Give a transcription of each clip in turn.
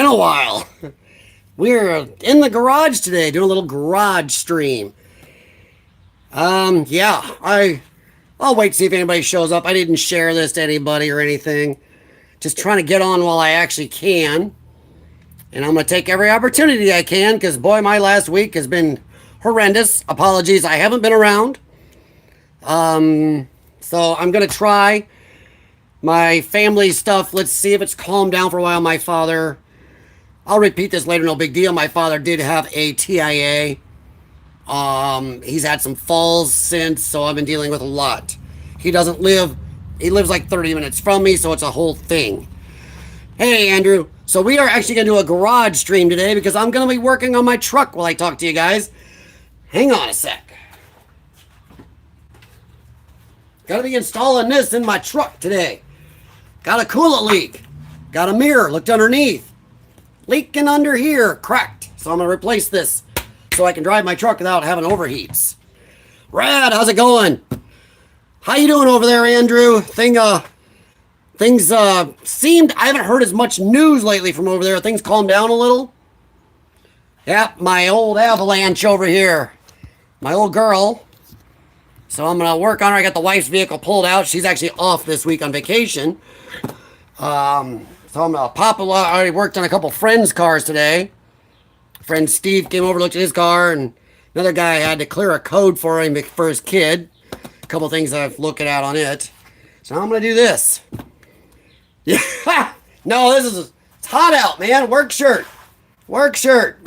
a while. We're in the garage today doing a little garage stream. Yeah, I'll wait to see if anybody shows up. I didn't share this to anybody or anything. Just trying to get on while I actually can. And I'm going to take every opportunity I can because, boy, my last week has been horrendous. Apologies, I haven't been around. So I'm going to try my family stuff. Let's see if it's calmed down for a while. My father, I'll repeat this later, no big deal. My father did have a TIA. He's had some falls since, so I've been dealing with a lot. He lives like 30 minutes from me, so it's a whole thing. Hey, Andrew. So we are actually going to do a garage stream today because I'm going to be working on my truck while I talk to you guys. Hang on a sec. Got to be installing this in my truck today. Got a coolant leak. Got a mirror. Looked underneath. Leaking under here. Cracked. So I'm going to replace this so I can drive my truck without having overheats. Rad, how's it going? How you doing over there, Andrew? Things seemed, I haven't heard as much news lately from over there. Things calmed down a little. Yep, my old Avalanche over here. My old girl. So I'm going to work on her. I got the wife's vehicle pulled out. She's actually off this week on vacation. So I'm going to pop a lot. I already worked on a couple friends' cars today. Friend Steve came over, looked at his car, and another guy had to clear a code for him for his kid. A couple things I've looked at on it. So now I'm going to do this. Yeah. No, it's hot out, man. Work shirt. Work shirt.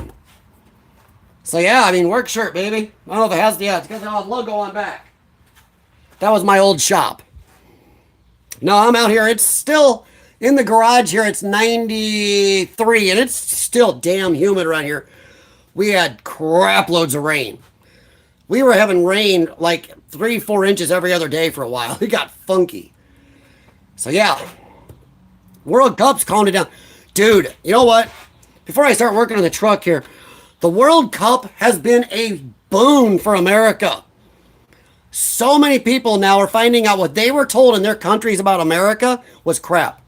So yeah, I mean, work shirt, baby. I don't know if it has, yeah, it's got the logo on back. That was my old shop. No, I'm out here. It's still in the garage here. It's 93 and it's still damn humid around here. We had crap loads of rain. We were having rain like 3-4 inches every other day for a while. It got funky. So yeah. World Cup's calmed it down. Dude, you know what? Before I start working on the truck here, the World Cup has been a boon for America. So many people now are finding out what they were told in their countries about America was crap.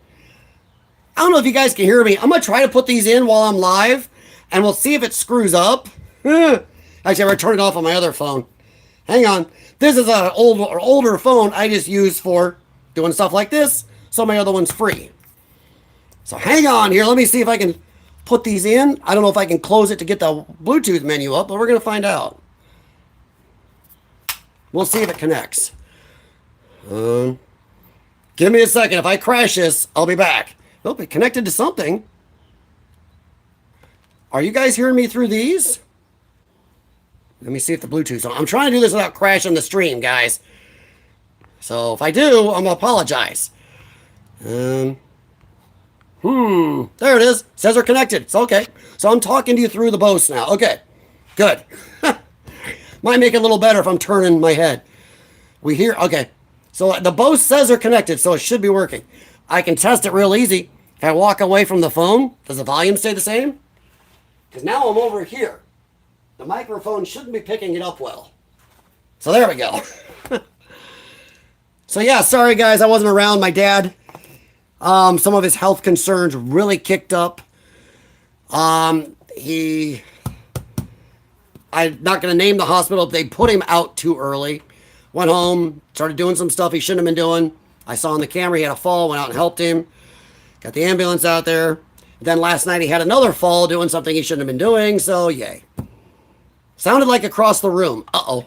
I don't know if you guys can hear me. I'm going to try to put these in while I'm live, and we'll see if it screws up. Actually, I'm going to turn it off on my other phone. Hang on. This is an older phone I just use for doing stuff like this, so my other one's free. So hang on here. Let me see if I can put these in. I don't know if I can close it to get the Bluetooth menu up, but we're going to find out. We'll see if it connects. Give me a second. If I crash this, I'll be back. Oh, it connected to something. Are you guys hearing me through these? Let me see if the Bluetooth's on. I'm trying to do this without crashing the stream, guys. So if I do, I'm going to apologize. There it is. Says we're connected. It's okay. So I'm talking to you through the Bose now. Okay. Good. Might make it a little better if I'm turning my head. We hear, okay. So the Bose says they're connected, so it should be working. I can test it real easy. If I walk away from the phone, does the volume stay the same? Because now I'm over here. The microphone shouldn't be picking it up well. So there we go. So yeah, sorry guys, I wasn't around. My dad, some of his health concerns really kicked up. I'm not going to name the hospital. They put him out too early. Went home, started doing some stuff he shouldn't have been doing. I saw on the camera he had a fall, went out and helped him. Got the ambulance out there. Then last night he had another fall doing something he shouldn't have been doing, so yay. Sounded like across the room. Uh-oh.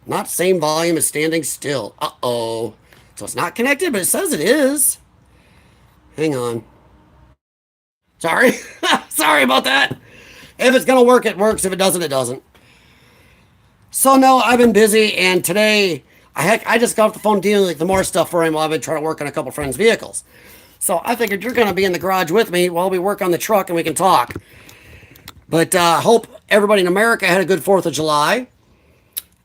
Not same volume as standing still. Uh-oh. So it's not connected, but it says it is. Hang on. Sorry. Sorry about that. If it's going to work, it works. If it doesn't, it doesn't. So, no, I've been busy, and today, I just got off the phone dealing with the more stuff for him while I've been trying to work on a couple friends' vehicles. So, I figured you're going to be in the garage with me while we work on the truck and we can talk. But hope everybody in America had a good 4th of July.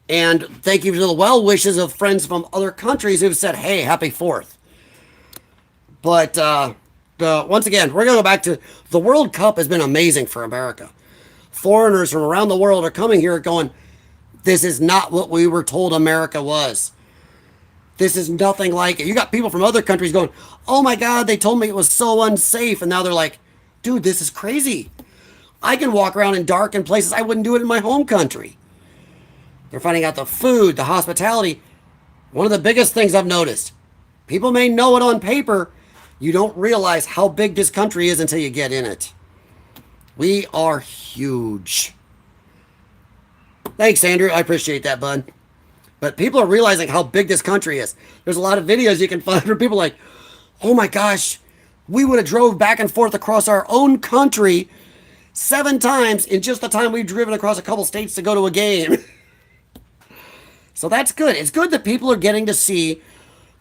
And thank you to the well wishes of friends from other countries who've said, hey, happy 4th. But once again, we're going to go back to the World Cup has been amazing for America. Foreigners from around the world are coming here going, this is not what we were told America was. This is nothing like it. You got people from other countries going, oh my God, they told me it was so unsafe. And now they're like, dude, this is crazy. I can walk around in darkened places. I wouldn't do it in my home country. They're finding out the food, the hospitality. One of the biggest things I've noticed, people may know it on paper. You don't realize how big this country is until you get in it. We are huge. Thanks, Andrew. I appreciate that, bud. But people are realizing how big this country is. There's a lot of videos you can find where people are like, oh my gosh, we would have drove back and forth across our own country 7 times in just the time we've driven across a couple states to go to a game. So that's good. It's good that people are getting to see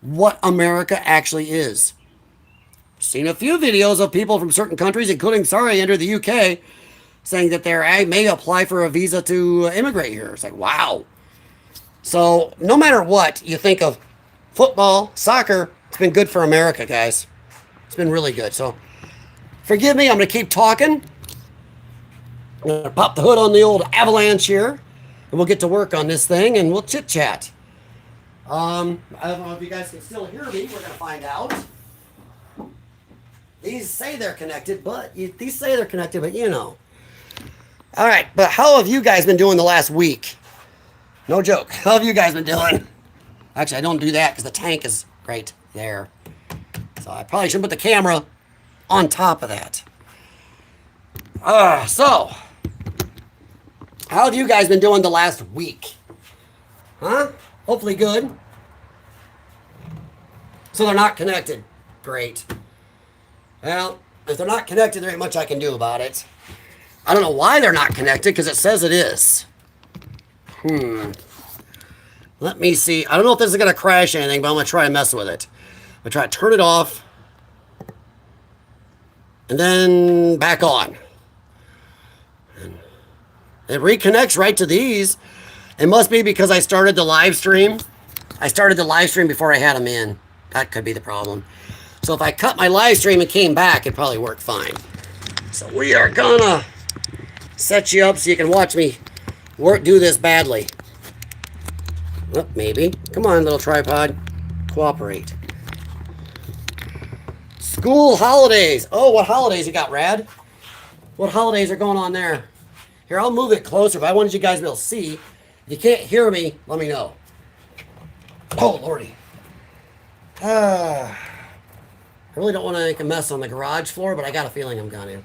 what America actually is. Seen a few videos of people from certain countries, including, sorry, Andrew, the UK, saying that they may apply for a visa to immigrate here. It's like, wow. So no matter what you think of football, soccer, it's been good for America, guys. It's been really good. So forgive me, I'm going to keep talking. I'm going to pop the hood on the old Avalanche here, and we'll get to work on this thing, and we'll chit-chat. I don't know if you guys can still hear me. We're going to find out. These say they're connected, but you know. All right, but how have you guys been doing the last week? No joke. How have you guys been doing? Actually, I don't do that because the tank is right there. So I probably shouldn't put the camera on top of that. So, how have you guys been doing the last week? Huh? Hopefully good. So they're not connected. Great. Well, if they're not connected, there ain't much I can do about it. I don't know why they're not connected, because it says it is. Let me see. I don't know if this is going to crash anything, but I'm going to try and mess with it. I'm going to try to turn it off. And then back on. And it reconnects right to these. It must be because I started the live stream. I started the live stream before I had them in. That could be the problem. So if I cut my live stream and came back, it'd probably work fine. So we are gonna set you up so you can watch me do this badly. Oh, maybe. Come on, little tripod. Cooperate. School holidays. Oh, what holidays you got, Rad? What holidays are going on there? Here, I'll move it closer, but I wanted you guys to be able to see. If you can't hear me, let me know. Oh, Lordy. I really don't want to make a mess on the garage floor, but I got a feeling I'm gonna.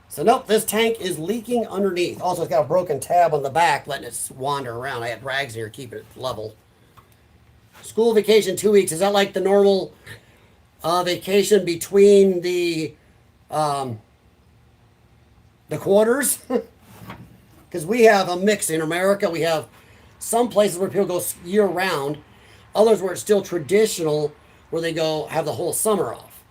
So nope, this tank is leaking underneath. Also, it's got a broken tab on the back, letting it wander around. I had rags here keeping it level. School vacation 2 weeks. Is that like the normal vacation between the quarters? Because we have a mix in America. We have some places where people go year round, others where it's still traditional, where they go have the whole summer off.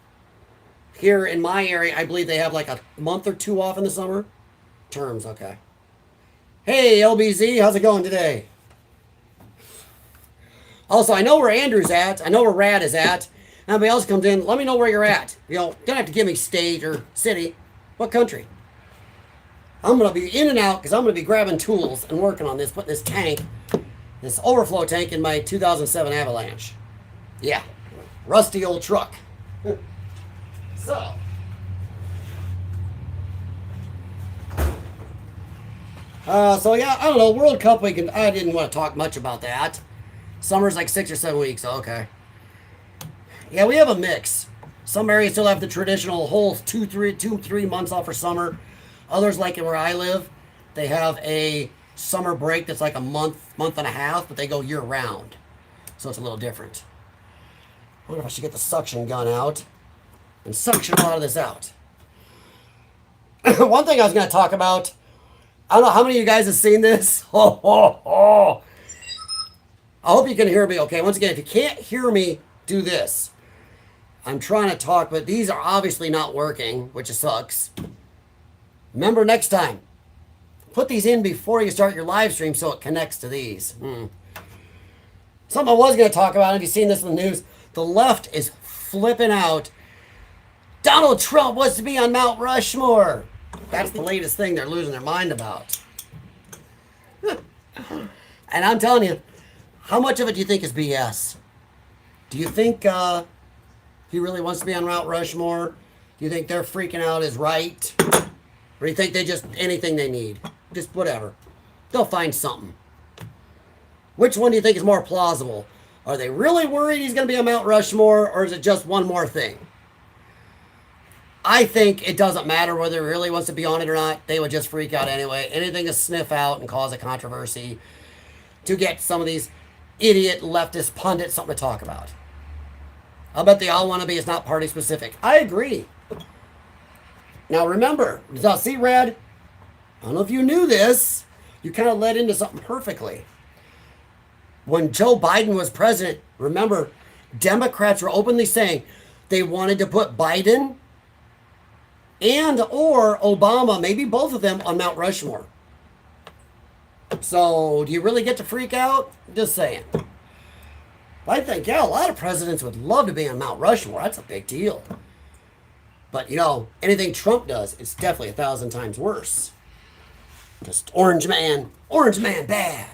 Here in my area, I believe they have like a month or 2 off in the summer. Terms, okay. Hey, LBZ, how's it going today? Also, I know where Andrew's at. I know where Rad is at. Anybody else comes in, let me know where you're at. You know, don't have to give me state or city. What country? I'm going to be in and out because I'm going to be grabbing tools and working on this, putting this tank, this overflow tank in my 2007 Avalanche. Yeah, rusty old truck. So yeah, I don't know. World Cup weekend. I didn't want to talk much about that. Summer's like 6 or 7 weeks. Okay. Yeah, we have a mix. Some areas still have the traditional whole 3 months off for summer. Others, like where I live, they have a summer break that's like a month and a half, but they go year round. So it's a little different. I wonder if I should get the suction gun out and suction a lot of this out. One thing I was going to talk about, I don't know how many of you guys have seen this. I hope you can hear me okay. Once again, if you can't hear me, do this. I'm trying to talk, but these are obviously not working, which sucks. Remember, next time, put these in before you start your live stream so it connects to these. Something I was going to talk about, if you've seen this in the news, the left is flipping out. Donald Trump wants to be on Mount Rushmore. That's the latest thing they're losing their mind about. And I'm telling you, How much of it do you think is BS? Do you think he really wants to be on Mount Rushmore? Do you think they're freaking out is right? Or do you think they just, anything they need? Just whatever. They'll find something. Which one do you think is more plausible? Are they really worried he's going to be on Mount Rushmore, or is it just one more thing? I think it doesn't matter whether he really wants to be on it or not. They would just freak out anyway. Anything to sniff out and cause a controversy to get some of these idiot leftist pundits something to talk about. I bet they all want to be. It's not party specific. I agree. Now remember, see, Red, I don't know if you knew this. You kind of led into something perfectly. When Joe Biden was president, remember, Democrats were openly saying they wanted to put Biden and or Obama, maybe both of them, on Mount Rushmore. So, do you really get to freak out? Just saying. I think, yeah, a lot of presidents would love to be on Mount Rushmore. That's a big deal. But, anything Trump does, it's definitely 1,000 times worse. Just orange man bad.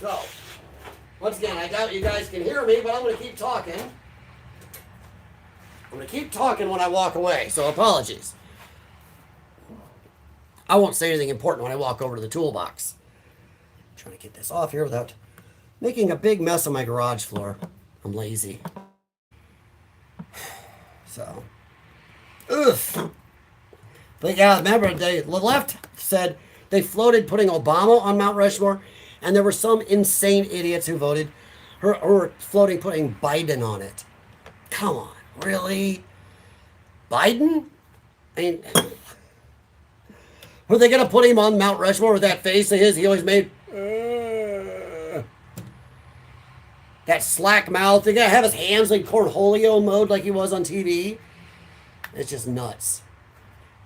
So, once again, I doubt you guys can hear me, but I'm going to keep talking. I'm going to keep talking when I walk away, so apologies. I won't say anything important when I walk over to the toolbox. I'm trying to get this off here without making a big mess on my garage floor. I'm lazy. So, oof. But yeah, remember, the left said they floated putting Obama on Mount Rushmore, and there were some insane idiots who voted or floating putting Biden on it. Come on, really? Biden? I mean, were they going to put him on Mount Rushmore with that face of his? He always made that slack mouth. They're going to have his hands like cornholio mode like he was on TV. It's just nuts.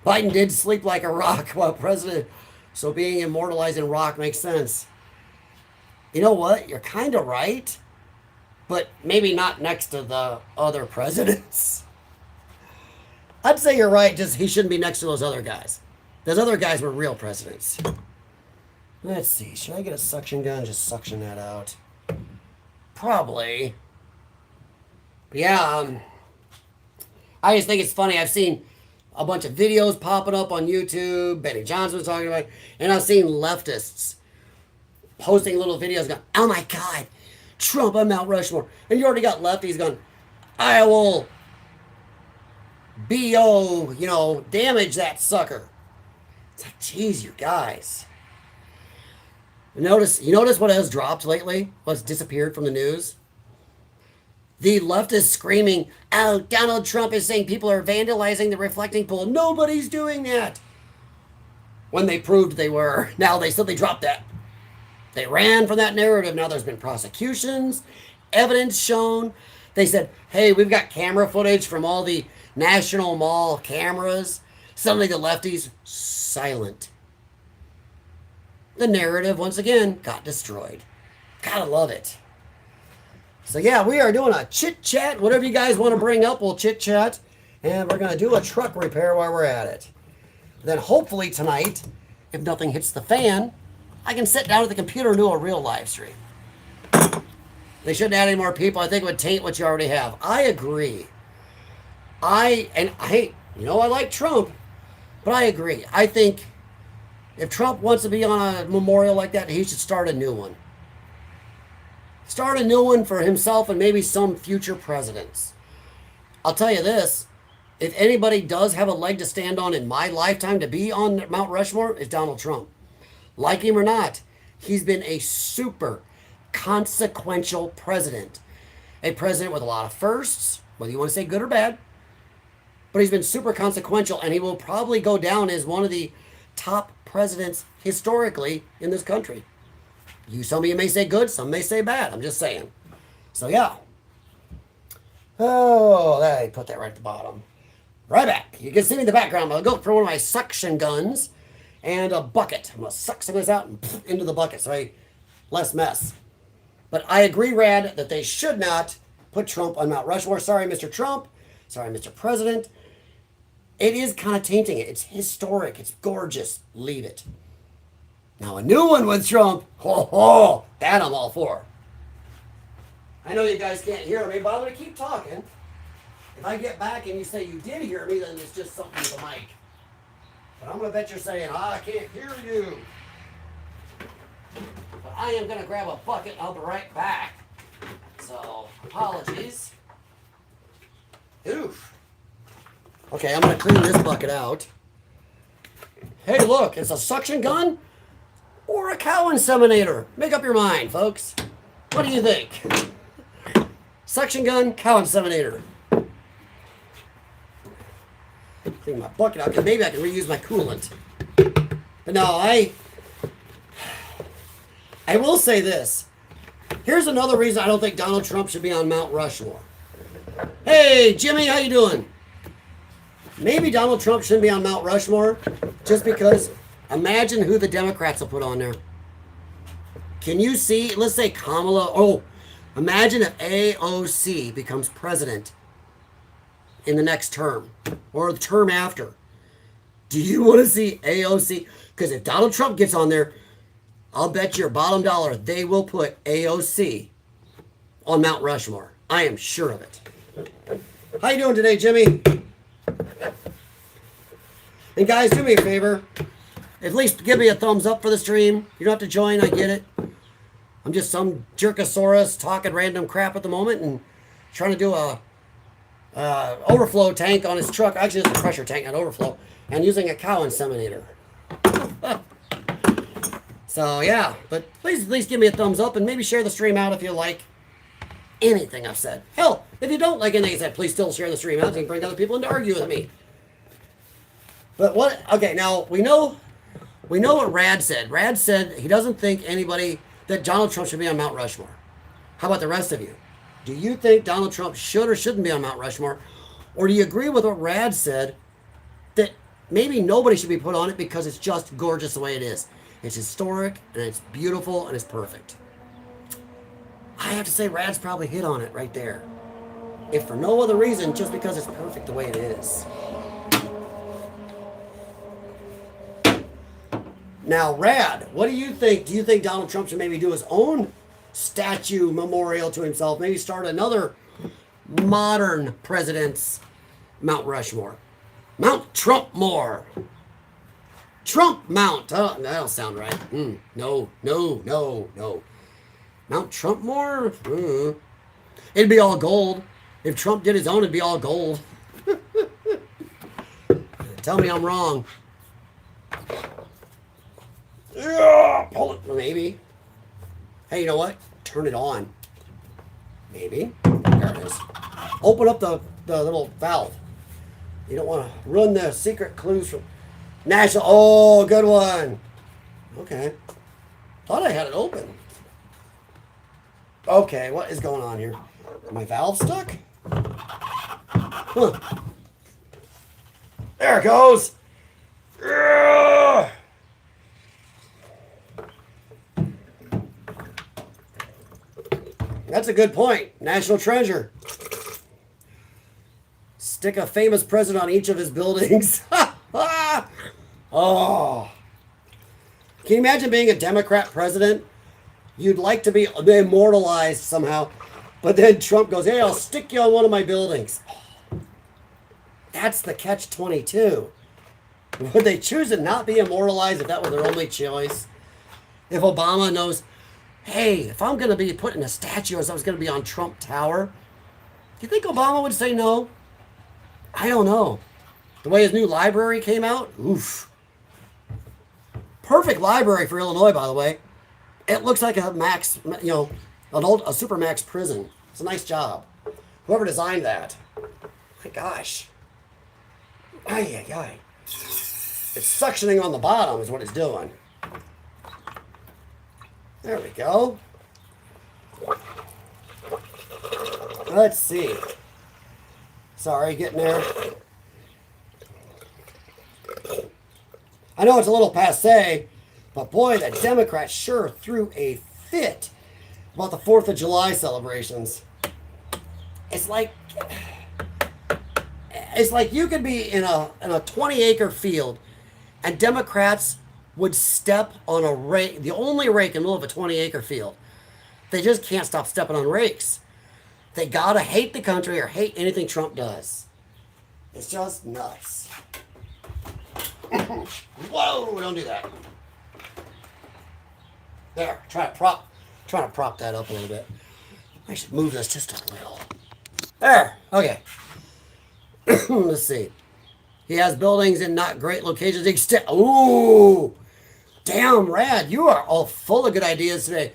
Biden did sleep like a rock while president, so being immortalized in rock makes sense. You know what? You're kind of right, but maybe not next to the other presidents. I'd say you're right, just he shouldn't be next to those other guys. Those other guys were real presidents. Let's see. Should I get a suction gun and just suction that out? Probably. Yeah, I just think it's funny. I've seen a bunch of videos popping up on YouTube. Benny Johnson was talking about it. And I've seen leftists posting little videos going, oh my God, Trump on Mount Rushmore. And you already got lefties going, I will B.O., damage that sucker. It's like, geez, you guys. You notice what has dropped lately? What's disappeared from the news? The leftists screaming, oh, Donald Trump is saying people are vandalizing the reflecting pool. Nobody's doing that. When they proved they were. Now they said they dropped that. They ran from that narrative. Now there's been prosecutions, evidence shown. They said, hey, we've got camera footage from all the National Mall cameras. Suddenly the lefties, silent. The narrative, once again, got destroyed. Gotta love it. So yeah, we are doing a chit-chat. Whatever you guys want to bring up, we'll chit-chat. And we're going to do a truck repair while we're at it. Then hopefully tonight, if nothing hits the fan, I can sit down at the computer and do a real live stream. They shouldn't add any more people. I think it would taint what you already have. I agree. I like Trump, but I agree. I think if Trump wants to be on a memorial like that, he should start a new one. Start a new one for himself and maybe some future presidents. I'll tell you this, if anybody does have a leg to stand on in my lifetime to be on Mount Rushmore, it's Donald Trump. Like him or not, he's been a super consequential president. A president with a lot of firsts, whether you want to say good or bad, but he's been super consequential, and he will probably go down as one of the top presidents historically in this country. Some of you may say good, some may say bad. I'm just saying. So, yeah. Oh, I put that right at the bottom. Right back. You can see me in the background. I'll go for one of my suction guns and a bucket. I'm going to suck some of this out and into the bucket so less mess. But I agree, Rad, that they should not put Trump on Mount Rushmore. Sorry, Mr. Trump. Sorry, Mr. President. It is kind of tainting it. It's historic. It's gorgeous. Leave it. Now a new one with Trump. Ho ho! That I'm all for. I know you guys can't hear me, but I'm going to keep talking. If I get back and you say you did hear me, then it's just something with the mic. But I'm going to bet you're saying, I can't hear you. But I am going to grab a bucket and I'll be right back. So, apologies. Oof. Okay, I'm going to clean this bucket out. Hey, look, it's a suction gun or a cow inseminator. Make up your mind, folks. What do you think? Suction gun, cow inseminator. Clean my bucket out because maybe I can reuse my coolant. But no, I will say this. Here's another reason I don't think Donald Trump should be on Mount Rushmore. Hey, Jimmy, how you doing? Maybe Donald Trump shouldn't be on Mount Rushmore just because imagine who the Democrats will put on there. Can you see, let's say Kamala, imagine if AOC becomes president in the next term or the term after. Do you want to see AOC? Because if Donald Trump gets on there, I'll bet your bottom dollar they will put AOC on Mount Rushmore. I am sure of it. How you doing today, Jimmy? And guys, do me a favor. At least give me a thumbs up for the stream. You don't have to join, I get it. I'm just some jerkosaurus talking random crap at the moment and trying to do a overflow tank on his truck. Actually, it's a pressure tank, not overflow. And using a cow inseminator. So, yeah. But please at least give me a thumbs up and maybe share the stream out if you like anything I've said. Hell, if you don't like anything I said, please still share the stream out. You can bring other people in to argue with me. But what... Okay, now, we know what Rad said. Rad said he doesn't think that Donald Trump should be on Mount Rushmore. How about the rest of you? Do you think Donald Trump should or shouldn't be on Mount Rushmore? Or do you agree with what Rad said that maybe nobody should be put on it because it's just gorgeous the way it is? It's historic, and it's beautiful, and it's perfect. I have to say Rad's probably hit on it right there. If for no other reason, just because it's perfect the way it is. Now, Rad, what do you think? Do you think Donald Trump should maybe do his own statue memorial to himself? Maybe start another modern president's Mount Rushmore? Mount Trumpmore. Trump Mount. Oh, that'll sound right. No. Mount Trumpmore? It'd be all gold. If Trump did his own, it'd be all gold. Tell me I'm wrong. Yeah, pull it, maybe. Hey, you know what? Turn it on. Maybe. There it is. Open up the little valve. You don't want to ruin the secret clues from National. Oh, good one. Okay. Thought I had it open. Okay, what is going on here? My valve stuck? Huh. There it goes. That's a good point. National treasure. Stick a famous president on each of his buildings. Oh. Can you imagine being a Democrat president? You'd like to be immortalized somehow. But then Trump goes, hey, I'll stick you on one of my buildings. That's the catch-22. Would they choose to not be immortalized if that was their only choice? If Obama knows, hey, if I'm going to be put in a statue as I was going to be on Trump Tower, do you think Obama would say no? I don't know. The way his new library came out, oof. Perfect library for Illinois, by the way. It looks like a max, a supermax prison. It's a nice job. Whoever designed that. My gosh. Ay. It's suctioning on the bottom is what it's doing. There we go. Let's see. Sorry, getting there. I know it's a little passé, but boy, the Democrats sure threw a fit about the 4th of July celebrations. It's like you could be in a 20-acre field, and Democrats would step on a rake, the only rake in the middle of a 20-acre field. They just can't stop stepping on rakes. They gotta hate the country or hate anything Trump does. It's just nuts. Whoa, don't do that. There, trying to prop that up a little bit. I should move this just a little. There, okay. Let's see. He has buildings in not great locations. Ooh, damn, Rad, you are all full of good ideas today.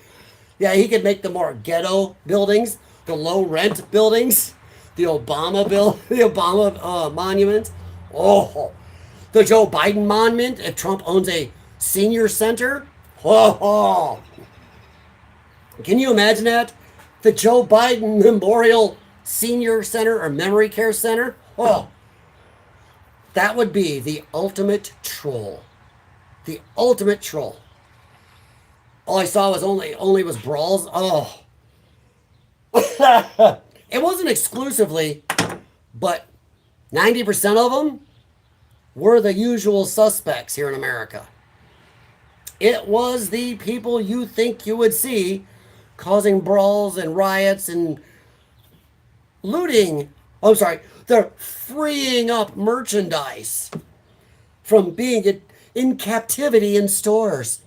Yeah, he could make the more ghetto buildings, the low rent buildings, the Obama monument. Oh, the Joe Biden monument. If Trump owns a senior center, oh. Can you imagine that? The Joe Biden Memorial Senior Center or Memory Care Center. Oh, that would be the ultimate troll. The ultimate troll. All I saw was only was brawls. Oh. It wasn't exclusively, but 90% of them were the usual suspects here in America. It was the people you think you would see causing brawls and riots and looting. Oh, sorry. They're freeing up merchandise from being in captivity in stores.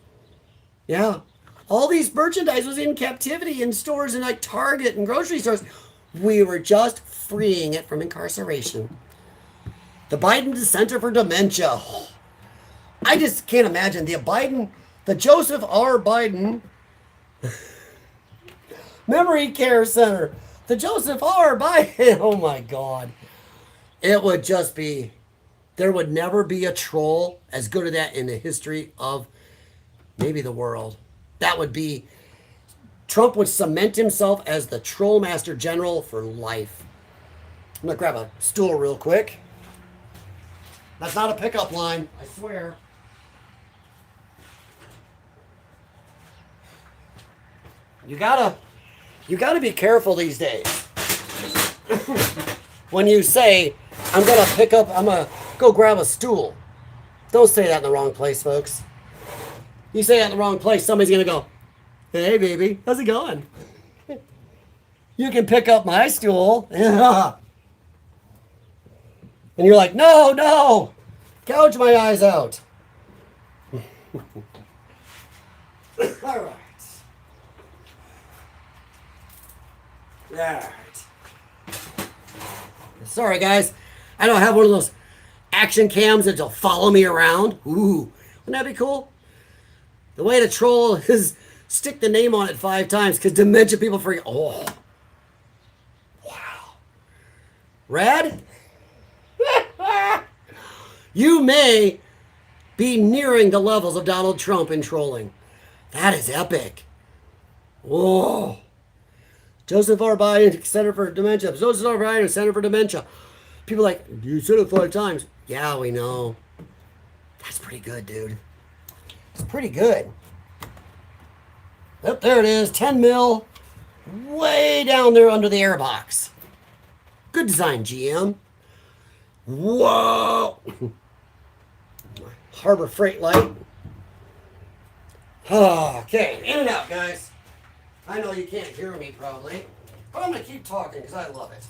Yeah. All these merchandise was in captivity in stores in like Target and grocery stores. We were just freeing it from incarceration. The Biden Center for Dementia. I just can't imagine the Joseph R. Biden Memory Care Center. The Joseph R. Biden. Oh my God. It would just be, there would never be a troll as good as that in the history of maybe the world. That would be, Trump would cement himself as the troll master general for life. I'm going to grab a stool real quick. That's not a pickup line, I swear. You gotta be careful these days. When you say, I'm gonna go grab a stool. Don't say that in the wrong place, folks. You say that in the wrong place, somebody's gonna go, hey baby, how's it going? You can pick up my stool. And you're like, no, gouge my eyes out. All right. All right. Sorry, guys. I don't have one of those action cams that'll follow me around. Ooh, wouldn't that be cool? The way to troll is stick the name on it 5 times because dementia people forget. Oh, wow. Rad? You may be nearing the levels of Donald Trump in trolling. That is epic. Whoa. Joseph R. Biden, Center for Dementia. Joseph R. Biden, Center for Dementia. People are like, you said it 5 times. Yeah, we know. That's pretty good, dude. It's pretty good. Oh, there it is. 10 mil. Way down there under the airbox. Good design, GM. Whoa. Harbor Freight Light. Okay, in and out, guys. I know you can't hear me probably, but I'm going to keep talking because I love it.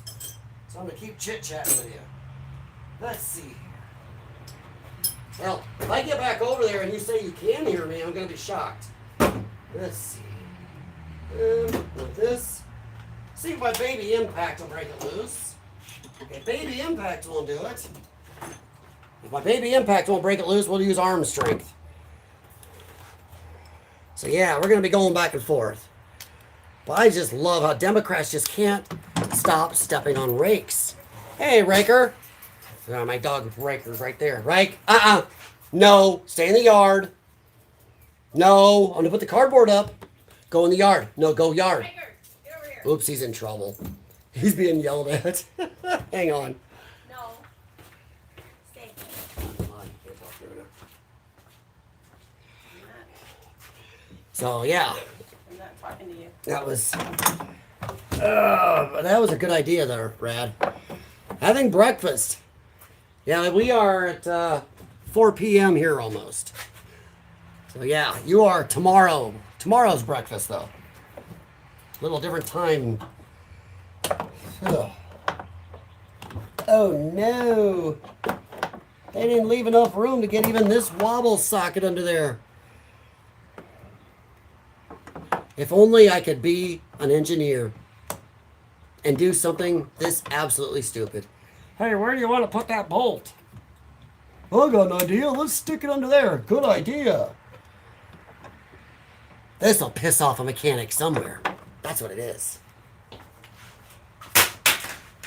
So I'm going to keep chit-chatting with you. Let's see here. Well, if I get back over there and you say you can hear me, I'm going to be shocked. Let's see. With this. See if my baby impact will break it loose. If baby impact won't do it. If my baby impact won't break it loose, we'll use arm strength. So yeah, we're going to be going back and forth. But I just love how Democrats just can't stop stepping on rakes. Hey, Raker. Oh, my dog Raker's right there. Rake. No. Stay in the yard. No. I'm going to put the cardboard up. Go in the yard. No, go yard. Raker, get over here. Oops, he's in trouble. He's being yelled at. Hang on. No. Stay. Come on. So, yeah. I'm not talking to you. That was a good idea there, Brad. Having breakfast. Yeah, we are at 4 p.m. here almost. So yeah, you are tomorrow's breakfast though. Little different time. Ugh. Oh no. They didn't leave enough room to get even this wobble socket under there. If only I could be an engineer and do something this absolutely stupid. Hey, where do you want to put that bolt? I got an idea. Let's stick it under there. Good idea. This will piss off a mechanic somewhere. That's what it is.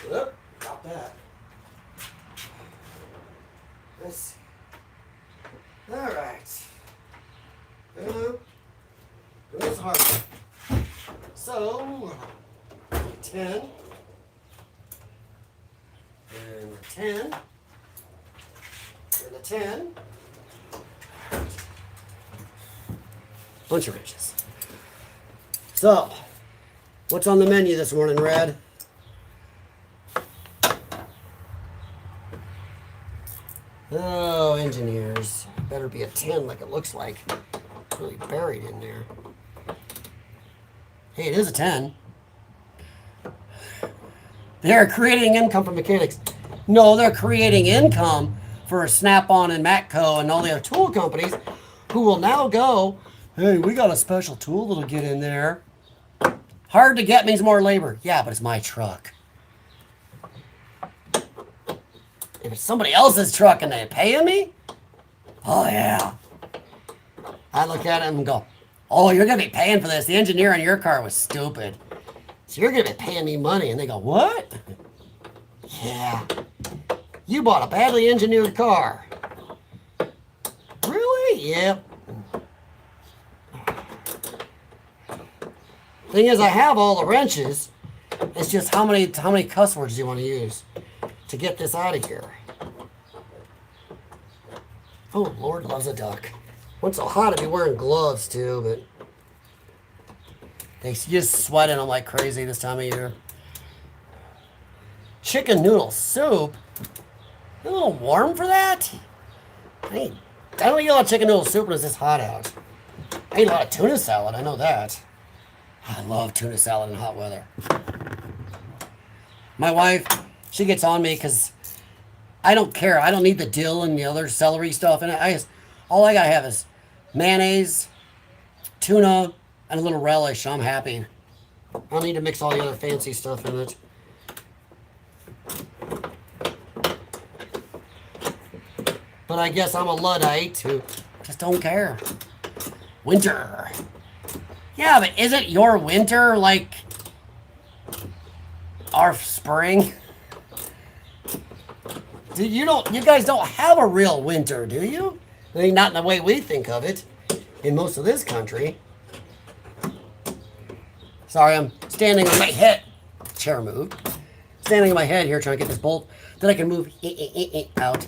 Whoop, got that. Let's see. All right. It's hard. So, 10. And 10. And a 10. Bunch of wrenches. So, what's on the menu this morning, Red? Oh, engineers. Better be a 10 like it looks like. Really buried in there. Hey, it is a 10. They're creating income for mechanics. No, they're creating income for Snap-on and Matco and all the other tool companies who will now go, hey, we got a special tool that'll get in there. Hard to get means more labor. Yeah, but it's my truck. If it's somebody else's truck and they're paying me, oh yeah. I look at it and go, oh, you're going to be paying for this. The engineer on your car was stupid. So you're going to be paying me money. And they go, what? Yeah. You bought a badly engineered car. Really? Yep. Thing is, I have all the wrenches. It's just how many cuss words do you want to use to get this out of here? Oh, Lord loves a duck. When it's so hot, I'd be wearing gloves too, but they just sweating them like crazy this time of year. Chicken noodle soup? A little warm for that? I don't eat a lot of chicken noodle soup when it's this hot out. I eat a lot of tuna salad, I know that. I love tuna salad in hot weather. My wife, she gets on me because I don't care. I don't need the dill and the other celery stuff in it. All I gotta have is mayonnaise, tuna, and a little relish. I'm happy. I don't need to mix all the other fancy stuff in it. But I guess I'm a Luddite who just don't care. Winter. Yeah, but isn't your winter like our spring? You guys don't have a real winter, do you? I mean, not in the way we think of it in most of this country. Sorry, I'm standing on my head. Chair moved. Standing on my head here trying to get this bolt that I can move out.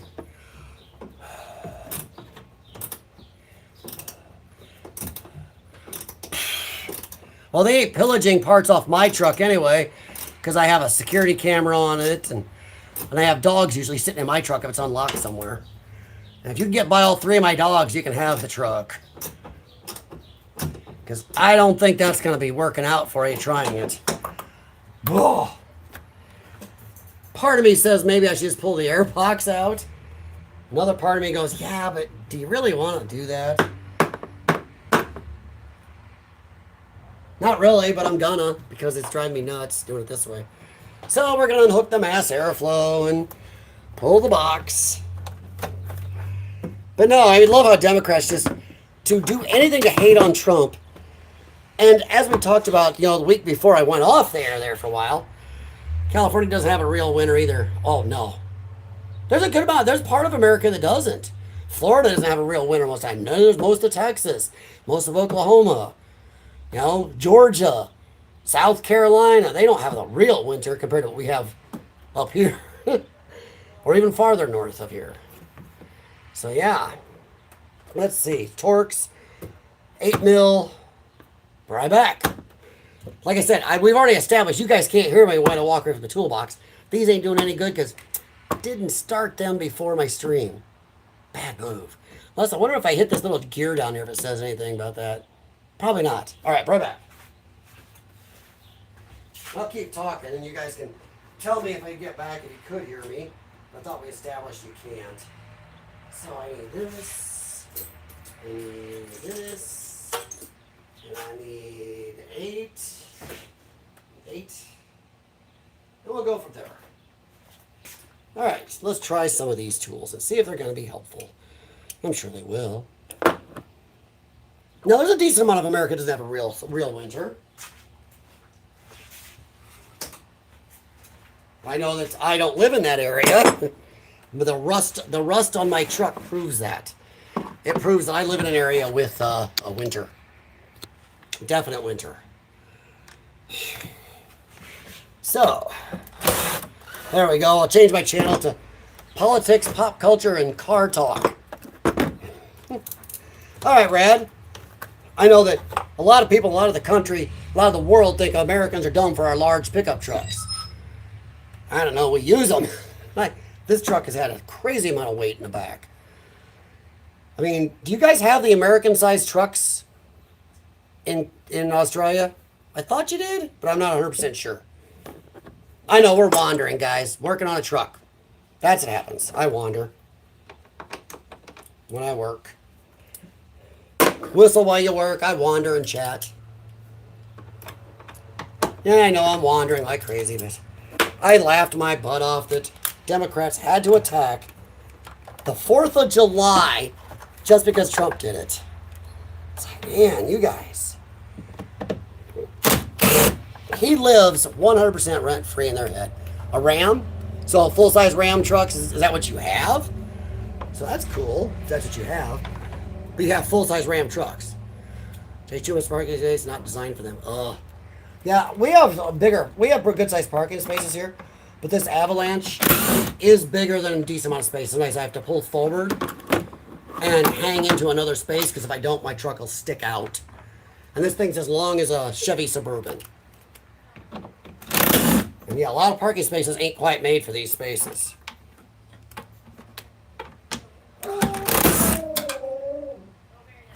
Well, they ain't pillaging parts off my truck anyway, because I have a security camera on it, and I have dogs usually sitting in my truck if it's unlocked somewhere. And if you can get by all three of my dogs, you can have the truck. Because I don't think that's going to be working out for you trying it. Oh. Part of me says maybe I should just pull the air box out. Another part of me goes, yeah, but do you really want to do that? Not really, but I'm gonna, because it's driving me nuts doing it this way. So we're gonna unhook the mass airflow and pull the box. But no, I love how Democrats just to do anything to hate on Trump. And as we talked about, the week before I went off the air there for a while, California doesn't have a real winter either. Oh no, there's a good amount. There's part of America that doesn't. Florida doesn't have a real winter most of the time. There's most of Texas, most of Oklahoma. Georgia, South Carolina, they don't have a real winter compared to what we have up here. Or even farther north of here. So yeah. Let's see. Torx, 8 mil. Be right back. Like I said, we've already established you guys can't hear me when I walk away from the toolbox. These ain't doing any good because I didn't start them before my stream. Bad move. Unless I wonder if I hit this little gear down here if it says anything about that. Probably not. All right, right back. I'll keep talking and you guys can tell me if I get back if you could hear me. I thought we established you can't. So I need this. I need this. And I need 8. 8. And we'll go from there. All right, let's try some of these tools and see if they're going to be helpful. I'm sure they will. Now, there's a decent amount of America that doesn't have a real winter. I know that I don't live in that area, but the rust on my truck proves that. It proves that I live in an area with a winter, definite winter. So, there we go. I'll change my channel to politics, pop culture, and car talk. All right, Rad. I know that a lot of people, a lot of the country, a lot of the world think Americans are dumb for our large pickup trucks. I don't know. We use them. Like, this truck has had a crazy amount of weight in the back. I mean, do you guys have the American-sized trucks in Australia? I thought you did, but I'm not 100% sure. I know, we're wandering, guys. Working on a truck. That's what happens. I wander when I work. Whistle while you work. I wander and chat. Yeah, I know I'm wandering like crazy, but I laughed my butt off that Democrats had to attack the 4th of July just because Trump did it. It's like, man, you guys. He lives 100% rent-free in their head. A Ram? So a full-size Ram trucks, is that what you have? So that's cool, if that's what you have. But you have full-size Ram trucks. Take too much parking space, not designed for them. Yeah, we have good-sized parking spaces here. But this Avalanche is bigger than a decent amount of space. Sometimes I have to pull forward and hang into another space because if I don't, my truck will stick out. And this thing's as long as a Chevy Suburban. And yeah, a lot of parking spaces ain't quite made for these spaces.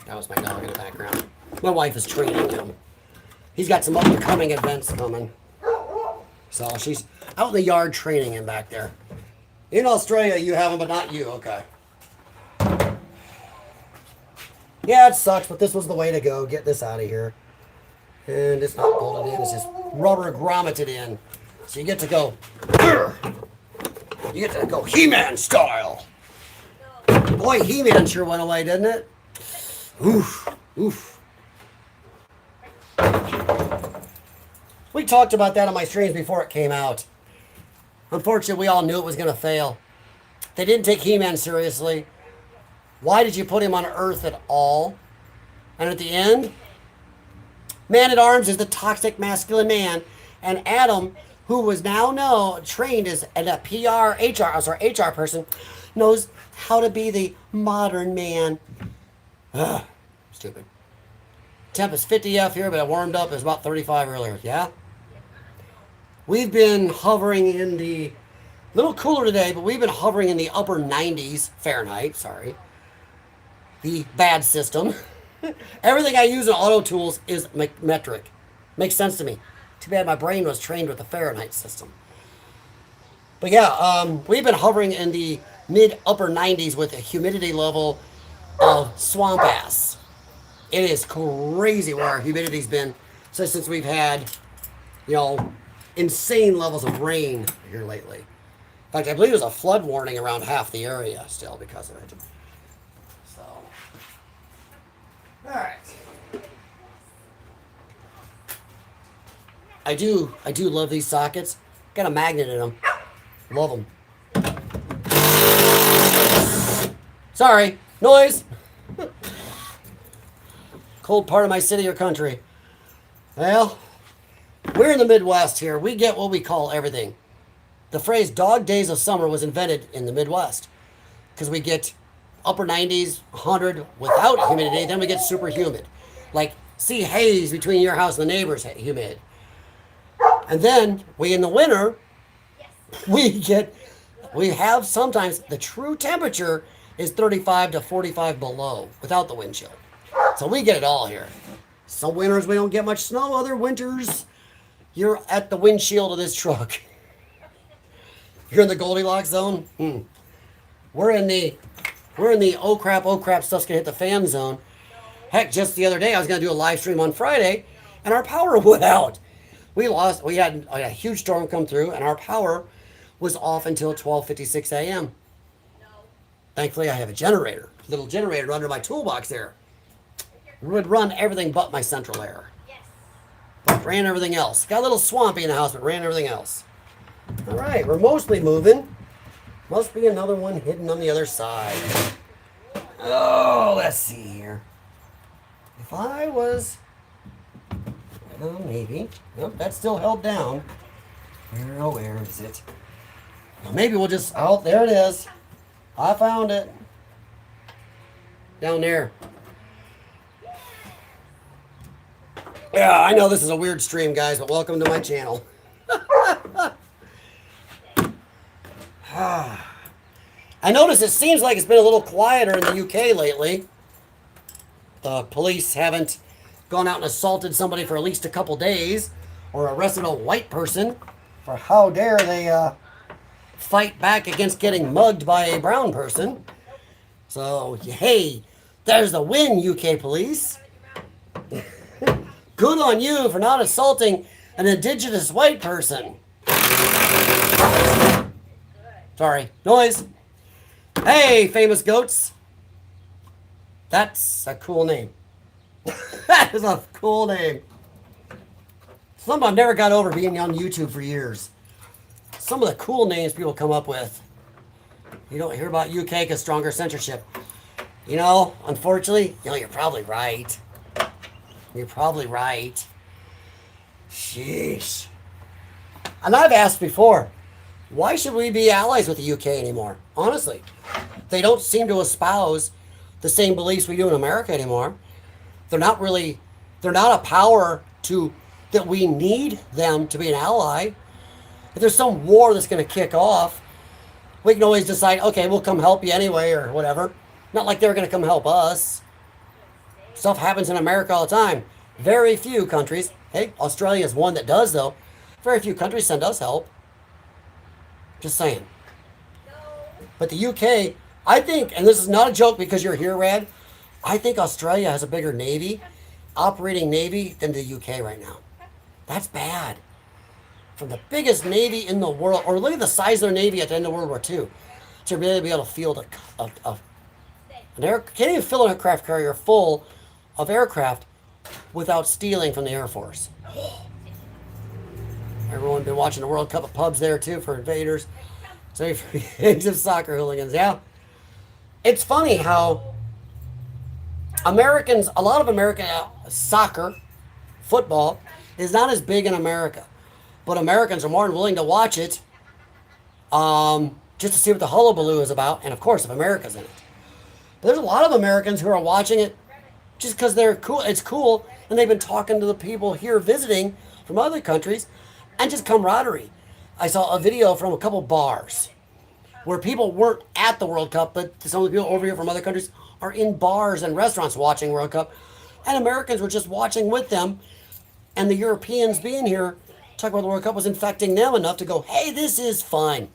That was my dog in the background. My wife is training him. He's got some up-and-coming events coming. So she's out in the yard training him back there. In Australia, you have them, but not you. Okay. Yeah, it sucks, but this was the way to go. Get this out of here. And it's not bolted in. It's just rubber grommeted in. So you get to go. You get to go He-Man style. Boy, He-Man sure went away, didn't it? Oof. Oof. We talked about that on my streams before it came out. Unfortunately, we all knew it was going to fail. They didn't take He-Man seriously. Why did you put him on Earth at all? And at the end, Man-at-Arms is the toxic masculine man. And Adam, who was now trained as a HR person, knows how to be the modern man. Ugh, stupid. Temp is 50 here, but I warmed up. It was about 35 earlier. Yeah? We've been hovering in the, little cooler today, but we've been hovering in the upper 90s Fahrenheit. Sorry. The bad system. Everything I use in auto tools is metric. Makes sense to me. Too bad my brain was trained with the Fahrenheit system. But yeah, we've been hovering in the mid-upper 90s with a humidity level of swamp ass. It is crazy where our humidity's been since we've had, insane levels of rain here lately. In fact, I believe there's a flood warning around half the area still because of it. So, all right. I do love these sockets. Got a magnet in them. Love them. Sorry, noise. Cold part of my city or country. Well, we're in the Midwest here. We get what we call everything. The phrase dog days of summer was invented in the Midwest because we get upper 90s, 100 without humidity, then we get super humid. Like, see haze between your house and the neighbor's humid. And then in the winter, we have sometimes the true temperature is 35 to 45 below without the wind chill. So we get it all here. Some winters we don't get much snow. Other winters, you're at the windshield of this truck. You're in the Goldilocks zone. We're in the oh crap, stuff's gonna hit the fan zone. Heck, just the other day I was gonna do a live stream on Friday, and our power went out. We had a huge storm come through, and our power was off until 12:56 a.m. Thankfully, I have a little generator under my toolbox there. It would run everything but my central air. But ran everything else. Got a little swampy in the house, but ran everything else. All right, we're mostly moving. Must be another one hidden on the other side. Oh, let's see here. If I was... Well, maybe. Nope, that's still held down. Where is it? Well, maybe we'll just... Oh, there it is. I found it. Down there. Yeah, I know this is a weird stream, guys, but welcome to my channel. I notice it seems like it's been a little quieter in the UK lately. The police haven't gone out and assaulted somebody for at least a couple days, or arrested a white person for how dare they fight back against getting mugged by a brown person. So, hey, there's the win, UK police. Good on you for not assaulting an indigenous white person. Sorry, noise. Hey, famous goats. That's a cool name. That is a cool name. Something I've never got over being on YouTube for years. Some of the cool names people come up with. You don't hear about UK because stronger censorship. You know, unfortunately, you're probably right. You're probably right. Sheesh. And I've asked before, why should we be allies with the UK anymore? Honestly, they don't seem to espouse the same beliefs we do in America anymore. They're not a power that we need them to be an ally. If there's some war that's going to kick off, we can always decide, okay, we'll come help you anyway or whatever. Not like they're going to come help us. Stuff happens in America all the time. Very few countries, hey, Australia is one that does though, very few countries send us help. Just saying. But the UK, I think, and this is not a joke because you're here, Rad, I think Australia has a bigger navy, operating navy, than the UK right now. That's bad. From the biggest navy in the world, or look at the size of their navy at the end of World War II, to really be able to field can't even fill an aircraft carrier full of aircraft without stealing from the Air Force. Everyone been watching the World Cup of pubs there too for invaders. Sorry for the soccer hooligans. Yeah, it's funny how a lot of American soccer, football, is not as big in America, but Americans are more than willing to watch it, just to see what the hullabaloo is about, and of course if America's in it. But there's a lot of Americans who are watching it just because they're cool. It's cool, and they've been talking to the people here visiting from other countries. And just camaraderie. I saw a video from a couple bars where people weren't at the World Cup, but some of the people over here from other countries are in bars and restaurants watching World Cup. And Americans were just watching with them. And the Europeans being here, talking about the World Cup, was infecting them enough to go, hey, this is fun.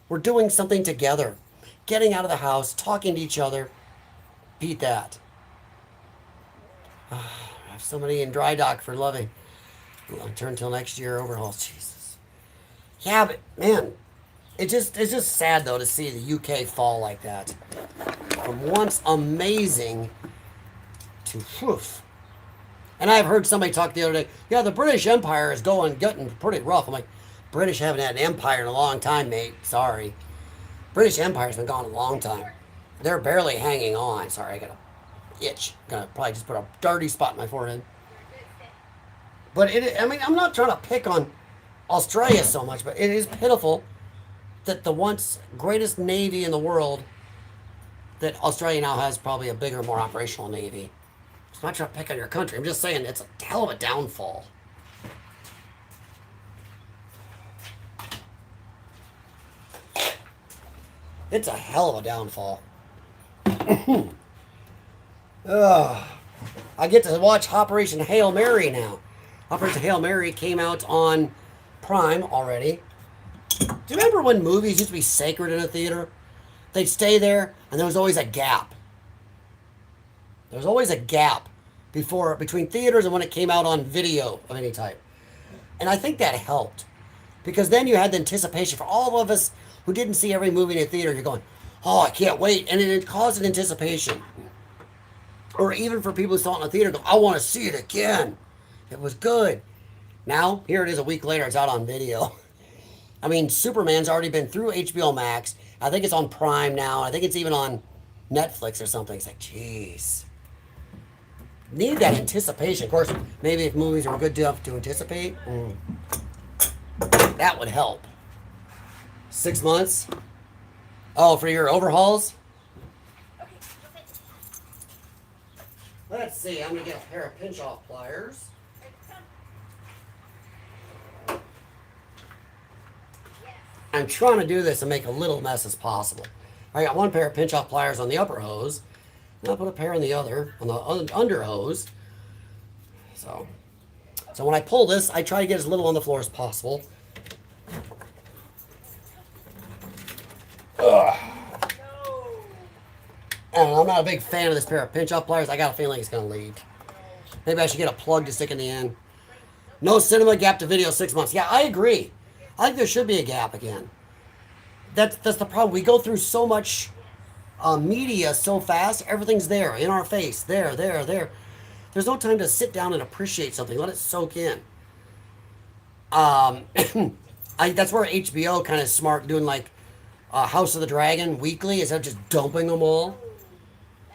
We're doing something together. Getting out of the house, talking to each other. Beat that. I have somebody in dry dock for loving. Long term until next year overhaul. Jesus. Yeah, but man, it's just sad though to see the UK fall like that. From once amazing to poof. And I've heard somebody talk the other day, yeah, the British Empire is getting pretty rough. I'm like, British haven't had an empire in a long time, mate. Sorry. British Empire's been gone a long time. They're barely hanging on. Sorry, I got a itch. I'm gonna probably just put a dirty spot in my forehead. But I'm not trying to pick on Australia so much, but it is pitiful that the once greatest navy in the world, that Australia now has probably a bigger, more operational navy. I'm not trying to pick on your country. I'm just saying it's a hell of a downfall. It's a hell of a downfall. I get to watch Operation Hail Mary now. Operation Hail Mary came out on Prime already. Do you remember when movies used to be sacred in a theater? They'd stay there, and there was always a gap. There was always a gap between theaters and when it came out on video of any type. And I think that helped. Because then you had the anticipation for all of us who didn't see every movie in a theater. You're going, oh, I can't wait. And it caused an anticipation. Or even for people who saw it in the theater, go, I want to see it again. It was good. Now, here it is a week later, it's out on video. I mean, Superman's already been through HBO Max. I think it's on Prime now. I think it's even on Netflix or something. It's like, jeez. Need that anticipation. Of course, maybe if movies are good enough to anticipate, that would help. 6 months? Oh, for your overhauls? Let's see. I'm going to get a pair of pinch-off pliers. I'm trying to do this and make a little mess as possible. I got one pair of pinch-off pliers on the upper hose. And I'll put a pair on the other, on the under hose. So when I pull this, I try to get as little on the floor as possible. Ugh. And I'm not a big fan of this pair of pinch-off pliers. I got a feeling it's going to leak. Maybe I should get a plug to stick in the end. No cinema gap to video 6 months. Yeah, I agree. I think there should be a gap again. That's the problem. We go through so much media so fast. Everything's there, in our face. There. There's no time to sit down and appreciate something. Let it soak in. That's where HBO kind of smart doing like House of the Dragon weekly instead of just dumping them all.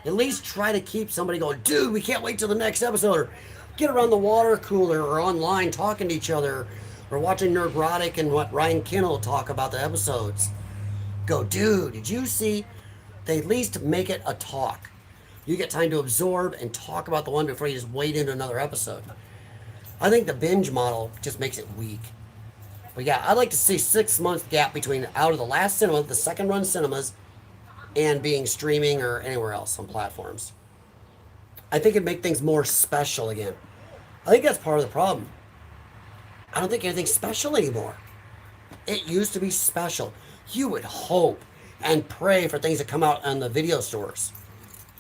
At least try to keep somebody going, dude, we can't wait till the next episode. Or get around the water cooler or online talking to each other or watching Nerdrotic and what Ryan Kinnell talk about the episodes. Go, dude, did you see? They at least make it a talk. You get time to absorb and talk about the one before you just wade into another episode. I think the binge model just makes it weak. But yeah, I'd like to see 6 month gap between out of the last cinema, the second run cinemas, and being streaming or anywhere else on platforms. I think it'd make things more special again. I think that's part of the problem. I don't think anything's special anymore. It used to be special. You would hope and pray for things to come out on the video stores.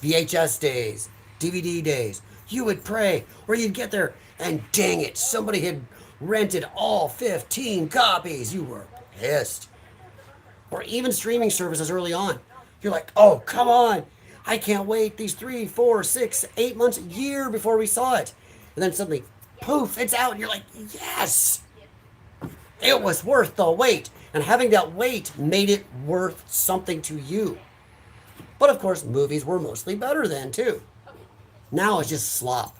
VHS days, DVD days. You would pray, or you'd get there and dang it, somebody had rented all 15 copies. You were pissed. Or even streaming services early on. You're like, oh, come on. I can't wait these 3, 4, 6, 8 months, a year before we saw it. And then suddenly, poof, it's out. And you're like, yes. It was worth the wait. And having that wait made it worth something to you. But of course, movies were mostly better then, too. Now it's just slop.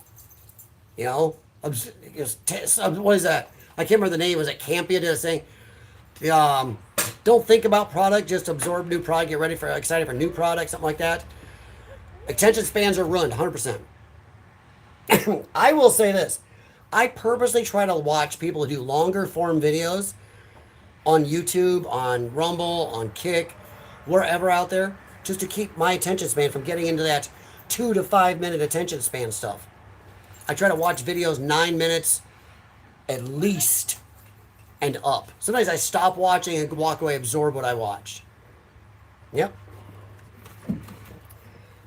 You know? What is that? I can't remember the name. Was it Campia did a saying? Don't think about product, just absorb new product, get ready for excited for new product, something like that. Attention spans are ruined, 100%. I will say this. I purposely try to watch people who do longer form videos on YouTube, on Rumble, on Kick, wherever out there, just to keep my attention span from getting into that 2 to 5 minute attention span stuff. I try to watch videos 9 minutes at least and up. Sometimes I stop watching and walk away, absorb what I watched. Yep.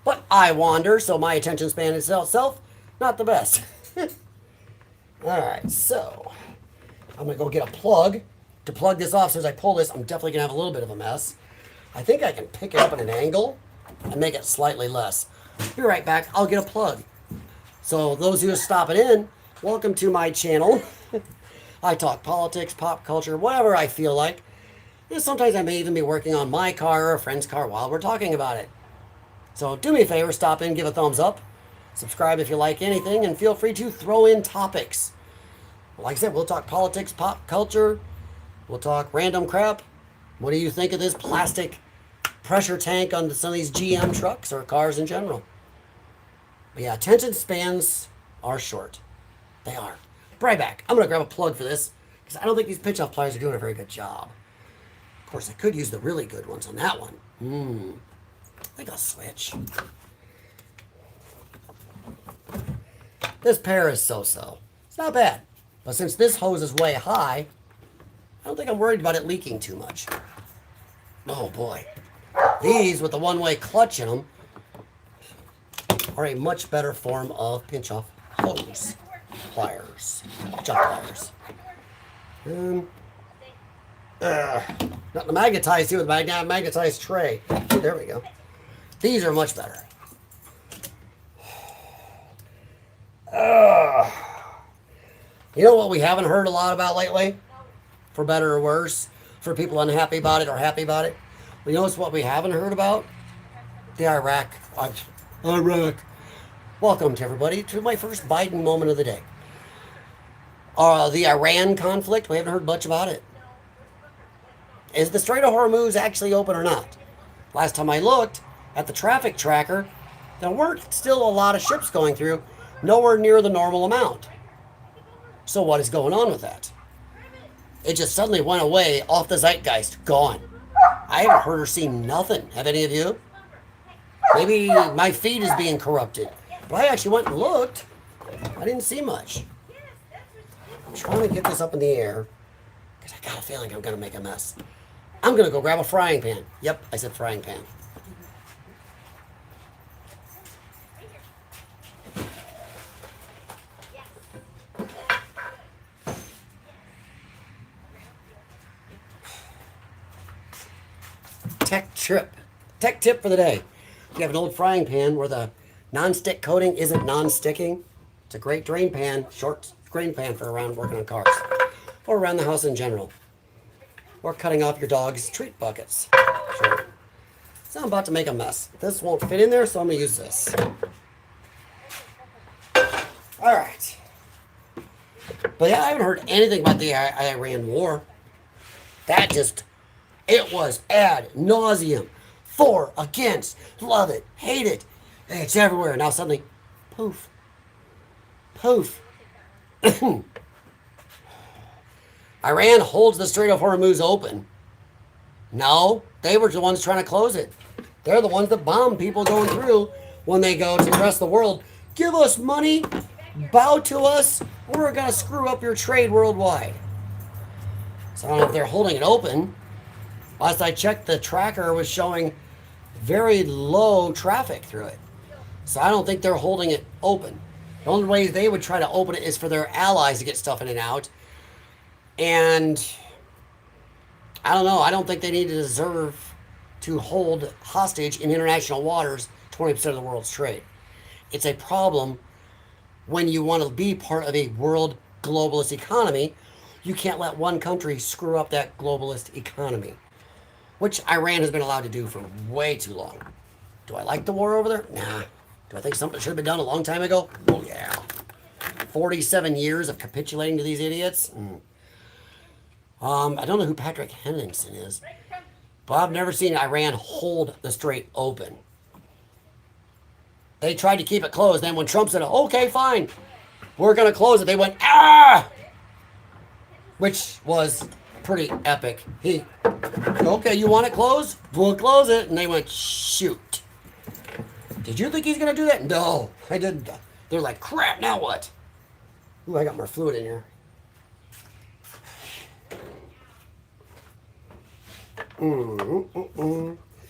But I wander, so my attention span itself, not the best. Alright, so I'm going to go get a plug to plug this off. So as I pull this, I'm definitely going to have a little bit of a mess. I think I can pick it up at an angle and make it slightly less. Be right back. I'll get a plug. So those who are stopping in, welcome to my channel. I talk politics, pop culture, whatever I feel like. And sometimes I may even be working on my car or a friend's car while we're talking about it. So do me a favor, stop in, give a thumbs up, subscribe if you like anything, and feel free to throw in topics. Like I said, we'll talk politics, pop culture, we'll talk random crap. What do you think of this plastic pressure tank on some of these GM trucks or cars in general? But yeah, attention spans are short. They are. Be right back. I'm going to grab a plug for this because I don't think these pitch-off pliers are doing a very good job. Of course, I could use the really good ones on that one. think I'll switch. This pair is so-so. It's not bad. But since this hose is way high, I don't think I'm worried about it leaking too much. Oh boy. These with the one-way clutch in them are a much better form of pinch-off hose. Pliers. Jump pliers. Not the magnetized here with the magnetized tray. Oh, there we go. These are much better. You know what we haven't heard a lot about lately? For better or worse? For people unhappy about it or happy about it? You notice what we haven't heard about? The Iraq. Welcome to everybody to my first Biden moment of the day. The Iran conflict, we haven't heard much about it. Is the Strait of Hormuz actually open or not? Last time I looked at the traffic tracker, there weren't still a lot of ships going through, nowhere near the normal amount. So what is going on with that? It just suddenly went away off the zeitgeist, gone. I haven't heard or seen nothing. Have any of you? Maybe my feed is being corrupted. But I actually went and looked. I didn't see much. I'm trying to get this up in the air because I got a feeling I'm going to make a mess. I'm going to go grab a frying pan. Yep, I said frying pan. Tech tip for the day. You have an old frying pan where the non-stick coating isn't non-sticking. It's a great drain pan, short drain pan for around working on cars. Or around the house in general. Or cutting off your dog's treat buckets. Sure. So I'm about to make a mess. This won't fit in there, so I'm going to use this. Alright. But yeah, I haven't heard anything about the Iran war. That just... It was ad nauseum. For, against, love it, hate it. It's everywhere. Now suddenly, poof. Poof. Iran holds the Strait of Hormuz open. No, they were the ones trying to close it. They're the ones that bomb people going through when they go to the rest of the world. Give us money, bow to us, we're going to screw up your trade worldwide. So I don't know if they're holding it open. Last I checked, the tracker was showing very low traffic through it. So I don't think they're holding it open. The only way they would try to open it is for their allies to get stuff in and out. And I don't know. I don't think they need to deserve to hold hostage in international waters 20% of the world's trade. It's a problem when you want to be part of a world globalist economy. You can't let one country screw up that globalist economy, which Iran has been allowed to do for way too long. Do I like the war over there? Nah. Do I think something should have been done a long time ago? Oh, yeah. 47 years of capitulating to these idiots? I don't know who Patrick Henningsen is, but I've never seen Iran hold the strait open. They tried to keep it closed. Then when Trump said, okay, fine, we're going to close it, they went, ah! Which was pretty epic. Okay, you want it closed? We'll close it. And they went, shoot. Did you think he's going to do that? No, I didn't. They're like, crap, now what? Ooh, I got more fluid in here.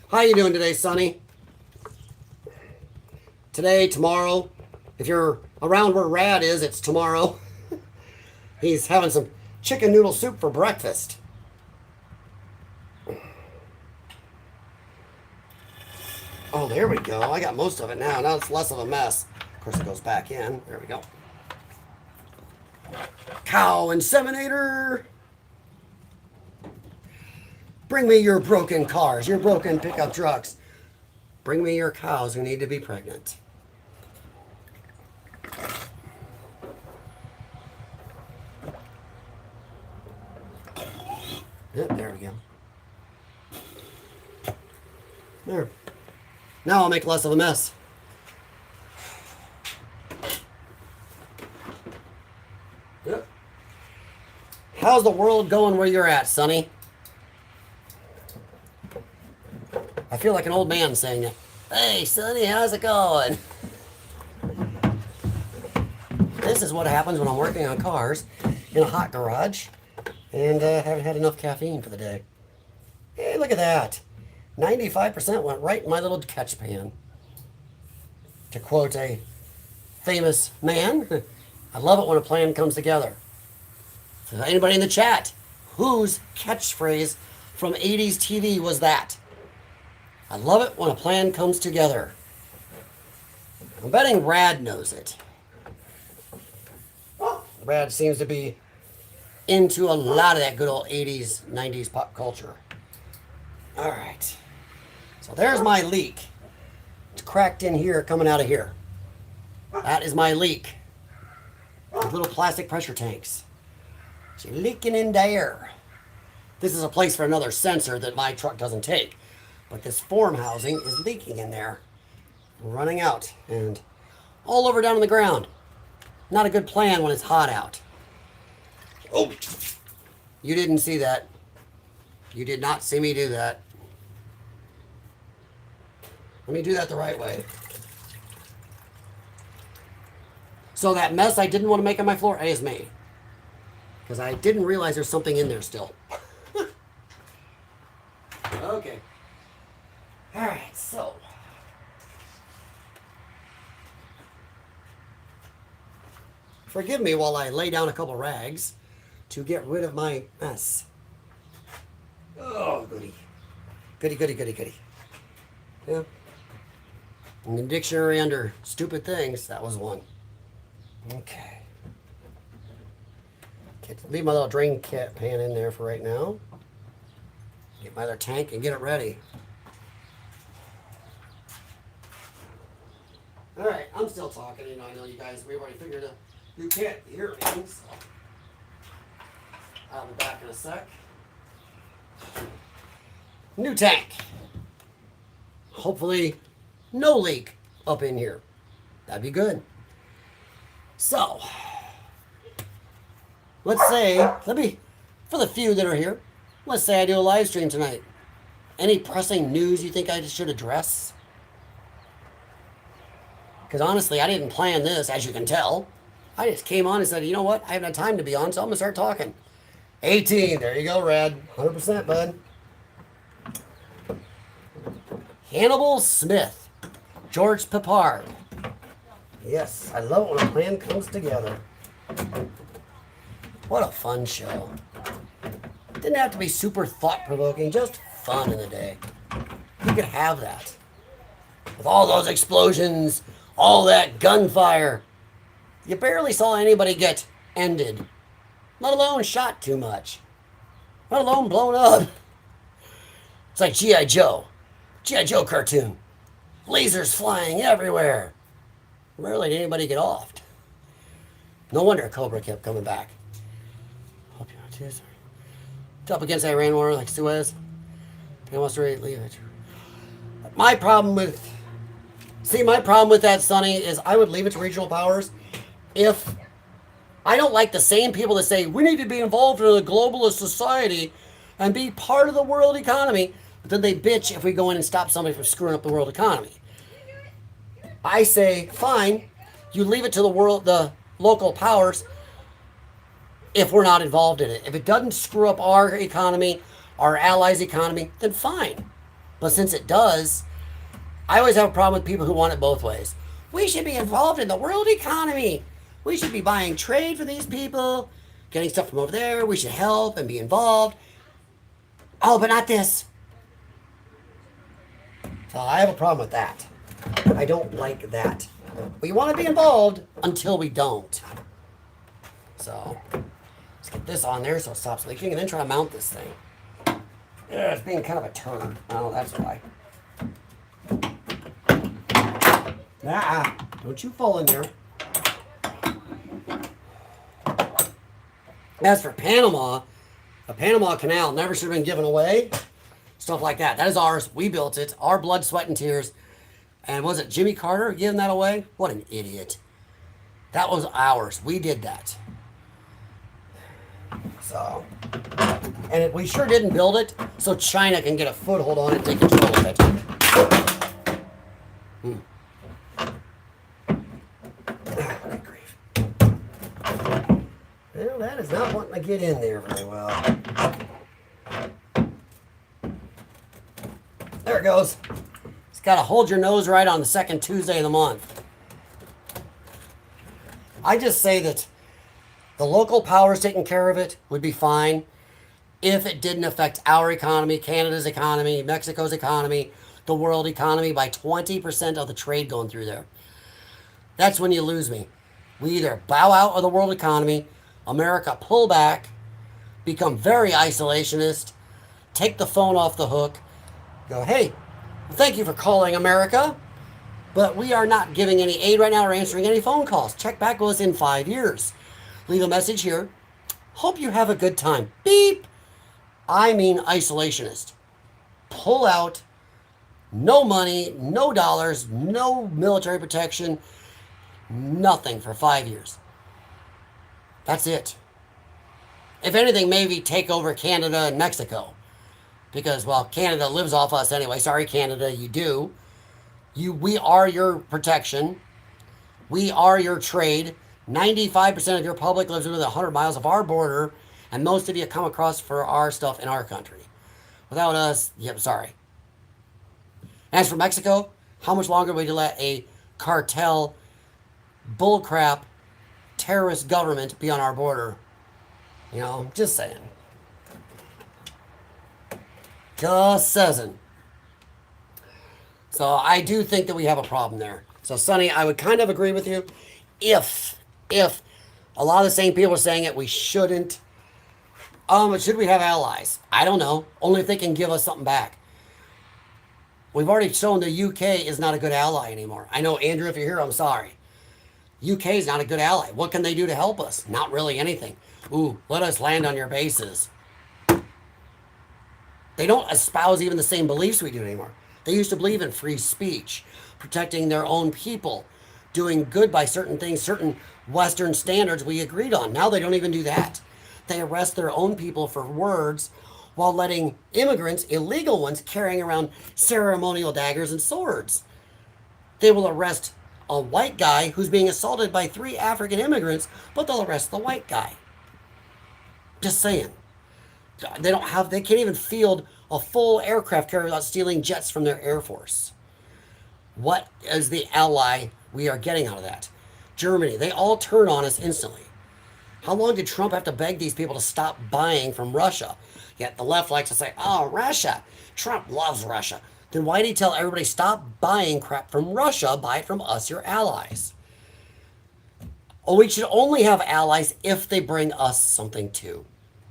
How you doing today, Sonny? Today, tomorrow. If you're around where Rad is, it's tomorrow. He's having some chicken noodle soup for breakfast. Oh, there we go. I got most of it now. Now it's less of a mess. Of course, it goes back in. There we go. Cow inseminator. Bring me your broken cars, your broken pickup trucks. Bring me your cows who need to be pregnant. Yep, there we go. There. Now I'll make less of a mess. Yep. How's the world going where you're at, Sonny? I feel like an old man saying it. Hey, Sonny, how's it going? This is what happens when I'm working on cars in a hot garage and haven't had enough caffeine for the day. Hey, look at that. 95% went right in my little catch pan. To quote a famous man, I love it when a plan comes together. So anybody in the chat, whose catchphrase from 80s TV was that? I love it when a plan comes together. I'm betting Rad knows it. Rad seems to be into a lot of that good old 80s, 90s pop culture. All right. So there's my leak. It's cracked in here, coming out of here. That is my leak. With little plastic pressure tanks. It's leaking in there. This is a place for another sensor that my truck doesn't take. But this form housing is leaking in there. Running out. And all over down on the ground. Not a good plan when it's hot out. Oh, you didn't see that. You did not see me do that. Let me do that the right way. So that mess I didn't want to make on my floor is me. Because I didn't realize there's something in there still. Okay. Alright, so. Forgive me while I lay down a couple rags to get rid of my mess. Oh, goody. Goody, goody, goody, goody. Yeah. In the dictionary under stupid things, that was one. Okay. Leave my little drain pan in there for right now. Get my other tank and get it ready. Alright, I'm still talking. I know you guys, we've already figured out you can't hear me, so I'll be back in a sec. New tank. Hopefully, no leak up in here. That'd be good. So, let's say, for the few that are here, let's say I do a live stream tonight. Any pressing news you think I should address? Because honestly, I didn't plan this, as you can tell. I just came on and said, you know what? I haven't had time to be on, so I'm going to start talking. 18. There you go, Rad. 100%, bud. Hannibal Smith. George Peppard. Yes, I love it when a plan comes together. What a fun show. Didn't have to be super thought-provoking, just fun in the day. You could have that. With all those explosions, all that gunfire. You barely saw anybody get ended, let alone shot too much, let alone blown up. It's like G.I. Joe. G.I. Joe cartoon. Lasers flying everywhere. Rarely did anybody get offed. No wonder Cobra kept coming back. Hope you're not too sorry. Up against Iran war like Suez. They almost ready to leave it. My problem with that, Sonny, is I would leave it to regional powers. If I don't like the same people that say we need to be involved in a globalist society and be part of the world economy, but then they bitch if we go in and stop somebody from screwing up the world economy. I say, fine, you leave it to the local powers if we're not involved in it. If it doesn't screw up our economy, our allies' economy, then fine. But since it does, I always have a problem with people who want it both ways. We should be involved in the world economy. We should be buying trade for these people, getting stuff from over there. We should help and be involved. Oh, but not this. So I have a problem with that. I don't like that. We want to be involved until we don't. So let's get this on there so it stops leaking and then try to mount this thing. Yeah, it's being kind of a turd. Oh, that's why. Don't you fall in there. As for Panama, the Panama Canal never should have been given away. Stuff like that. That is ours. We built it. Our blood, sweat, and tears. And was it Jimmy Carter giving that away? What an idiot. That was ours. We did that. So, we sure didn't build it so China can get a foothold on it and take control of it. Good grief. Well, that is not wanting to get in there very well. There it goes. It's got to hold your nose right on the second Tuesday of the month. I just say that the local powers taking care of it would be fine if it didn't affect our economy, Canada's economy, Mexico's economy, the world economy by 20% of the trade going through there. That's when you lose me. We either bow out of the world economy, America pull back, become very isolationist, take the phone off the hook, go, hey, thank you for calling America, but we are not giving any aid right now or answering any phone calls. Check back with us in 5 years. Leave a message here. Hope you have a good time. Beep. I mean isolationist. Pull out. No money, no dollars, no military protection, nothing for 5 years. That's it. If anything, maybe take over Canada and Mexico. Because, well, Canada lives off us anyway. Sorry, Canada, you do. We are your protection. We are your trade. 95% of your public lives within 100 miles of our border, and most of you come across for our stuff in our country. Without us, yep, sorry. As for Mexico, how much longer would you let a cartel, bullcrap, terrorist government be on our border? You know, just saying. Just saying. So I do think that we have a problem there. So Sonny, I would kind of agree with you if a lot of the same people are saying it, we shouldn't. Should we have allies? I don't know. Only if they can give us something back. We've already shown the UK is not a good ally anymore. I know, Andrew, if you're here, I'm sorry. UK is not a good ally. What can they do to help us? Not really anything. Ooh, let us land on your bases. They don't espouse even the same beliefs we do anymore. They used to believe in free speech, protecting their own people, doing good by certain things, certain Western standards we agreed on. Now they don't even do that. They arrest their own people for words while letting immigrants, illegal ones, carrying around ceremonial daggers and swords. They will arrest a white guy who's being assaulted by 3 African immigrants, but they'll arrest the white guy. Just saying. They can't even field a full aircraft carrier without stealing jets from their Air Force. What is the ally we are getting out of that? Germany, they all turn on us instantly. How long did Trump have to beg these people to stop buying from Russia? Yet the left likes to say, oh, Russia. Trump loves Russia. Then why did he tell everybody, stop buying crap from Russia, buy it from us, your allies? Oh, we should only have allies if they bring us something too.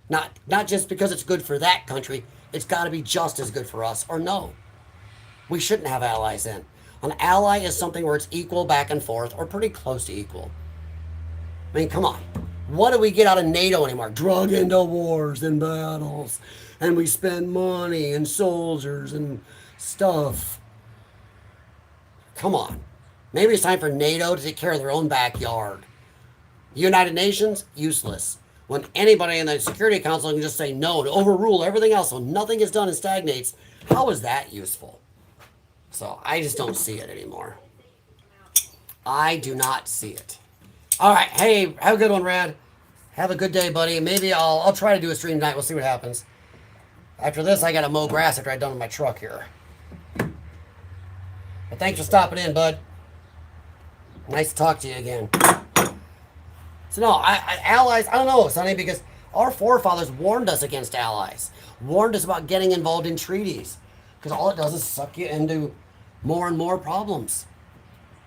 Not just because it's good for that country, it's got to be just as good for us, or no. We shouldn't have allies then. An ally is something where it's equal back and forth, or pretty close to equal. I mean, come on. What do we get out of NATO anymore? Drug into wars and battles. And we spend money and soldiers and stuff. Come on. Maybe it's time for NATO to take care of their own backyard. United Nations, useless. When anybody in the Security Council can just say no and overrule everything else so nothing is done and stagnates, how is that useful? So I just don't see it anymore. I do not see it. All right, hey, have a good one, Rad. Have a good day, buddy. Maybe I'll try to do a stream tonight. We'll see what happens. After this, I got to mow grass after I'm done with my truck here. But thanks for stopping in, bud. Nice to talk to you again. So no, allies, I don't know, Sonny, because our forefathers warned us against allies. Warned us about getting involved in treaties. Because all it does is suck you into more and more problems.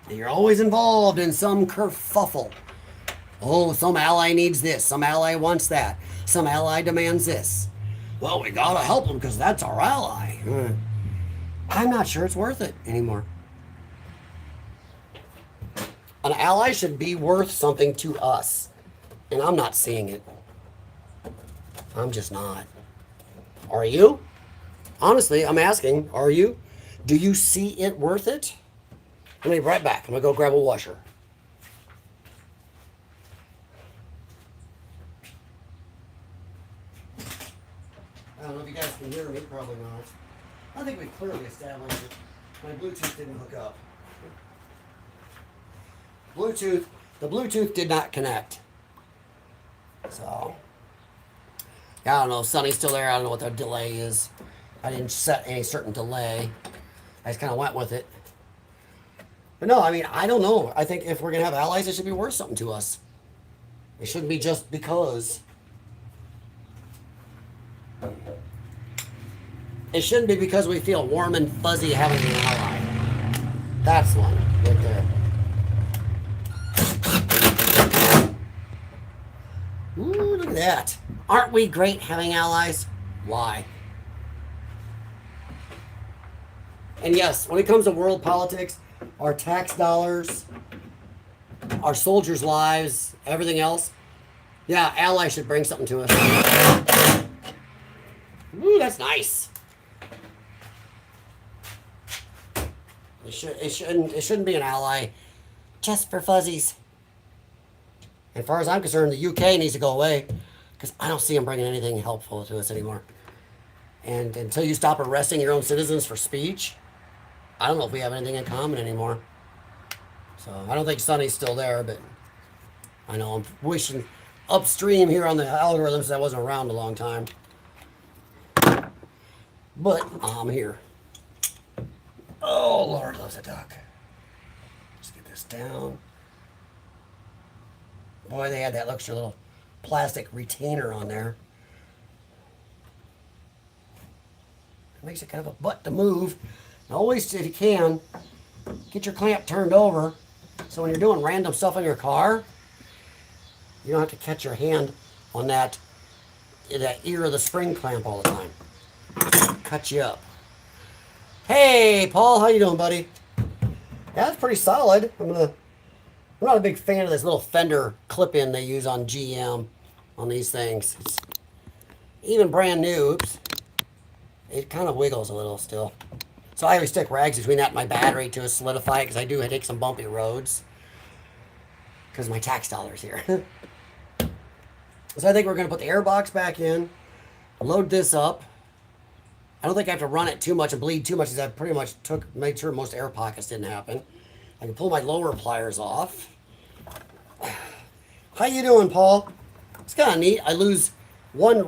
And you're always involved in some kerfuffle. Oh, some ally needs this. Some ally wants that. Some ally demands this. Well, we gotta help them because that's our ally. I'm not sure it's worth it anymore. An ally should be worth something to us. And I'm not seeing it. I'm just not. Are you? Honestly, I'm asking, are you? Do you see it worth it? I'll be right back. I'm going to go grab a washer. I don't know if you guys can hear me. Probably not. I think we clearly established it. My Bluetooth didn't hook up. Bluetooth, the Bluetooth did not connect. So, I don't know. Sunny's still there. I don't know what the delay is. I didn't set any certain delay. I just kind of went with it. But no, I mean, I don't know. I think if we're going to have allies, it should be worth something to us. It shouldn't be just because. It shouldn't be because we feel warm and fuzzy having an ally. That's one right there. Ooh, look at that. Aren't we great having allies? Why? And yes, when it comes to world politics, our tax dollars, our soldiers' lives, everything else, yeah, allies should bring something to us. Ooh, that's nice. It shouldn't be an ally just for fuzzies. As far as I'm concerned, the UK needs to go away because I don't see them bringing anything helpful to us anymore. And until you stop arresting your own citizens for speech, I don't know if we have anything in common anymore. So I don't think Sunny's still there, but I know I'm wishing upstream here on the algorithms that I wasn't around a long time. But I'm here. Oh, Lord loves a duck. Let's get this down. Boy, they had that extra little plastic retainer on there. It makes it kind of a butt to move. And always, if you can, get your clamp turned over so when you're doing random stuff in your car, you don't have to catch your hand on that ear of the spring clamp all the time. Cut you up. Hey, Paul, how you doing, buddy? Yeah, that's pretty solid. I'm not a big fan of this little fender clip-in they use on GM on these things. It's even brand new. Oops. It kind of wiggles a little still. So I always stick rags between that and my battery to solidify it because I do take some bumpy roads because of my tax dollars here. So I think we're going to put the air box back in, load this up. I don't think I have to run it too much and bleed too much because I pretty much made sure most air pockets didn't happen. I can pull my lower pliers off. How you doing, Paul? It's kind of neat. I lose one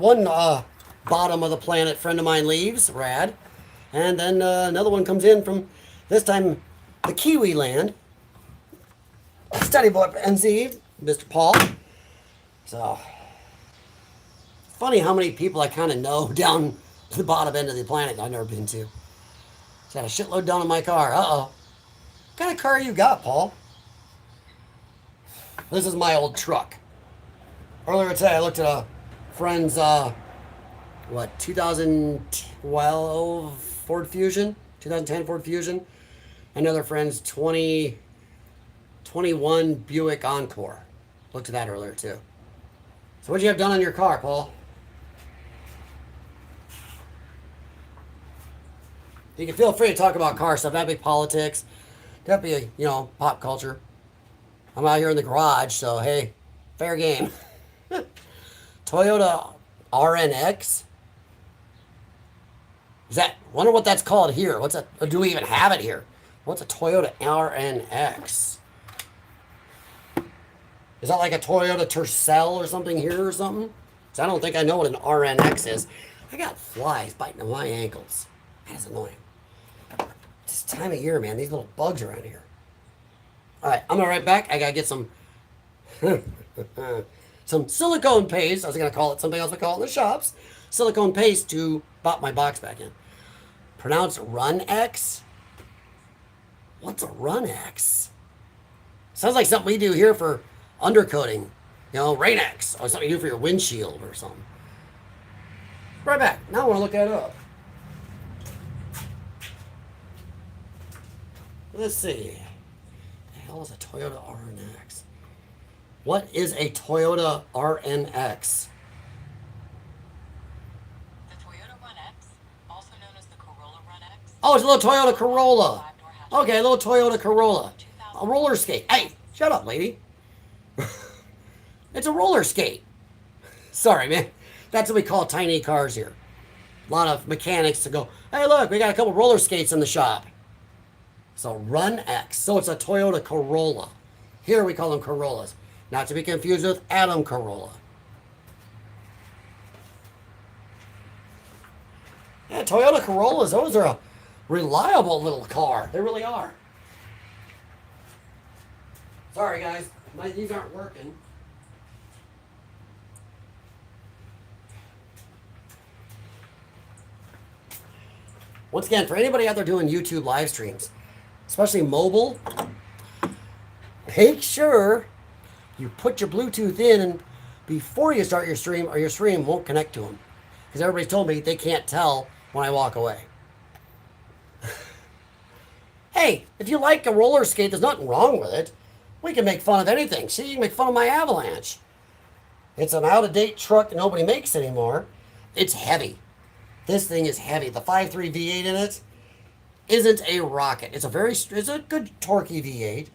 bottom of the planet friend of mine leaves, rad. And then another one comes in from, this time, the Kiwi land. Study boy NZ, Mr. Paul. So, funny how many people I kind of know down the bottom end of the planet I've never been to. Just got a shitload down in my car. Uh-oh. What kind of car you got, Paul? This is my old truck. Earlier today, I looked at a friend's, 2012 Ford Fusion? 2010 Ford Fusion. Another friend's 2021 Buick Encore. Looked at that earlier, too. So what'd you have done on your car, Paul? You can feel free to talk about car stuff. That'd be politics. That'd be, pop culture. I'm out here in the garage, so hey, fair game. Toyota RNX. Wonder what that's called here. What's that? Or do we even have it here? What's a Toyota RNX? Is that like a Toyota Tercel or something here or something? Because I don't think I know what an RNX is. I got flies biting on my ankles. That is annoying. This time of year, man, these little bugs around here. All right, I'm gonna right back. I gotta get some some silicone paste. I was gonna call it something else we call it in the shops. Silicone paste to pop my box back in. Pronounced Run X. What's a Run X? Sounds like something we do here for undercoating. Rain X or something you do for your windshield or something. Right back. Now I want to look that up. Let's see. The hell is a Toyota RNX? What is a Toyota RNX? The Toyota Run X, also known as the Corolla Run X. Oh, it's a little Toyota Corolla. Okay, a little Toyota Corolla. A roller skate. Hey, shut up, lady. It's a roller skate. Sorry, man. That's what we call tiny cars here. A lot of mechanics to go, hey, look, we got a couple roller skates in the shop. So Run X. So it's a Toyota Corolla. Here we call them Corollas. Not to be confused with Adam Carolla. Yeah, Toyota Corollas, those are a reliable little car. They really are. Sorry, guys. These aren't working. Once again, for anybody out there doing YouTube live streams, especially mobile, make sure you put your Bluetooth in before you start your stream, or your stream won't connect to them. Because everybody's told me they can't tell when I walk away. Hey, if you like a roller skate, there's nothing wrong with it. We can make fun of anything. See, you can make fun of my Avalanche. It's an out-of-date truck nobody makes anymore. It's heavy. This thing is heavy. The 5.3 V8 in it isn't a rocket. It's a good torquey V8,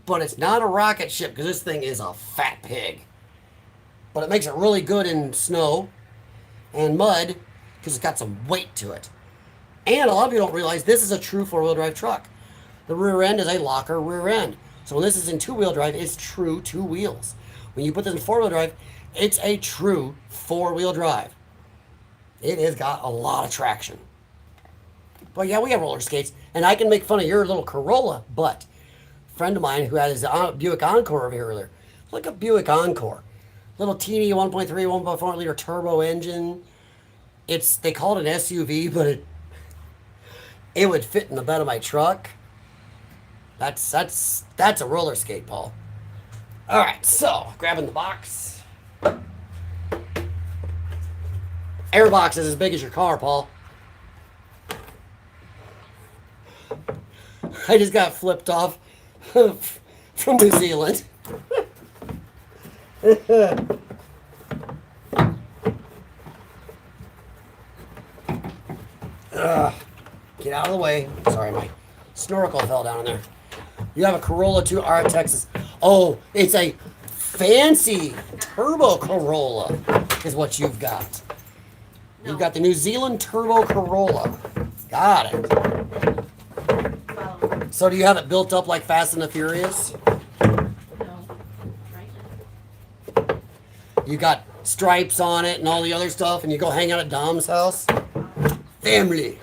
but it's not a rocket ship because this thing is a fat pig. But it makes it really good in snow and mud because it's got some weight to it. And a lot of people don't realize this is a true four-wheel drive truck. The rear end is a locker rear end. So when this is in two-wheel drive, it's true two wheels. When you put this in four-wheel drive, it's a true four-wheel drive. It has got a lot of traction. But yeah, we have roller skates, and I can make fun of your little Corolla, but a friend of mine who had his Buick Encore over here earlier. Look at Buick Encore. Little teeny 1.3, 1.4 liter turbo engine. They call it an SUV, but it would fit in the bed of my truck. That's a roller skate, Paul. All right, so grabbing the box. Airbox is as big as your car, Paul. I just got flipped off from New Zealand. Get out of the way. Sorry, my snorkel fell down in there. You have a Corolla 2 R Texas. Oh, it's a fancy turbo Corolla is what you've got. No. You've got the New Zealand turbo Corolla. Got it. Well, So do you have it built up like Fast and the Furious? no. Right. You got stripes on it and all the other stuff, and you go hang out at Dom's house? Family.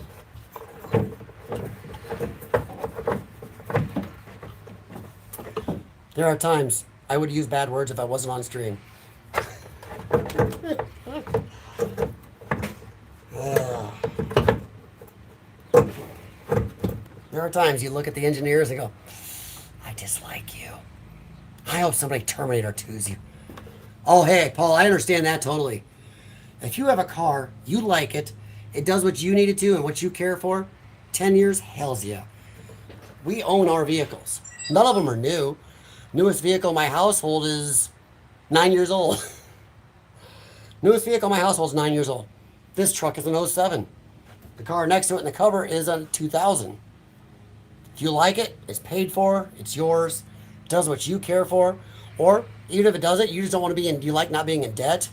There are times I would use bad words if I wasn't on stream. There are times you look at the engineers and go, I dislike you. I hope somebody Terminator 2s you. Oh, hey, Paul, I understand that totally. If you have a car, you like it, it does what you need it to and what you care for, 10 years, hells yeah. We own our vehicles. None of them are new. Newest vehicle in my household is 9 years old. Newest vehicle in my household is 9 years old. This truck is an '07. The car next to it in the cover is a 2000. If you like it, it's paid for, it's yours, it does what you care for, or even if it doesn't, you just don't want to you like not being in debt.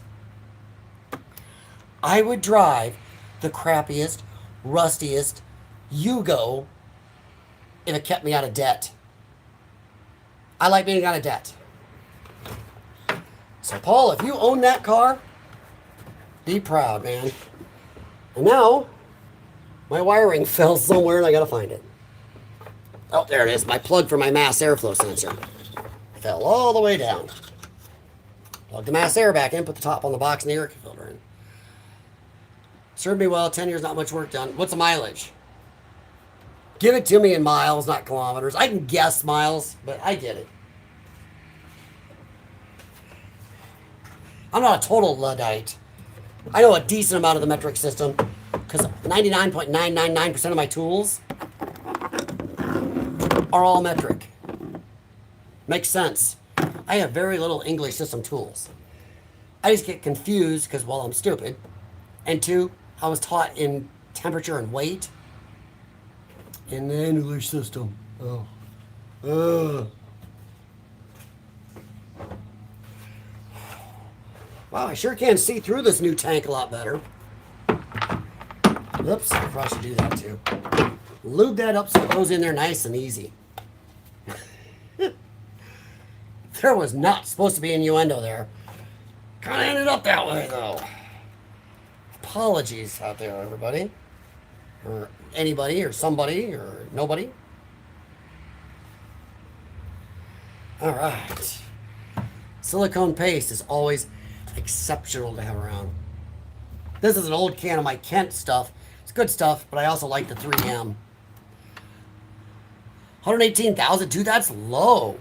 I would drive the crappiest, rustiest Yugo if it kept me out of debt. I like being out of debt. So Paul, if you own that car, be proud, man. And now, my wiring fell somewhere and I gotta find it. Oh, there it is. My plug for my mass airflow sensor fell all the way down. Plug the mass air back in, put the top on the box and the air filter in. Served me well, 10 years, not much work done. What's the mileage? Give it to me in miles, not kilometers. I can guess miles, but I get it. I'm not a total Luddite. I know a decent amount of the metric system because 99.999% of my tools are all metric. Makes sense. I have very little English system tools. I just get confused because, well, I'm stupid. And two, I was taught in temperature and weight in the English system. Oh. Wow, I sure can see through this new tank a lot better. Oops, I probably should do that too. Lube that up so it goes in there nice and easy. There was not supposed to be innuendo there. Kind of ended up that way, though. Apologies out there, everybody. Or anybody, or somebody, or nobody. All right. Silicone paste is always exceptional to have around. This is an old can of my Kent stuff. It's good stuff, but I also like the 3M. 118,000, dude, that's low.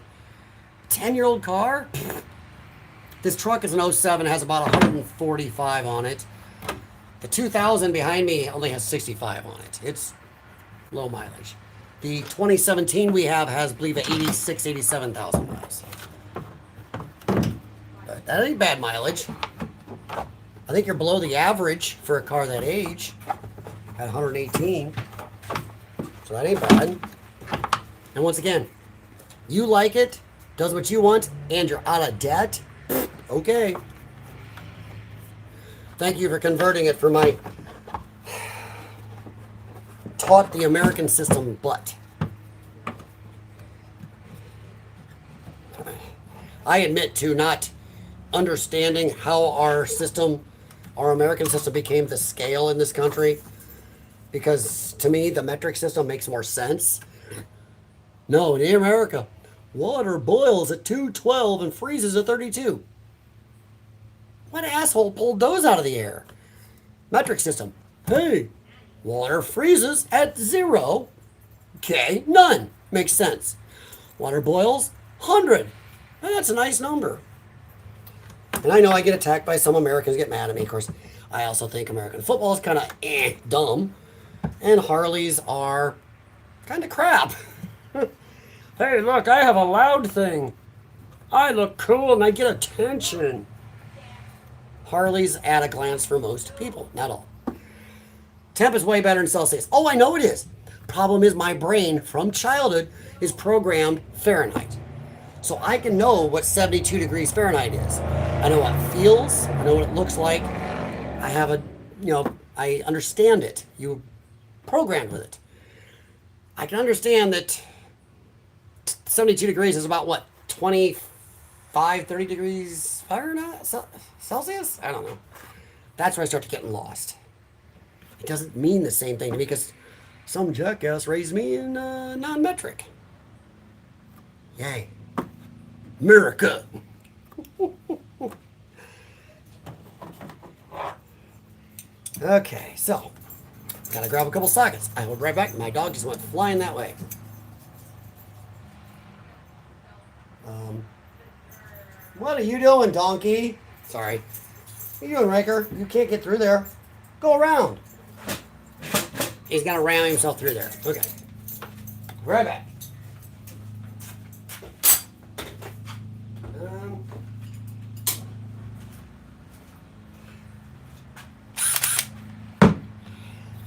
10-year-old car? This truck is an 07, has about 145 on it. The 2000 behind me only has 65 on it. It's low mileage. The 2017 we have has, I believe, 86, 87,000 miles. But that ain't bad mileage. I think you're below the average for a car that age at 118. So that ain't bad. And once again, you like it, does what you want, and you're out of debt. Okay. Thank you for converting it for my taught the American system butt. I admit to not understanding how our system, our American system, became the scale in this country, because to me the metric system makes more sense. No, in America, water boils at 212 and freezes at 32. What asshole pulled those out of the air? Metric system. Hey, water freezes at 0. Okay, none. Makes sense. Water boils, 100. That's a nice number. And I know I get attacked by some Americans, get mad at me. Of course, I also think American football is kind of dumb. And Harleys are kind of crap. Hey, look, I have a loud thing. I look cool and I get attention. Harleys at a glance for most people, not all. Temp is way better than Celsius. Oh, I know it is. Problem is my brain from childhood is programmed Fahrenheit. So I can know what 72 degrees Fahrenheit is. I know what it feels. I know what it looks like. I have a, I understand it. You programmed with it. I can understand that 72 degrees is about what? 25, 30 degrees Fahrenheit? Celsius? I don't know. That's where I start to get lost. It doesn't mean the same thing to me because some jackass raised me in non-metric. Yay. America. Okay, so gotta grab a couple sockets. I will be right back. My dog just went flying that way. What are you doing, donkey? Sorry. What are you doing, Riker? You can't get through there. Go around. He's gonna ram himself through there. Okay. Right back.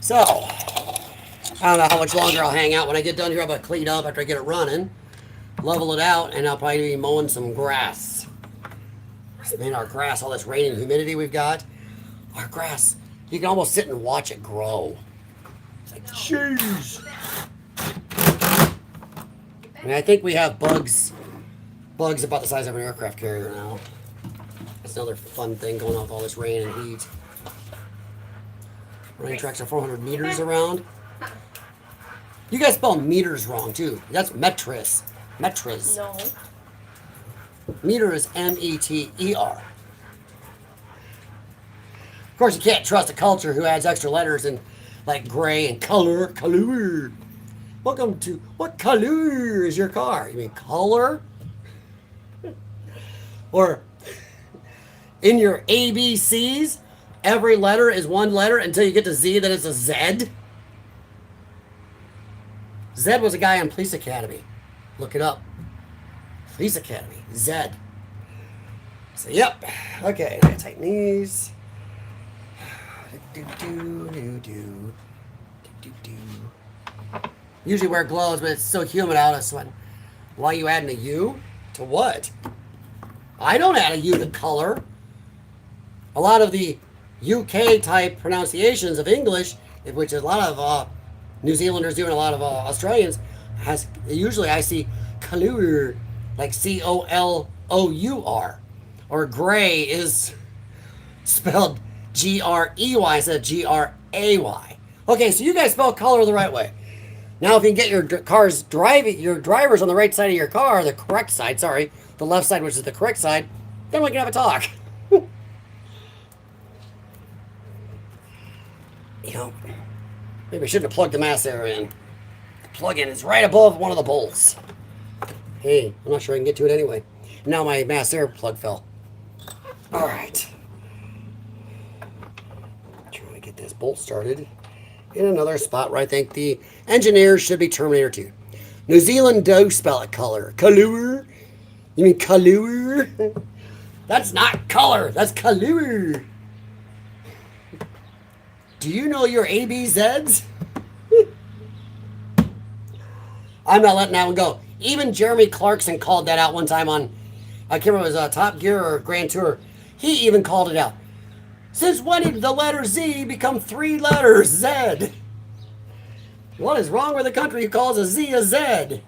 So, I don't know how much longer I'll hang out. When I get done here, I'm going to clean up after I get it running, level it out, and I'll probably be mowing some grass. Man, our grass, all this rain and humidity we've got, our grass, you can almost sit and watch it grow. It's like, jeez. I mean, I think we have bugs about the size of an aircraft carrier now. That's another fun thing going on with all this rain and heat. Running tracks are 400 meters around. You guys spell meters wrong too. That's metris. Metris. No. Meter is M-E-T-E-R. Of course, you can't trust a culture who adds extra letters in like gray and color. Color. Welcome to, what color is your car? You mean color? Or in your ABCs, every letter is one letter until you get to Z, then it's a Z. Z was a guy on Police Academy. Look it up. Police Academy. Z. So, yep. Okay, now tighten these. Usually wear gloves, but it's so humid out, I'm sweating. Why are you adding a U? To what? I don't add a U to color. A lot of the UK type pronunciations of English, which is a lot of New Zealanders do and a lot of Australians, usually I see colour, like C-O-L-O-U-R, O-U-R. Or gray is spelled G-R-E-Y instead of G-R-A-Y. Okay, so you guys spell color the right way. Now, if you can get your drivers on the right side of your car, the correct side, sorry, the left side, which is the correct side, then we can have a talk. You know, maybe I shouldn't have plugged the mass air in. The plug-in is right above one of the bolts. Hey, I'm not sure I can get to it anyway. Now my mass air plug fell. All right. Trying to get this bolt started in another spot where I think the engineers should be Terminator 2. New Zealand do spell it color. Color? You mean color? That's not color. That's color. Do you know your ABZs? I'm not letting that one go. Even Jeremy Clarkson called that out one time on, I can't remember if it was Top Gear or Grand Tour. He even called it out. Since when did the letter Z become 3 letters Z? What is wrong with a country who calls a Z a Z?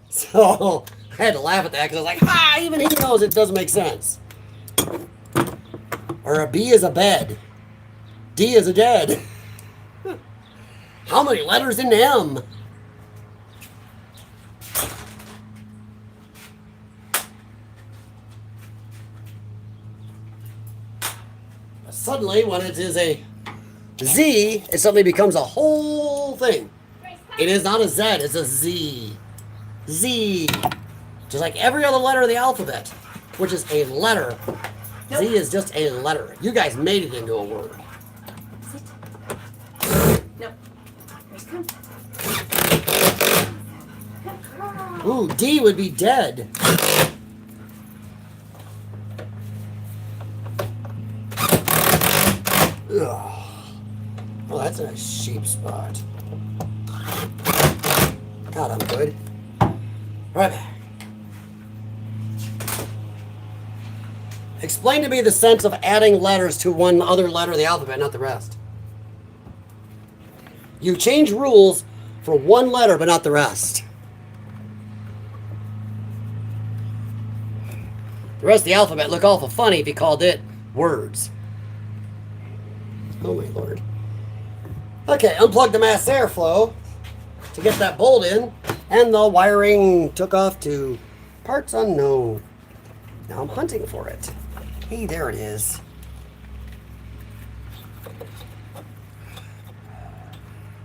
So I had to laugh at that because I was like, even he knows it doesn't make sense. Or a B is a bed. D is a dead. How many letters in M? Suddenly, when it is a Z, it suddenly becomes a whole thing. It is not a Z, it's a Z. Z. Just like every other letter of the alphabet, which is a letter. Nope. Z is just a letter. You guys made it into a word. Nope. Ooh, D would be dead. Ugh. Oh, that's a sheep spot. God, I'm good. Right back. Explain to me the sense of adding letters to one other letter of the alphabet, not the rest. You change rules for one letter, but not the rest. The rest of the alphabet look awful funny if you called it words. Oh my lord. Okay, unplug the mass airflow to get that bolt in, and the wiring took off to parts unknown. Now I'm hunting for it. Hey, there it is.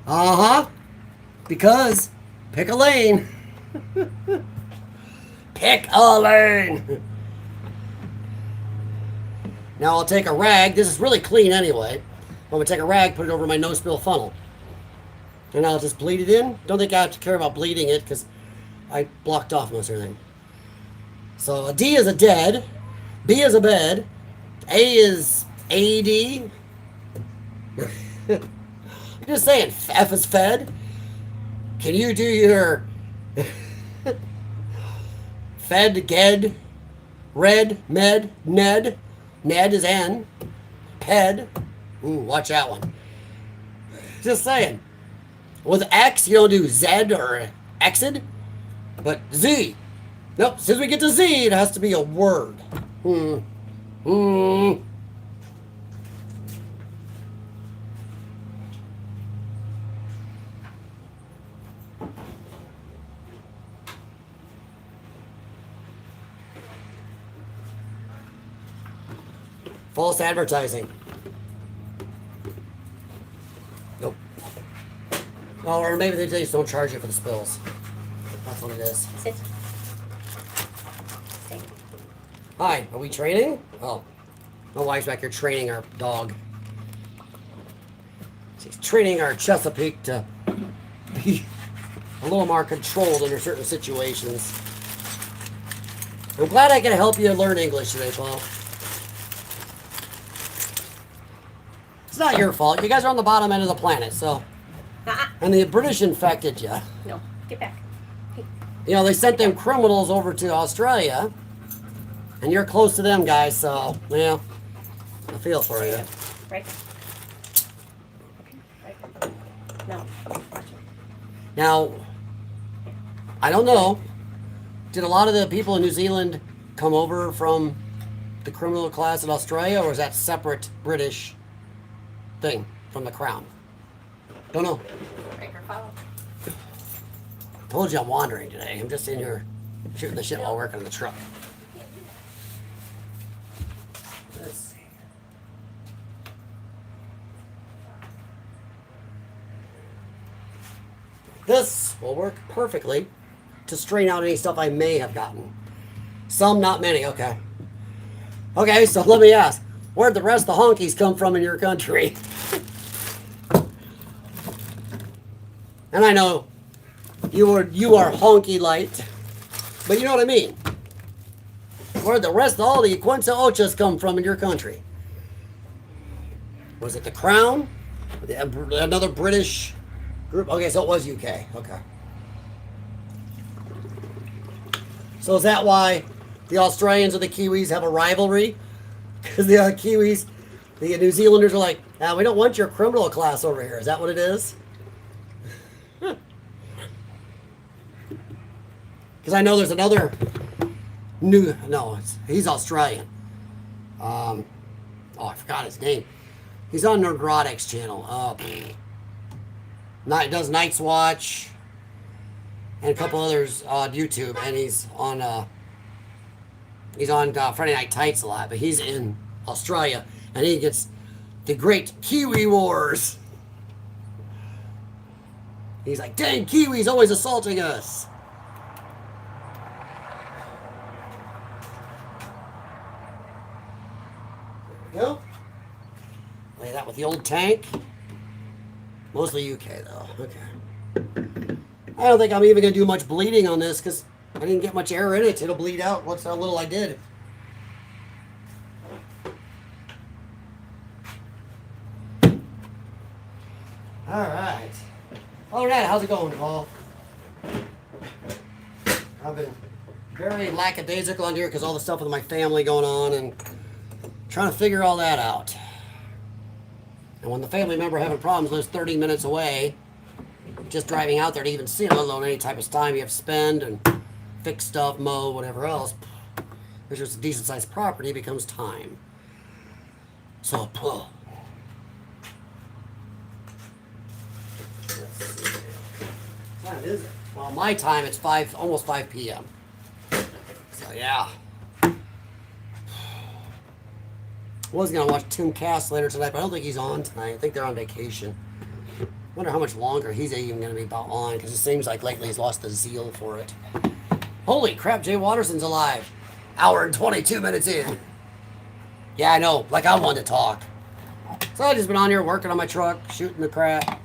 Uh-huh. Because pick a lane. Pick a lane. Now I'll take a rag. This is really clean anyway. I'm going to take a rag, put it over my no-spill funnel. And I'll just bleed it in. Don't think I have to care about bleeding it because I blocked off most everything. So a D is a dead. B is a bed. A is AD. I'm just saying, F is fed. Can you do your fed, ged, red, med, ned? Ned is N. Ped. Ooh, watch that one. Just saying. With X, you don't do Z or Xed, but Z. Nope, since we get to Z, it has to be a word. False advertising. Nope. Oh, or maybe they just don't charge you for the spills. That's what it is. Sit. Stay. Hi, are we training? Oh, my wife's back here training our dog. She's training our Chesapeake to be a little more controlled under certain situations. I'm glad I can help you learn English today, Paul. It's not your fault. You guys are on the bottom end of the planet, so. And the British infected you. No, get back. Hey. You know, they sent them criminals over to Australia. And you're close to them guys, so, well, I feel for you. Right. Okay, right. No, watch it. Now, I don't know, Did a lot of the people in New Zealand come over from the criminal class in Australia, or is that separate British thing from the crown? Don't know. Break or follow. Told you I'm wandering today. I'm just in here shooting the shit while working on the truck. Let's see. This will work perfectly to strain out any stuff I may have gotten. Some, not many. Okay. Okay, so let me ask, where'd the rest of the honkies come from in your country? And I know you are honky light, but you know what I mean. Where'd the rest of all the Quinta Ochas come from in your country? Was it the Crown? Another British group? Okay, so it was UK. Okay. So is that why the Australians and the Kiwis have a rivalry? Because the Kiwis, the New Zealanders are like, nah, we don't want your criminal class over here. Is that what it is? Because I know there's another he's Australian. I forgot his name. He's on Nerdrotic's channel. Does Night's Watch and a couple others on YouTube, and he's on Friday Night Tights a lot, but he's in Australia, and he gets the Great Kiwi Wars. He's like, dang, Kiwis always assaulting us. There we go. Lay that with the old tank. Mostly UK though. Okay. I don't think I'm even going to do much bleeding on this because I didn't get much air in it. It'll bleed out once how little I did. Alright. Other than that, how's it going, Paul? I've been very lackadaisical on here because all the stuff with my family going on and trying to figure all that out. And when the family member having problems lives 30 minutes away, just driving out there to even see it, let alone any type of time you have to spend and fix stuff, mow, whatever else, there's just a decent sized property becomes time. So, what time is it? Well, my time it's almost 5 p.m. So yeah. I was going to watch Tim Cass later tonight, but I don't think he's on tonight. I think they're on vacation. Wonder how much longer he's even going to be on, because it seems like lately he's lost the zeal for it. Holy crap, Jay Watterson's alive. Hour and 22 minutes in. Yeah, I know. Like I wanted to talk. So I've just been on here working on my truck, shooting the crap.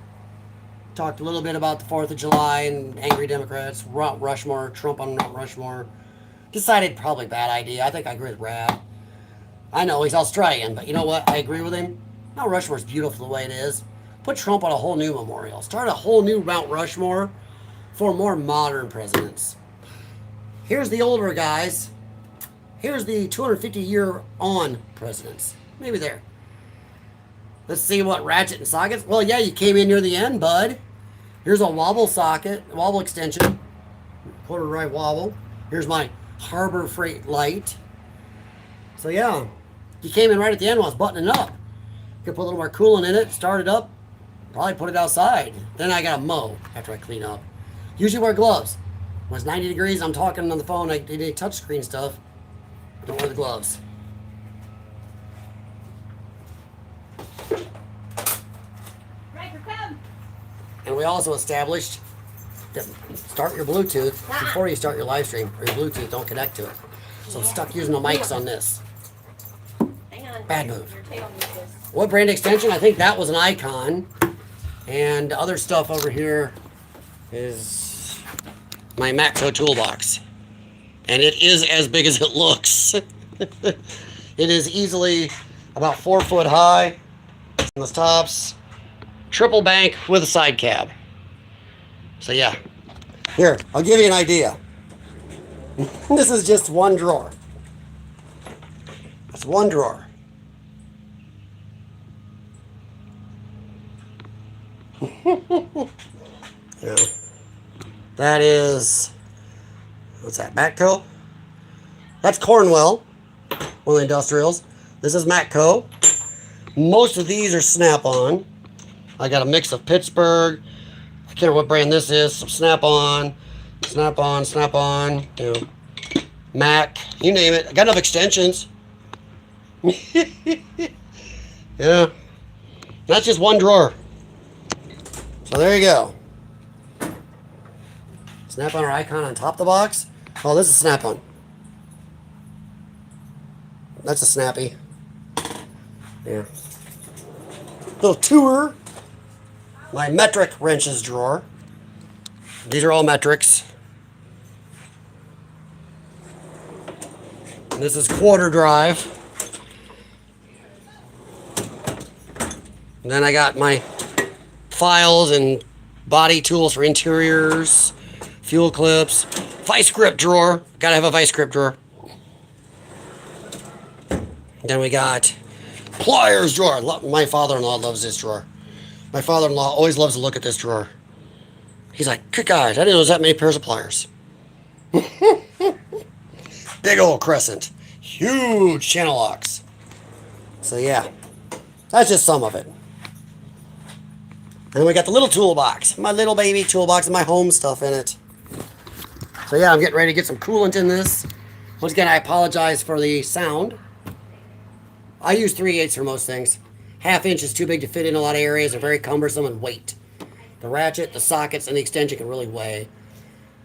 Talked a little bit about the 4th of July and angry Democrats, Rushmore, Trump on Mount Rushmore. Decided probably bad idea. I think I agree with Brad. I know he's Australian, but you know what? I agree with him. Mount Rushmore's beautiful the way it is. Put Trump on a whole new memorial. Start a whole new Mount Rushmore for more modern presidents. Here's the older guys. Here's the 250-year-on presidents. Maybe there. Let's see what ratchet and sockets. Well, yeah, you came in near the end, bud. Here's a wobble socket, wobble extension. Quarter right wobble. Here's my Harbor Freight light. So yeah, you came in right at the end while I was buttoning up. Could put a little more coolant in it, start it up, probably put it outside. Then I gotta mow after I clean up. Usually wear gloves. When it's 90 degrees, I'm talking on the phone, I do touchscreen stuff. Don't wear the gloves. Riker, come. And we also established that start your Bluetooth before you start your live stream, or your Bluetooth don't connect to it. So I'm stuck using the mics on this. Hang on. Bad move. Your tail needs this. What brand extension? I think that was an Icon. And other stuff over here is my Maxo toolbox. And it is as big as it looks. It is easily about 4 foot high. On the tops. Triple bank with a side cab. So yeah. Here, I'll give you an idea. This is just one drawer. That's one drawer. Yeah. That is What's that? Matco? That's Cornwell, one of the industrials. This is Matco. Most of these are Snap-on. I got a mix of Pittsburgh. I can't remember what brand this is. Some Snap-on, Snap-on, you know, Mac, you name it. I got enough extensions. Yeah. That's just one drawer. So there you go. Snap-on or icon on top of the box. Oh, this is Snap-on. That's a Snappy. Yeah. Little tour. My metric wrenches drawer. These are all metrics. And this is quarter drive. And then I got my files and body tools for interiors, fuel clips, vice grip drawer. Gotta have a vice grip drawer. Then we got pliers drawer. My father-in-law loves this drawer. My father-in-law always loves to look at this drawer. He's like, good guys, I didn't know there was that many pairs of pliers. Big old crescent. Huge channel locks. So yeah, that's just some of it. And then we got the little toolbox. My little baby toolbox and my home stuff in it. So yeah, I'm getting ready to get some coolant in this. Once again, I apologize for the sound. I use 3/8 for most things. 1/2 inch is too big to fit in a lot of areas. They're very cumbersome and weight. The ratchet, the sockets, and the extension can really weigh.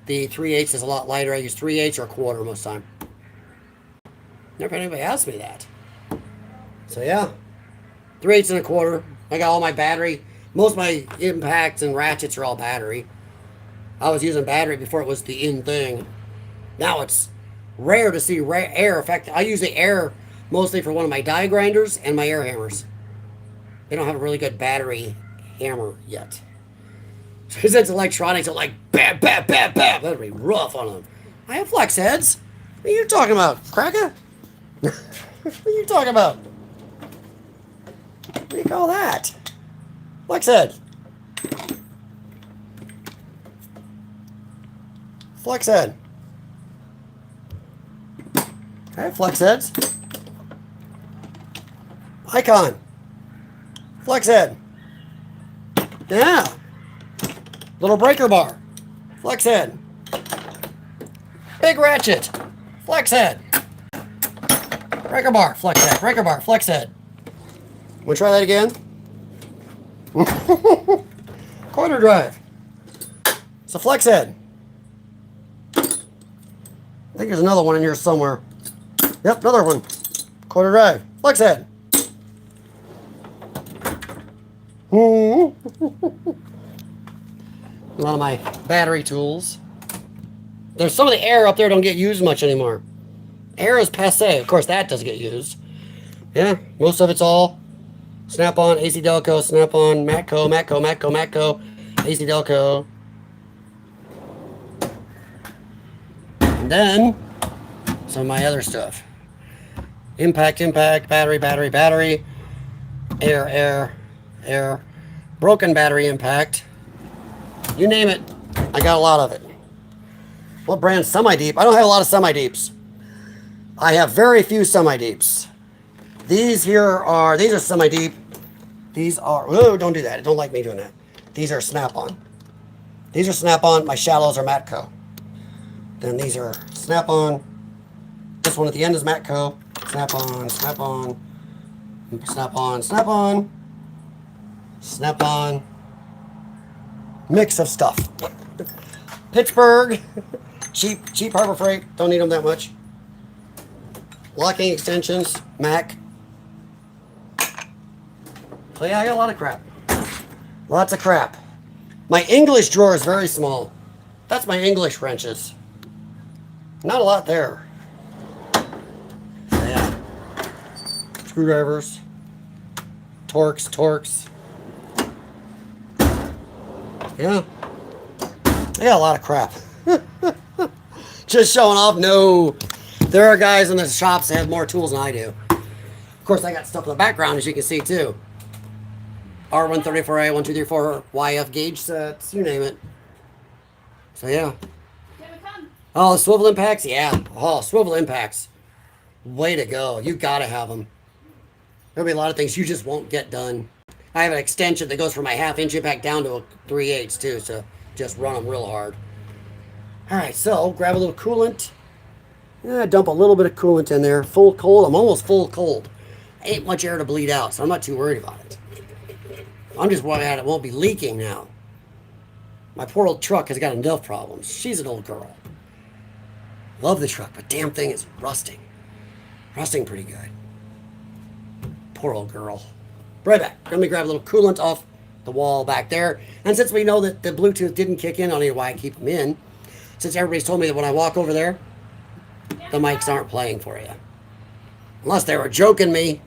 The 3/8 is a lot lighter. I use 3/8 or a quarter most of the time. Never had anybody ask me that. So yeah, 3/8 and a quarter. I got all my battery. Most of my impacts and ratchets are all battery. I was using battery before it was the in thing. Now it's rare to see air. In fact, I use the air mostly for one of my die grinders and my air hammers. They don't have a really good battery hammer yet. Since it's electronics, it's like bam, bam, bam, bam. That'd be rough on them. I have flex heads. What are you talking about, cracker? What are you talking about? What do you call that? Flex head. Flex head. I have flex heads. Icon. Flex head. Yeah. Little breaker bar. Flex head. Big ratchet. Flex head. Breaker bar. Flex head. Breaker bar. Flex head. Want to try that again? Quarter drive. It's a flex head. I think there's another one in here somewhere. Yep, another one. Quarter drive. Flex head. A lot of my battery tools. There's some of the air up there don't get used much anymore. Air is passe. Of course, that doesn't get used. Yeah, most of it's all Snap-on, AC Delco, Snap-on, Matco, AC Delco. And then some of my other stuff. Impact, battery, air, broken battery impact. You name it, I got a lot of it. What brand? Semi-deep. I don't have a lot of semi-deeps. I have very few semi-deeps. These are semi-deep. These are, oh, don't do that. I don't like me doing that. These are Snap-on. These are Snap-on. My shallows are Matco. Then these are Snap-on. This one at the end is Matco. Snap-on, Snap-on, Snap-on, Snap-on, Snap-on. Mix of stuff. Pittsburgh. Cheap Harbor Freight. Don't need them that much. Locking extensions. Mac. So yeah, I got a lot of crap. Lots of crap. My English drawer is very small. That's my English wrenches. Not a lot there. So yeah. Screwdrivers. Torques. Yeah. I got a lot of crap. Just showing off? No. There are guys in the shops that have more tools than I do. Of course, I got stuff in the background, as you can see, too. R134A, 1234 YF gauge sets, you name it. So, yeah. Here we come. Oh, swivel impacts? Yeah. Oh, swivel impacts. Way to go. You gotta have them. There'll be a lot of things you just won't get done. I have an extension that goes from my 1/2 inch impact down to a 3/8 too, so just run them real hard. Alright, so grab a little coolant. Yeah, dump a little bit of coolant in there. Full cold. I'm almost full cold. Ain't much air to bleed out, so I'm not too worried about it. I'm just worried that it won't be leaking now. My poor old truck has got enough problems. She's an old girl. Love the truck, but damn thing is rusting. Rusting pretty good. Poor old girl. Right back. Let me grab a little coolant off the wall back there. And since we know that the Bluetooth didn't kick in, I don't know why I keep them in. Since everybody's told me that when I walk over there, the mics aren't playing for you. Unless they were joking me.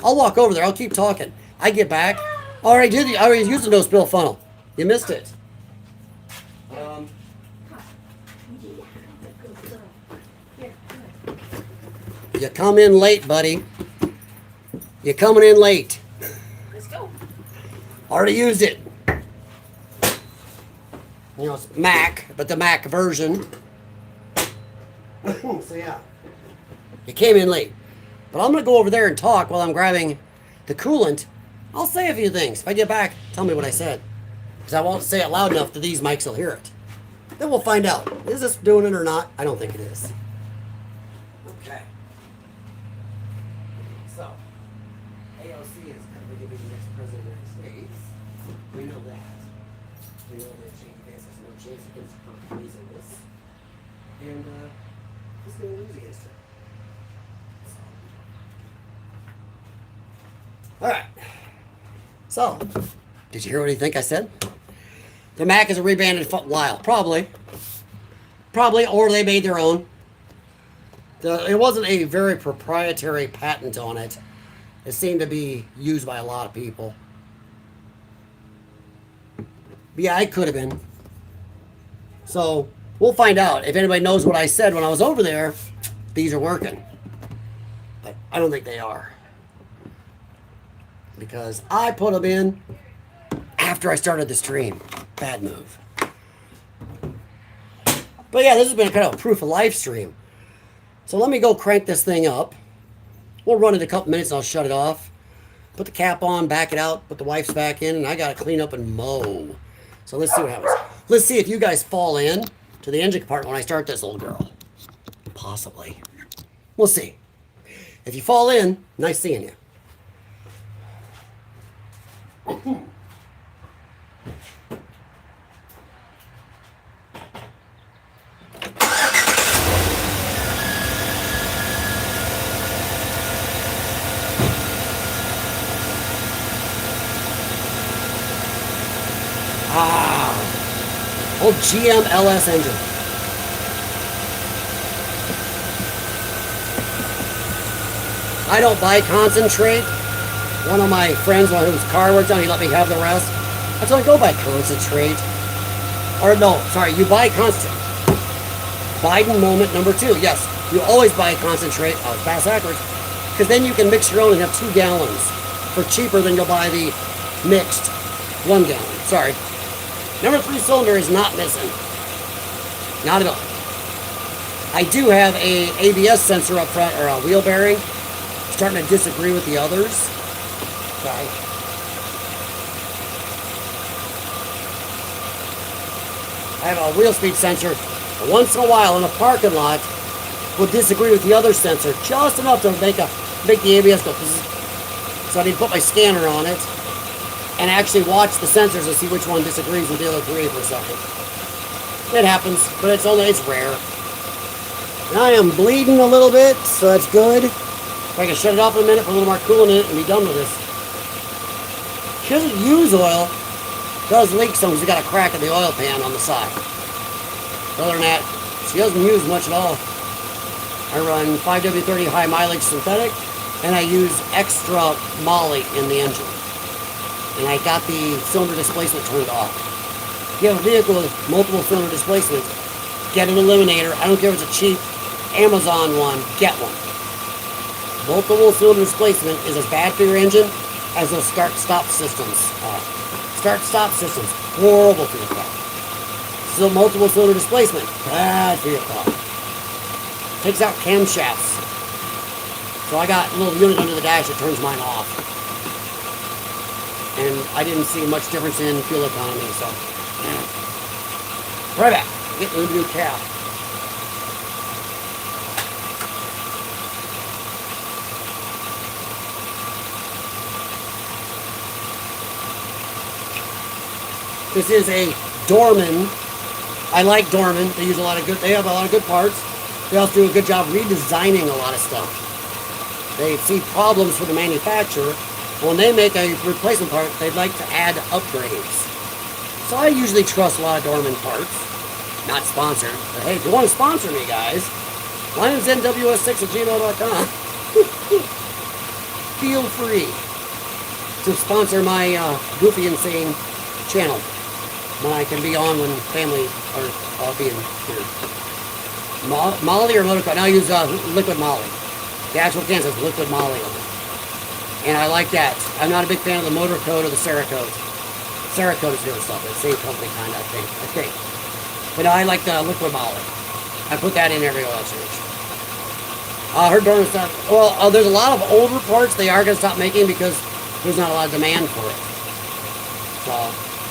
I'll walk over there. I'll keep talking. I get back. I already used the no spill funnel. You missed it. You come in late, buddy. You're coming in late. Let's go. Already used it. You know, it's Mac, but the Mac version. So yeah, you came in late. But I'm going to go over there and talk while I'm grabbing the coolant. I'll say a few things. If I get back, tell me what I said. Because I won't say it loud enough that these mics will hear it. Then we'll find out. Is this doing it or not? I don't think it is. Okay. So, AOC is going to be the next president of the United States. We know that. We know that there's no chance against her raising this. And, he's going to lose against her. Alright. So, did you hear what you think I said? The Mac is a rebranded Lyle. Probably. Probably, or they made their own. It wasn't a very proprietary patent on it. It seemed to be used by a lot of people. But yeah, it could have been. So, we'll find out. If anybody knows what I said when I was over there, these are working. But I don't think they are. Because I put them in after I started the stream. Bad move. But yeah, this has been kind of a proof of life stream. So let me go crank this thing up. We'll run it a couple minutes and I'll shut it off. Put the cap on, back it out, put the wipes back in, and I got to clean up and mow. So let's see what happens. Let's see if you guys fall in to the engine compartment when I start this little girl. Possibly. We'll see. If you fall in, nice seeing you. Old GM LS engine. I don't buy concentrate. One of my friends, one whose car worked on, he let me have the rest. I told him, go buy concentrate. Or no, sorry, you buy concentrate. Biden moment number 2. Yes, you always buy concentrate. I was fast backwards. Because then you can mix your own and have 2 gallons for cheaper than you'll buy the mixed 1 gallon. Sorry. Number 3 cylinder is not missing. Not at all. I do have a ABS sensor up front, or a wheel bearing. Starting to disagree with the others. Sorry. I have a wheel speed sensor. But once in a while in a parking lot, will disagree with the other sensor just enough to make the ABS go. So I need to put my scanner on it and actually watch the sensors and see which one disagrees with the other 3 for a second. It happens, but it's rare. And I am bleeding a little bit, so that's good. If I can shut it off in a minute, put a little more coolant in it, and be done with this. She doesn't use oil. It does leak some because we got a crack in the oil pan on the side. Other than that, she doesn't use much at all. I run 5W30 high mileage synthetic, and I use extra moly in the engine. And I got the cylinder displacement turned off. If you have a vehicle with multiple cylinder displacements, get an eliminator. I don't care if it's a cheap Amazon one, get one. Multiple cylinder displacement is as bad for your engine as those start-stop systems are. Start-stop systems, horrible for your car. So multiple cylinder displacement. Bad for your car. Takes out camshafts. So I got a little unit under the dash that turns mine off. And I didn't see much difference in fuel economy, so. Right back. Get the new cap. This is a Dorman. I like Dorman. They use a lot of good. They have a lot of good parts. They also do a good job redesigning a lot of stuff. They see problems for the manufacturer. When they make a replacement part, they'd like to add upgrades. So I usually trust a lot of Dorman parts. Not sponsored, but hey, if you want to sponsor me, guys, LYON'S6@gmail.com. Feel free to sponsor my goofy, insane channel. When I can be on when family are being here. Molly or motor coat? Now I use liquid Molly. The actual can says liquid Molly on it. And I like that. I'm not a big fan of the motor coat or the Cerakote. Cerakote is doing stuff. It's the same company kind of, I think. But I like the liquid Molly. I put that in every oil change. I heard Dorman stuff. Well, there's a lot of older parts they are going to stop making because there's not a lot of demand for it. So,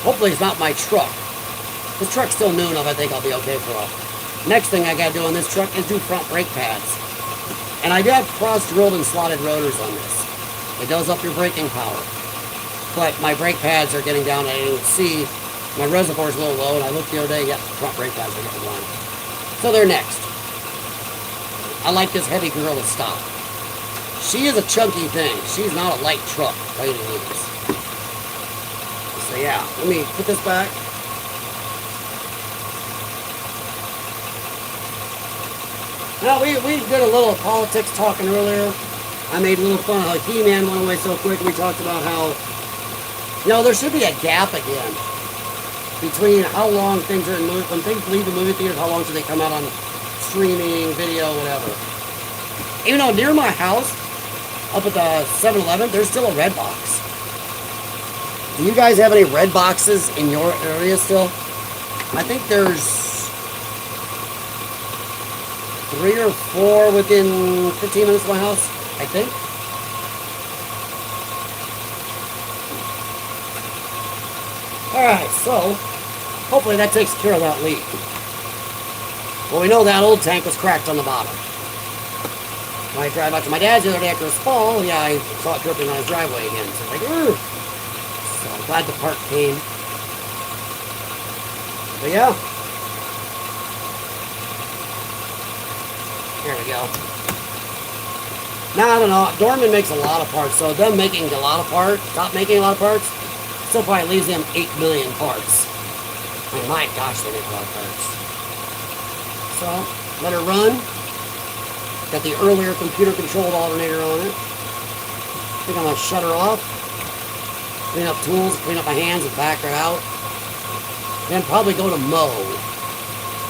hopefully it's not my truck. This truck's still new enough, I think I'll be okay for a. Next thing I got to do on this truck is do front brake pads. And I do have cross-drilled and slotted rotors on this. It does up your braking power. But my brake pads are getting down, I didn't see. My reservoir's a little low, and I looked the other day, yep, front brake pads are getting low. So they're next. I like this heavy girl to stop. She is a chunky thing. She's not a light truck by any means. So yeah, let me put this back. Now, we did a little politics talking earlier. I made a little fun of how He-Man went away so quick. We talked about how, there should be a gap again between how long things are in movie, when things leave the movie theaters, how long should they come out on streaming, video, whatever. Even though near my house, up at the 7-Eleven, there's still a Red Box. Do you guys have any Red Boxes in your area still? I think there's 3 or 4 within 15 minutes of my house, I think. Alright, so hopefully that takes care of that leak. Well, we know that old tank was cracked on the bottom. When I drive out to my dad's the other day after his fall, yeah, I saw it dripping on his driveway again. So I was like, ugh. So I'm glad the part came. But yeah. There we go. Now, I don't know. Dorman makes a lot of parts, so them making a lot of parts, stop making a lot of parts, still probably leaves them 8 million parts. I mean, my gosh, they make a lot of parts. So, let her run. Got the earlier computer-controlled alternator on it. I think I'm going to shut her off. Clean up tools, clean up my hands and back her out. Then probably go to mow.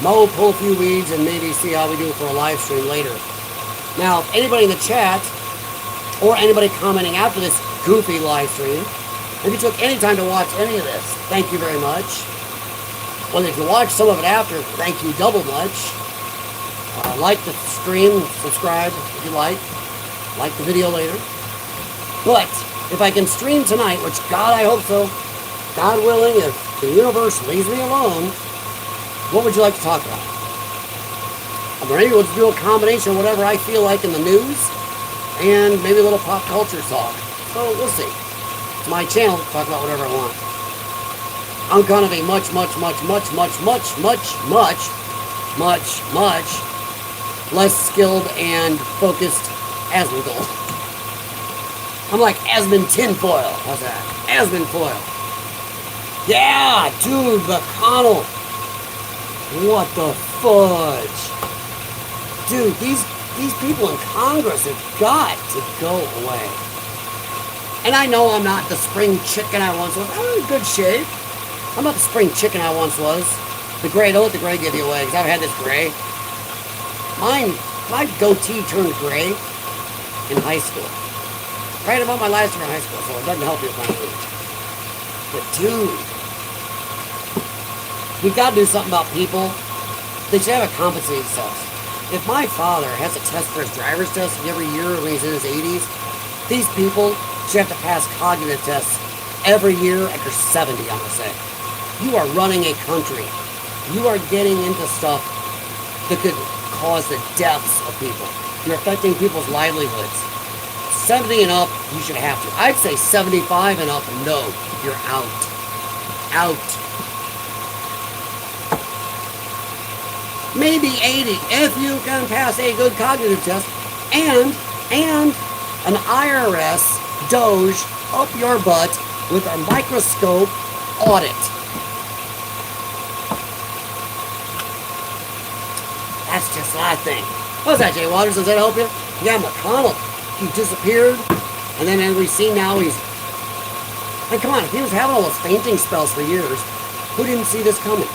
Mow, pull a few weeds, and maybe see how we do for a live stream later. Now, if anybody in the chat, or anybody commenting after this goofy live stream, if you took any time to watch any of this, thank you very much. Well, if you watch some of it after, thank you double much. Like the stream, subscribe if you like. Like the video later. But, if I can stream tonight, which God, I hope so, God willing, if the universe leaves me alone, what would you like to talk about? I'm ready to do a combination of whatever I feel like in the news, and maybe a little pop culture talk. So, we'll see. It's my channel, talk about whatever I want. I'm kind of a much less skilled and focused Asmongold. I'm like Asmon Tinfoil. How's that? Asmon Foil. Yeah, dude, McConnell. What the fudge? Dude, these people in Congress have got to go away. And I know I'm not the spring chicken I once was. I'm in good shape. I'm not the spring chicken I once was. The gray, don't let the gray give you away, because I've had this gray. My goatee turned gray in high school. Right about my last year in high school, so it doesn't help you with my age. But dude, We got to do something about people. They should have a compensated test. If my father has a test for his driver's test every year when he's in his 80s, these people should have to pass cognitive tests every year after 70, I'm going to say. You are running a country. You are getting into stuff that could cause the deaths of people. You're affecting people's livelihoods. 70 and up, you should have to. I'd say 75 and up, no, you're out. Out. Maybe 80 if you can pass a good cognitive test and an IRS Doge up your butt with a microscope audit. That's just what I think. What's that, Jay Waters? Does that help you? Yeah, McConnell. He disappeared, and then as we see now, he's... Hey, come on, if he was having all those fainting spells for years, who didn't see this coming?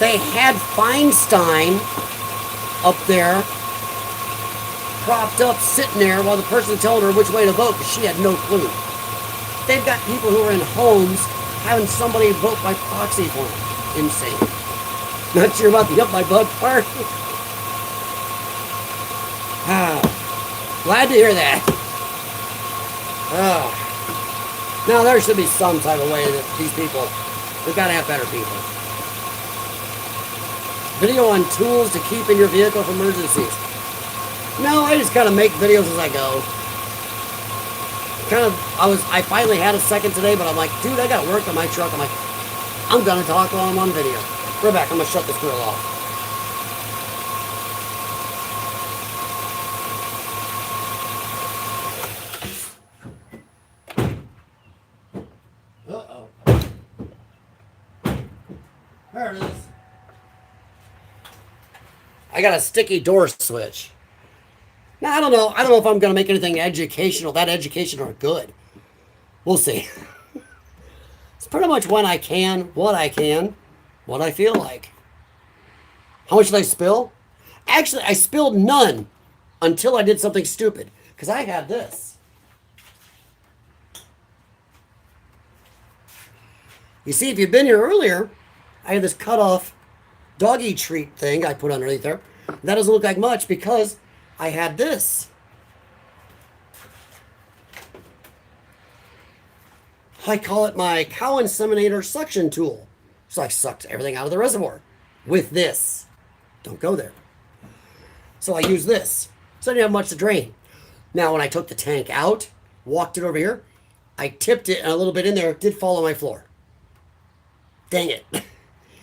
They had Feinstein up there, propped up, sitting there, while the person told her which way to vote, because she had no clue. They've got people who are in homes having somebody vote by proxy for them. Insane. Not sure about the up my butt part. Glad to hear that. Now there should be some type of way that these people, we've got to have better people. Video on tools to keep in your vehicle for emergencies. No, I just kind of make videos as I go. I finally had a second today, but I'm like, dude, I got work on my truck. I'm like, I'm gonna talk while I'm on video. We're back. I'm gonna shut this grill off. There it is. I got a sticky door switch. Now, I don't know if I'm going to make anything educational, that educational or good. We'll see. It's pretty much when I can, what I feel like. How much did I spill? Actually, I spilled none until I did something stupid. Because I had this. You see, if you've been here earlier, I had this cut off doggy treat thing I put underneath there. That doesn't look like much because I had this. I call it my cow inseminator suction tool. So I sucked everything out of the reservoir with this. Don't go there. So I use this. So I didn't have much to drain. Now when I took the tank out, walked it over here, I tipped it and a little bit in there, it did fall on my floor. Dang it.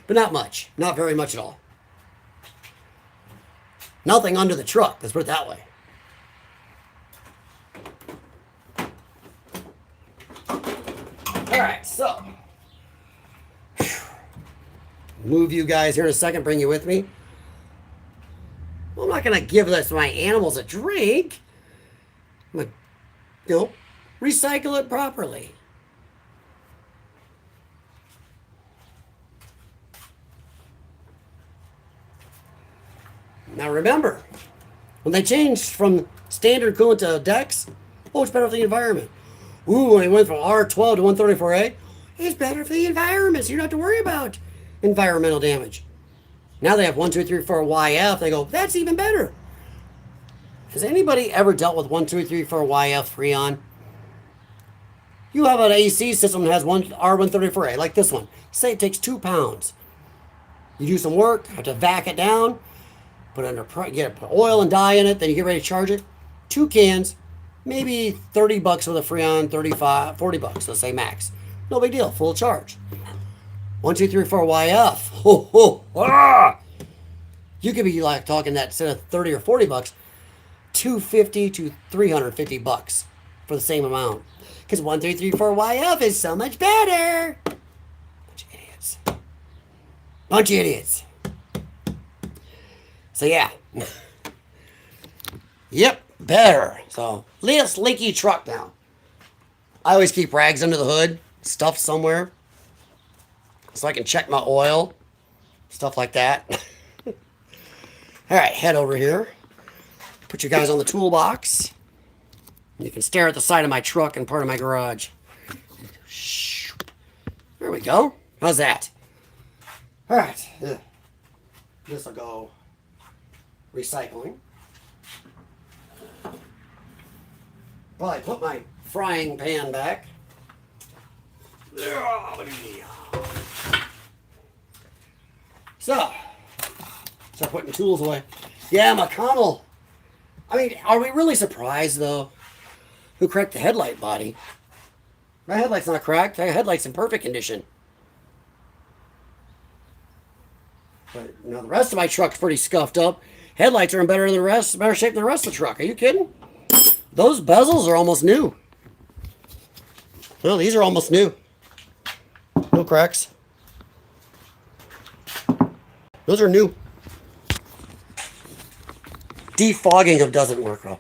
But not much. Not very much at all. Nothing under the truck. Let's put it that way. Alright, so. Move you guys here in a second. Bring you with me. Well, I'm not going to give this my animals a drink. I'm going to, recycle it properly. Now remember, when they changed from standard coolant to decks, it's better for the environment. Ooh, when they went from R12 to 134A, it's better for the environment, so you don't have to worry about environmental damage. Now they have 1, 2, 3, 4 YF, they go, that's even better. Has anybody ever dealt with 1, 2, 3, 4 YF Freon? You have an AC system that has one R134A, like this one. Say it takes 2 pounds. You do some work, have to vac it down, put oil and dye in it, then you get ready to charge it. 2 cans, maybe 30 bucks with a Freon, 35, 40 bucks, let's say max. No big deal, full charge. 1, 2, 3, 4 YF. Ho, ho, ah! You could be like talking that instead of 30 or 40 bucks, 250 to 350 bucks for the same amount. Because 1, 2, 3, 4 YF is so much better. Bunch of idiots. Bunch of idiots. So yeah. Yep, better. So this leaky truck now. I always keep rags under the hood, stuff somewhere, so I can check my oil, stuff like that. All right, head over here. Put you guys on the toolbox. You can stare at the side of my truck and part of my garage. There we go. How's that? All right. This will go recycling. Well, I put my frying pan back. So, start putting tools away. Yeah, McConnell. I mean, are we really surprised, though? Who cracked the headlight body? My headlight's not cracked. My headlight's in perfect condition. But, you know, the rest of my truck's pretty scuffed up. Headlights are in better shape than the rest of the truck. Are you kidding? Those bezels are almost new. Well, these are almost new. No cracks. Those are new. Defogging them doesn't work well.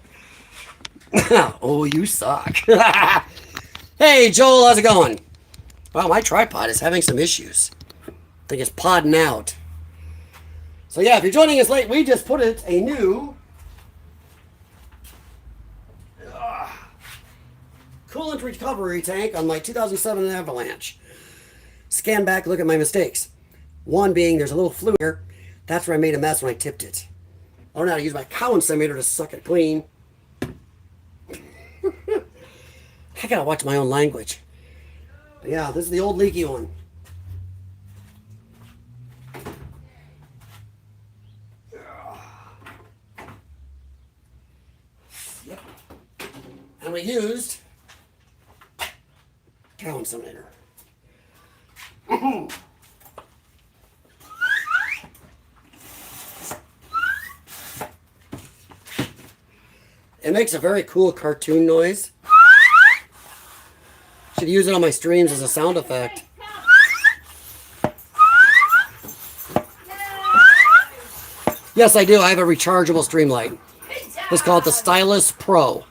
Oh, you suck. Hey, Joel, how's it going? Wow, my tripod is having some issues. I think it's podding out. So yeah, if you're joining us late, we just put it a new coolant recovery tank on my 2007 Avalanche. Scan back, look at my mistakes. One being there's a little fluid here. That's where I made a mess when I tipped it. I don't know how to use my cow inseminator to suck it clean. I gotta watch my own language. But yeah, this is the old leaky one. Yep. And we used cow inseminator. It makes a very cool cartoon noise. Should use it on my streams as a sound effect. Yes, I do. I have a rechargeable stream light. It's called the Stylus Pro.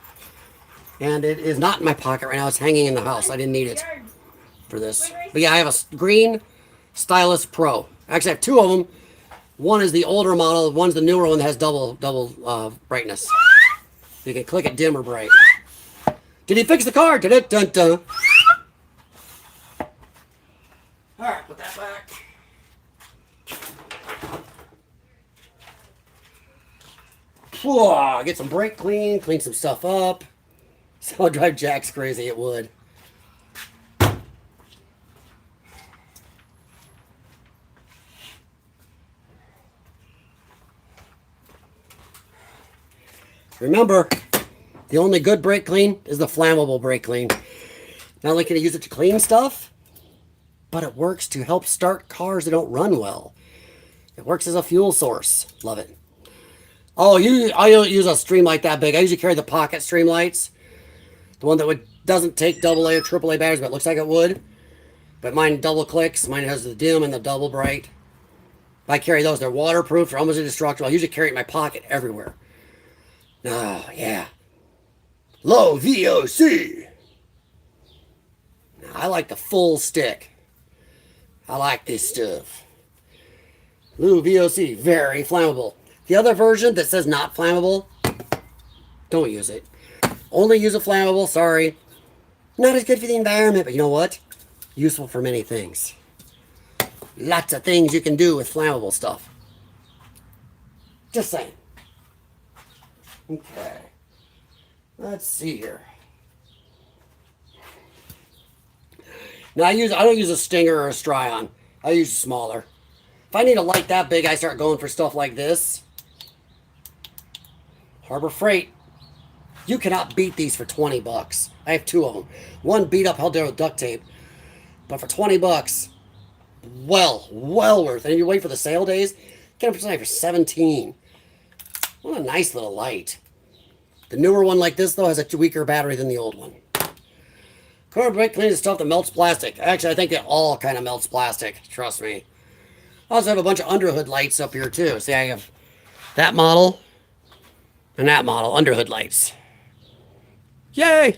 And it is not in my pocket right now. It's hanging in the house. I didn't need it for this. But yeah, I have a green Stylus Pro. Actually, I have two of them. One is the older model. One's the newer one that has double brightness. You can click it dim or bright. Did he fix the car? Dun dun dun. All right, put that back. Whoa, get some brake clean some stuff up. So I'll drive Jack's crazy, it would. Remember, the only good brake clean is the flammable brake clean. Not only can you use it to clean stuff, but it works to help start cars that don't run well. It works as a fuel source. Love it. Oh, I don't use a stream light that big. I usually carry the pocket stream lights. The one that doesn't take AA or AAA batteries, but it looks like it would. But mine double clicks. Mine has the dim and the double bright. I carry those. They're waterproof. They're almost indestructible. I usually carry it in my pocket everywhere. Oh, yeah. Low VOC. I like the full stick. I like this stuff. Low VOC, very flammable. The other version that says not flammable, don't use it. Only use a flammable, sorry. Not as good for the environment, but you know what? Useful for many things. Lots of things you can do with flammable stuff. Just saying. Okay. Let's see here. Now I don't use a Stinger or a Stryon. I use smaller. If I need a light that big, I start going for stuff like this. Harbor Freight. You cannot beat these for 20 bucks. I have two of them. One beat up held there with duct tape. But for 20 bucks, well worth it. And you wait for the sale days, get them for 17. What a nice little light. The newer one like this, though, has a weaker battery than the old one. Car brake clean is stuff that melts plastic. Actually, I think it all kind of melts plastic. Trust me. I also have a bunch of underhood lights up here, too. See, I have that model and that model, underhood lights. Yay!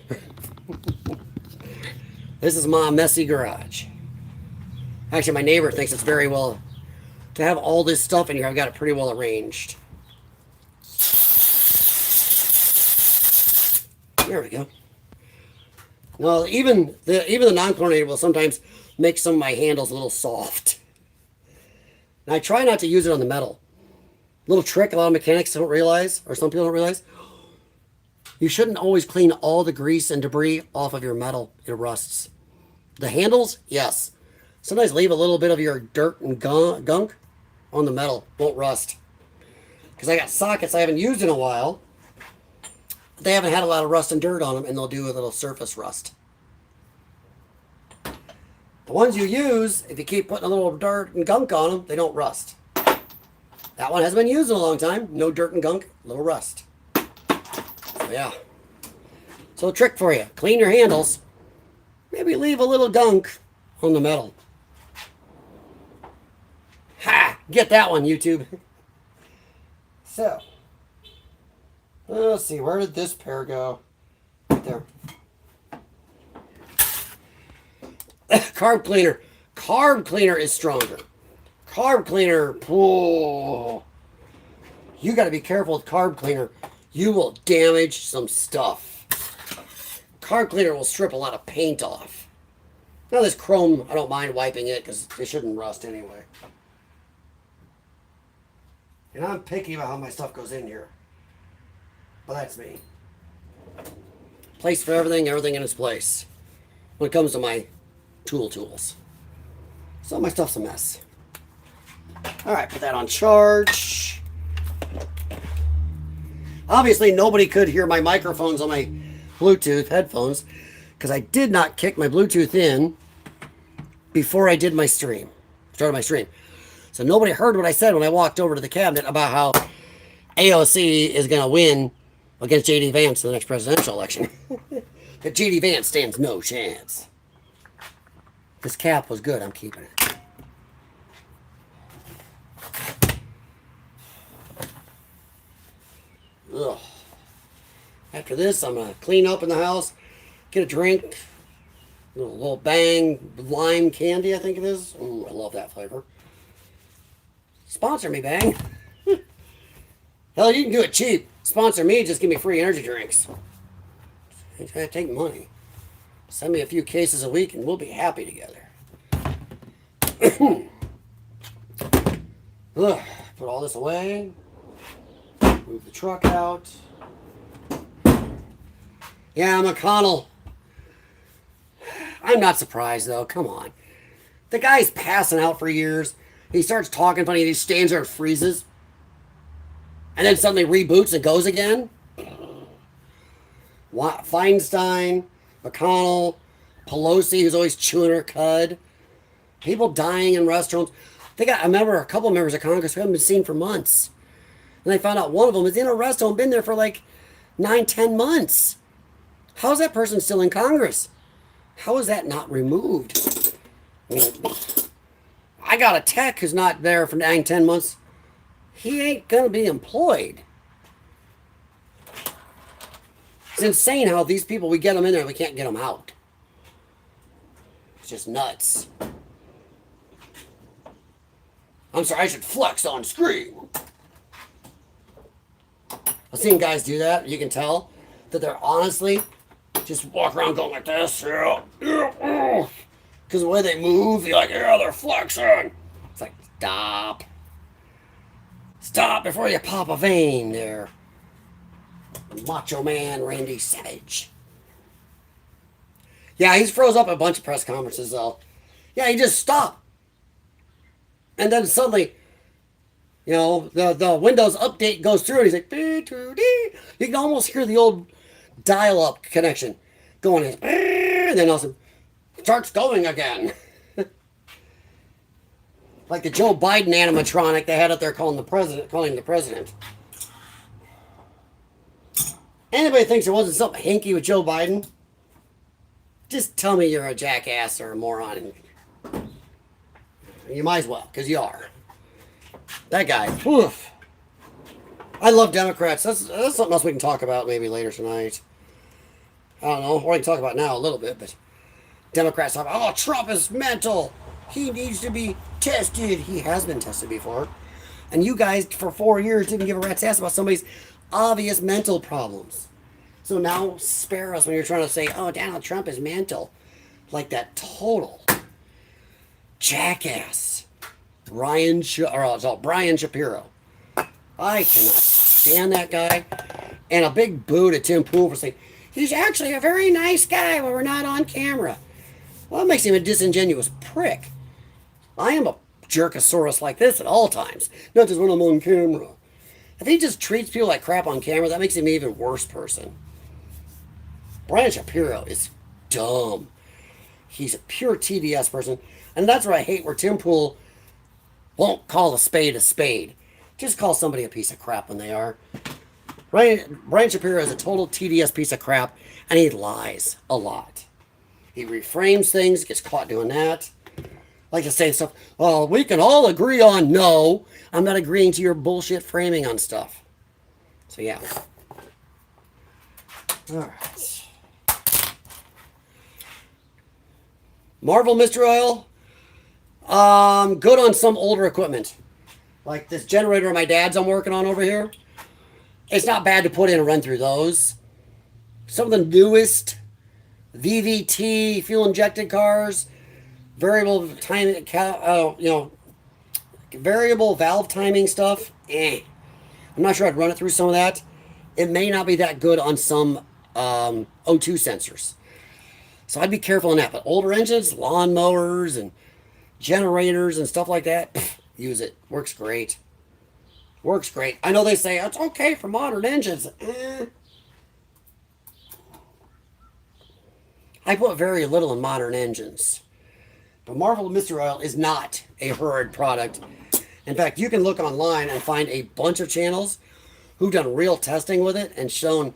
This is my messy garage. Actually, my neighbor thinks it's very well... To have all this stuff in here, I've got it pretty well arranged. There we go. No, even the non-chlorinated will sometimes make some of my handles a little soft. And I try not to use it on the metal. Little trick a lot of mechanics don't realize, or some people don't realize. You shouldn't always clean all the grease and debris off of your metal. It rusts. The handles, yes. Sometimes leave a little bit of your dirt and gunk on the metal. Won't rust. Because I got sockets I haven't used in a while. They haven't had a lot of rust and dirt on them, and they'll do a little surface rust. The ones you use, if you keep putting a little dirt and gunk on them, they don't rust. That one hasn't been used in a long time. No dirt and gunk, little rust. So yeah. So a trick for you. Clean your handles. Maybe leave a little gunk on the metal. Ha! Get that one, YouTube. So. Let's see. Where did this pair go? Right there. Carb cleaner. Carb cleaner is stronger. Carb cleaner. Oh, you got to be careful with carb cleaner. You will damage some stuff. Carb cleaner will strip a lot of paint off. Now this chrome, I don't mind wiping it because it shouldn't rust anyway. And I'm picky about how my stuff goes in here. But that's me. Place for everything, everything in its place. When it comes to my tools. So my stuff's a mess. Alright, put that on charge. Obviously nobody could hear my microphones on my Bluetooth headphones because I did not kick my Bluetooth in before I did my stream. Started my stream. So nobody heard what I said when I walked over to the cabinet about how AOC is going to win against J.D. Vance in the next presidential election. That J.D. Vance stands no chance. This cap was good. I'm keeping it. Ugh. After this, I'm going to clean up in the house, get a drink, a little Bang lime candy, I think it is. Ooh, I love that flavor. Sponsor me, Bang. Hell, you can do it cheap. Sponsor me, just give me free energy drinks. You gotta take money. Send me a few cases a week and we'll be happy together. Ugh, put all this away. Move the truck out. Yeah, McConnell. I'm not surprised though. Come on. The guy's passing out for years. He starts talking funny and he stands there and freezes. And then suddenly reboots and goes again. Feinstein, McConnell, Pelosi, who's always chewing her cud. People dying in restaurants. I remember a couple of members of Congress who haven't been seen for months. And they found out one of them is in a restaurant, been there for like 9-10 months. How is that person still in Congress? How is that not removed? I mean, I got a tech who's not there for 9-10 months. He ain't going to be employed. It's insane how these people, we get them in there and we can't get them out. It's just nuts. I'm sorry, I should flex on screen. I've seen guys do that. You can tell that they're honestly just walk around going like this. Because the way they move, you're like, yeah, they're flexing. It's like, stop. Stop before you pop a vein there. Macho Man Randy Savage. Yeah, he's froze up a bunch of press conferences though. Yeah, he just stopped. And then suddenly, you know, the Windows update goes through and he's like, you can almost hear the old dial-up connection going in. And then also starts going again. Like the Joe Biden animatronic they had up there calling the president. Anybody thinks there wasn't something hinky with Joe Biden? Just tell me you're a jackass or a moron. You might as well, because you are. That guy, oof. I love Democrats. That's something else we can talk about maybe later tonight. I don't know. Or we can talk about now a little bit, but Democrats talk about, oh, Trump is mental. He needs to be tested. He has been tested before. And you guys, for 4 years, didn't give a rat's ass about somebody's obvious mental problems. So now spare us when you're trying to say, oh, Donald Trump is mental. Like that total jackass. Brian Shapiro. I cannot stand that guy. And a big boo to Tim Pool for saying, he's actually a very nice guy when we're not on camera. Well, that makes him a disingenuous prick. I am a jerkosaurus like this at all times, not just when I'm on camera. If he just treats people like crap on camera, that makes him an even worse person. Brian Shapiro is dumb. He's a pure TDS person. And that's what I hate, where Tim Pool won't call a spade a spade. Just call somebody a piece of crap when they are. Brian Shapiro is a total TDS piece of crap, and he lies a lot. He reframes things, gets caught doing that. Like to say stuff, well, we can all agree on. No, I'm not agreeing to your bullshit framing on stuff. So yeah. All right. Marvel Mystery Oil. Good on some older equipment. Like this generator of my dad's I'm working on over here. It's not bad to put in and run through those. Some of the newest VVT fuel injected cars, variable time, variable valve timing stuff. I'm not sure I'd run it through some of that. It may not be that good on some O2 sensors. So I'd be careful on that. But older engines, lawnmowers and generators and stuff like that, use it. Works great. Works great. I know they say it's okay for modern engines. I put very little in modern engines. But Marvel Mystery Oil is not a hurried product. In fact, you can look online and find a bunch of channels who've done real testing with it and shown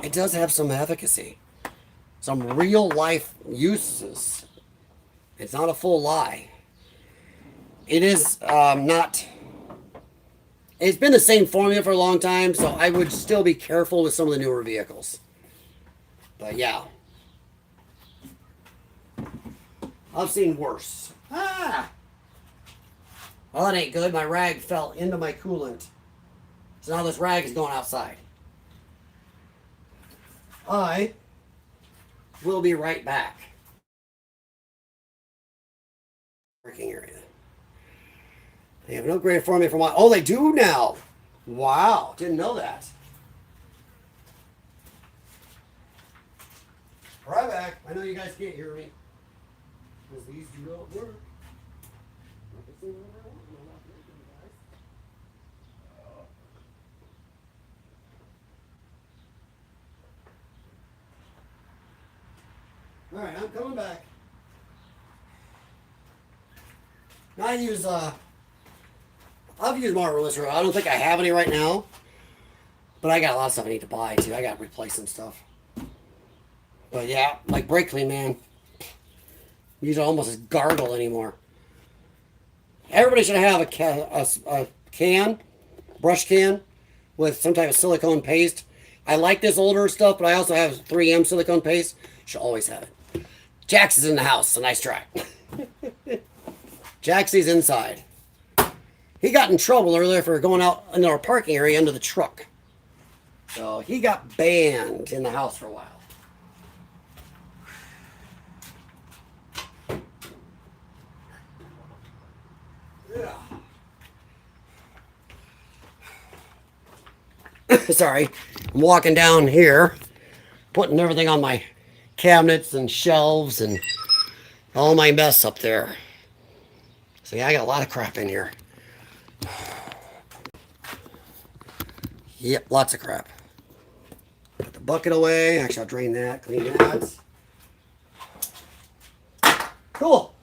it does have some efficacy. Some real life uses. It's not a full lie. It is not. It's been the same formula for a long time, so I would still be careful with some of the newer vehicles. But yeah. I've seen worse. Ah! Well, that ain't good. My rag fell into my coolant. So now this rag is going outside. I will be right back. Parking area. They have no great formula for my. Oh, they do now. Wow, didn't know that. Right back. I know you guys can't hear me because these do not work. All right, I'm coming back. I use I've used Marvel Mystery Oil. I don't think I have any right now, but I got a lot of stuff I need to buy too. I got to replace some stuff. But yeah, like brake clean, man. Use it almost as gargle anymore. Everybody should have a brush can with some type of silicone paste. I like this older stuff, but I also have 3M silicone paste. Should always have it. Jax is in the house, so nice try. Jaxie's inside. He got in trouble earlier for going out in our parking area under the truck. So he got banned in the house for a while. Yeah. Sorry, I'm walking down here, putting everything on my cabinets and shelves and all my mess up there. So yeah, I got a lot of crap in here. Yep, lots of crap. Put the bucket away. Actually, I'll drain that, clean that. Cool.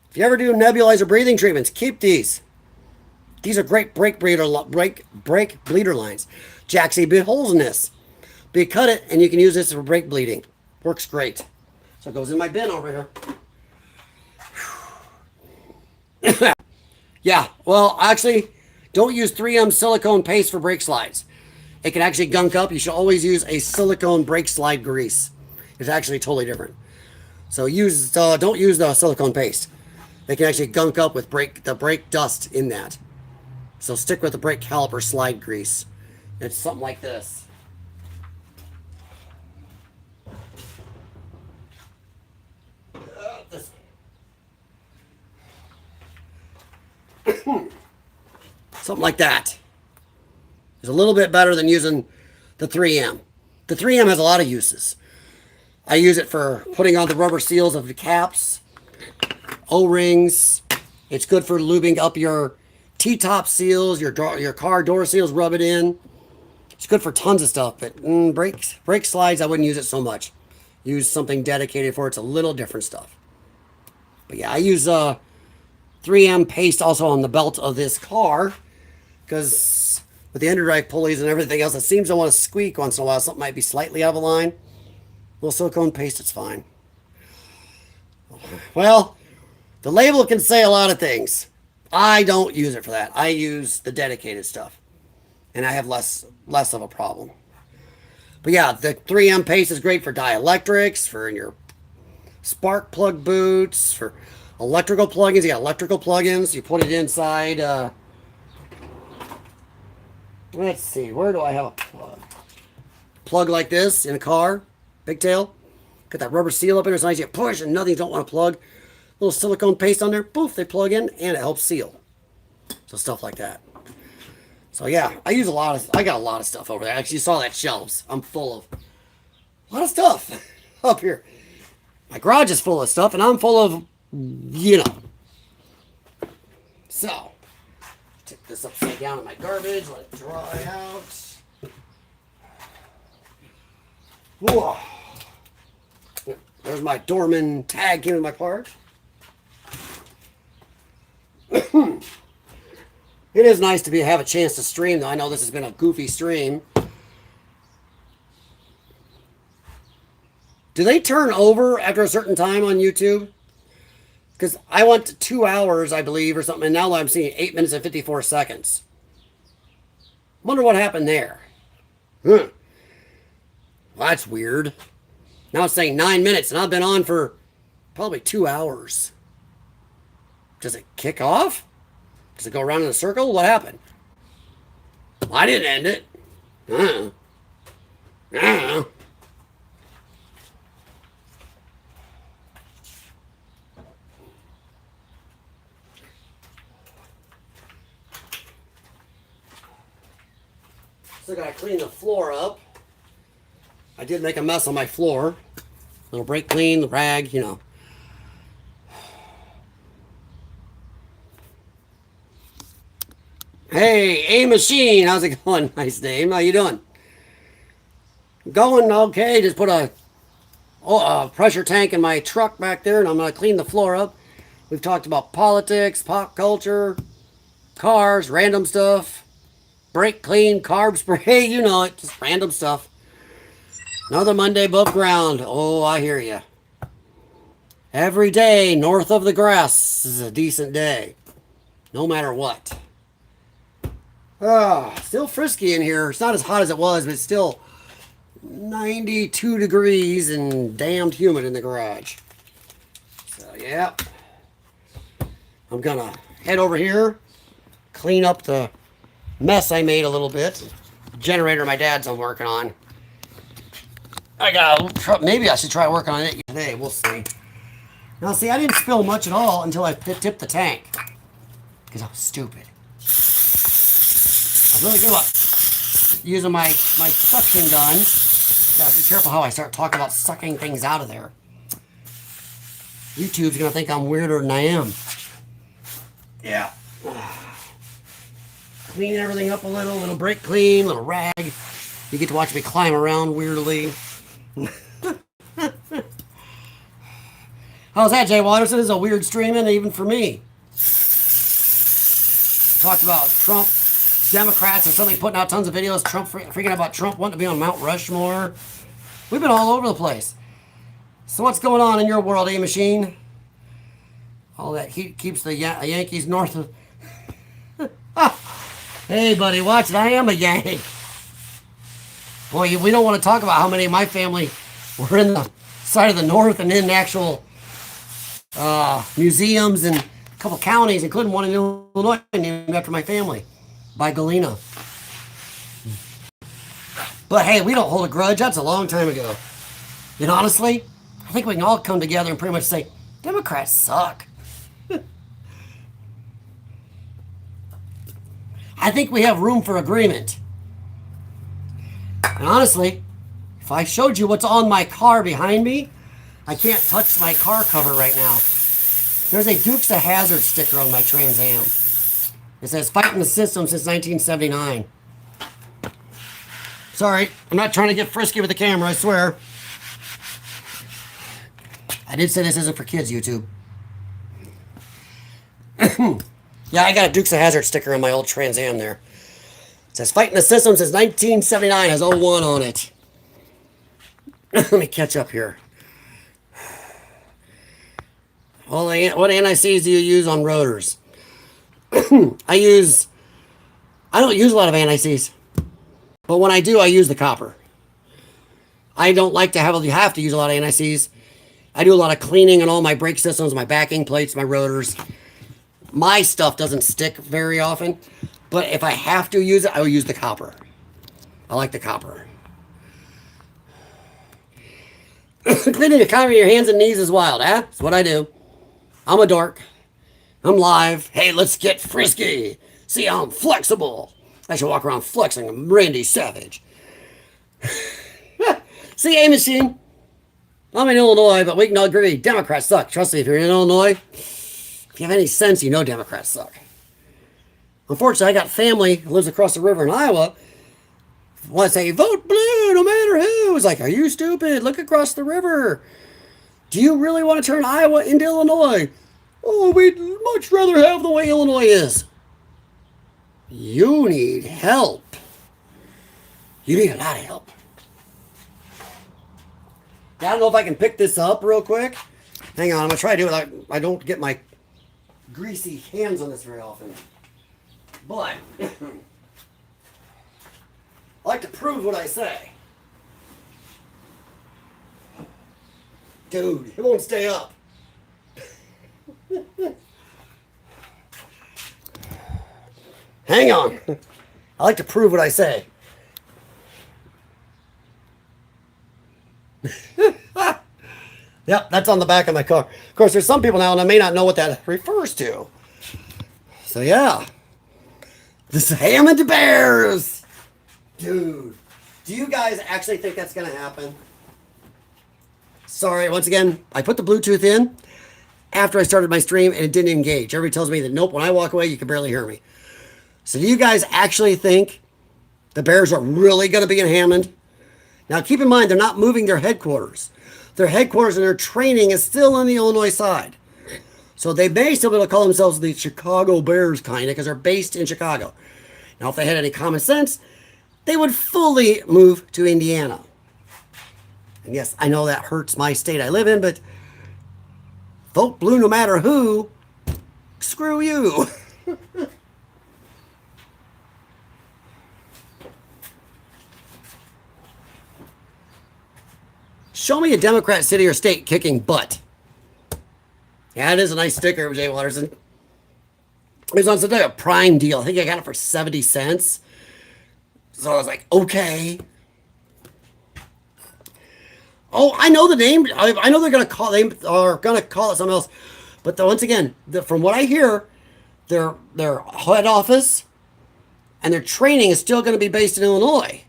If you ever do nebulizer breathing treatments, keep these. These are great brake bleeder lines. Jaxie bit holes in this. But you cut it, and you can use this for brake bleeding. Works great. So it goes in my bin over here. Yeah, well, actually, don't use 3M silicone paste for brake slides. It can actually gunk up. You should always use a silicone brake slide grease. It's actually totally different. So don't use the silicone paste. They can actually gunk up with the brake dust in that. So stick with the brake caliper slide grease. It's something like this. Something like that. It's a little bit better than using the 3M. The 3M has a lot of uses. I use it for putting on the rubber seals of the caps, O-rings. It's good for lubing up your T-top seals, your car door seals, rub it in. It's good for tons of stuff, but brake slides, I wouldn't use it so much. Use something dedicated for it. It's a little different stuff. But yeah, I use 3M paste also on the belt of this car, because with the underdrive pulleys and everything else, it seems to want to squeak once in a while. Something might be slightly out of line. A little silicone paste, it's fine. Well, the label can say a lot of things. I don't use it for that. I use the dedicated stuff, and I have less of a problem. But yeah, the 3M paste is great for dielectrics, for your spark plug boots, for electrical plugins. You got electrical plugins. You put it inside. Let's see, where do I have a plug? Plug like this in a car, pigtail. Got that rubber seal up in there, so nice you push and nothing you don't want to plug. Little silicone paste on there, poof, they plug in and it helps seal. So stuff like that. So yeah, I got a lot of stuff over there. Actually, you saw that shelves. I'm full of a lot of stuff up here. My garage is full of stuff and I'm full of, So, take this upside down in my garbage, let it dry out. Whoa. There's my Dorman tag came in my part. It is nice to have a chance to stream, though. I know this has been a goofy stream. Do they turn over after a certain time on YouTube? Because I went to 2 hours, I believe, or something, and now I'm seeing 8 minutes and 54 seconds. Wonder what happened there. Well, that's weird. Now it's saying 9 minutes, and I've been on for probably 2 hours. Does it kick off? Does it go around in a circle? What happened? I didn't end it. Still gotta clean the floor up. I did make a mess on my floor. Little brake clean, the rag, Hey, A Machine, how's it going? Nice name. How you doing? Going okay. Just put a pressure tank in my truck back there, and I'm going to clean the floor up. We've talked about politics, pop culture, cars, random stuff, brake clean, carb spray, you know it, just random stuff. Another Monday above ground. Oh, I hear you. Every day north of the grass is a decent day, no matter what. Still frisky in here. It's not as hot as it was, but it's still 92 degrees and damned humid in the garage. So, yeah. I'm gonna head over here, clean up the mess I made a little bit. The generator my dad's I'm working on. Maybe I should try working on it today. We'll see. Now, see, I didn't spill much at all until I tipped the tank. Because I was stupid. I'm really good about using my suction gun. Gotta be careful how I start talking about sucking things out of there. YouTube's gonna think I'm weirder than I am. Yeah. Clean everything up a little brake clean, little rag. You get to watch me climb around weirdly. How's that, Jay Watterson? This is a weird streaming, even for me. Talked about Trump, Democrats, and suddenly putting out tons of videos. Trump freaking out about Trump wanting to be on Mount Rushmore. We've been all over the place. So what's going on in your world, A Machine? All that heat keeps the Yankees north of... Hey, buddy, watch it. I am a Yank. Boy, we don't want to talk about how many of my family were in the side of the north and in actual museums and a couple counties, including one in Illinois named after my family, by Galena. But hey, we don't hold a grudge. That's a long time ago. And honestly, I think we can all come together and pretty much say, Democrats suck. I think we have room for agreement. And honestly, if I showed you what's on my car behind me, I can't touch my car cover right now. There's a Dukes of Hazzard sticker on my Trans Am. It says fighting the system since 1979. Sorry, I'm not trying to get frisky with the camera, I swear. I did say this isn't for kids, YouTube. Yeah, I got a Dukes of Hazzard sticker on my old Trans Am there. It says fighting the system since 1979, has 01 on it. Let me catch up here. What anti-seize do you use on rotors? I don't use a lot of anti-seize. But when I do, I use the copper. I don't like to have to use a lot of anti-seize. I do a lot of cleaning on all my brake systems, my backing plates, my rotors. My stuff doesn't stick very often. But if I have to use it, I will use the copper. I like the copper. Cleaning the copper in your hands and knees is wild, huh? That's what I do. I'm a dork. I'm live. Hey, let's get frisky. See how I'm flexible. I should walk around flexing. I'm Randy Savage. See, A-Machine. I'm in Illinois, but we can all agree Democrats suck. Trust me, if you're in Illinois, if you have any sense, you know Democrats suck. Unfortunately, I got family who lives across the river in Iowa. Want to say, vote blue no matter who. It's like, are you stupid? Look across the river. Do you really want to turn Iowa into Illinois? Oh, we'd much rather have the way Illinois is. You need help. You need a lot of help. I don't know if I can pick this up real quick. Hang on, I'm going to try to do it. I don't get my greasy hands on this very often. But I like to prove what I say. Dude, it won't stay up. Hang on. I like to prove what I say. Yep, that's on the back of my car. Of course, there's some people now, and I may not know what that refers to. So, yeah. This Hammond Bears. Dude, do you guys actually think that's going to happen? Sorry, once again, I put the Bluetooth in after I started my stream, and it didn't engage. Everybody tells me that, nope, when I walk away, you can barely hear me. So do you guys actually think the Bears are really going to be in Hammond? Now, keep in mind, they're not moving their headquarters. Their headquarters and their training is still on the Illinois side. So they may still be able to call themselves the Chicago Bears, kind of, because they're based in Chicago. Now, if they had any common sense, they would fully move to Indiana. And yes, I know that hurts my state I live in, but vote blue no matter who. Screw you. Show me a Democrat city or state kicking butt. Yeah, it is a nice sticker, Jay Watterson. It was on such a prime deal. I think I got it for 70 cents. So I was like, okay. Oh, I know the name. I know they're going to call it something else. But once again, from what I hear, their head office and their training is still going to be based in Illinois.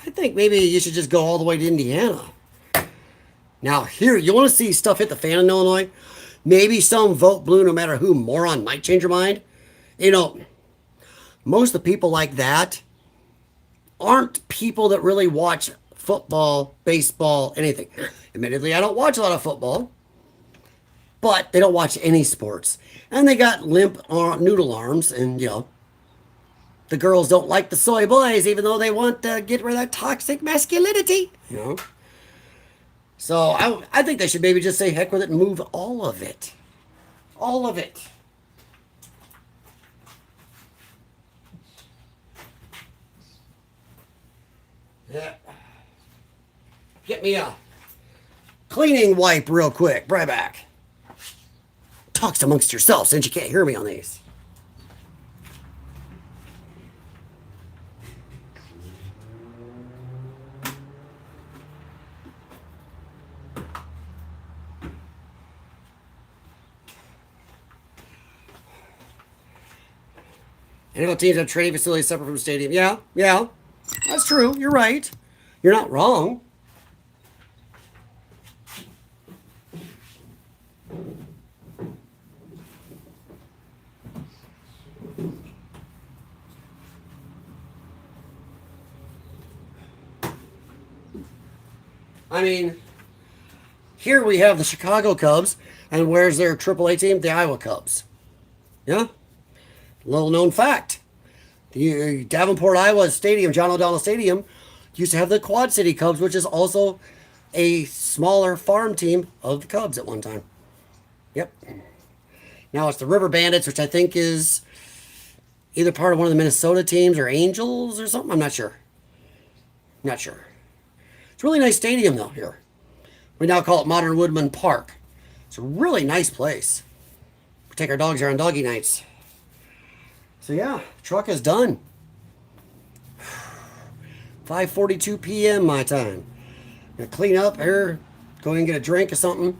I think maybe you should just go all the way to Indiana. Now, here, you want to see stuff hit the fan in Illinois? Maybe some vote blue no matter who moron might change your mind. You know, most of the people like that aren't people that really watch football, baseball, anything. Admittedly, I don't watch a lot of football, but they don't watch any sports. And they got limp noodle arms, and, you know, the girls don't like the soy boys, even though they want to get rid of that toxic masculinity, you know. So I think they should maybe just say heck with it and move all of it. All of it. Yeah. Get me a cleaning wipe real quick. Right back. Talks amongst yourselves since you can't hear me on these. NFL teams have training facilities separate from the stadium. Yeah, yeah. That's true. You're right. You're not wrong. I mean, here we have the Chicago Cubs, and where's their AAA team? The Iowa Cubs. Yeah? Little known fact. The Davenport, Iowa Stadium, John O'Donnell Stadium, used to have the Quad City Cubs, which is also a smaller farm team of the Cubs at one time. Yep. Now it's the River Bandits, which I think is either part of one of the Minnesota teams or Angels or something. I'm not sure. Not sure. It's a really nice stadium, though, here. We now call it Modern Woodman Park. It's a really nice place. We take our dogs here on doggy nights. So, yeah, truck is done. 5:42 p.m. my time. Gonna clean up here, go and get a drink or something.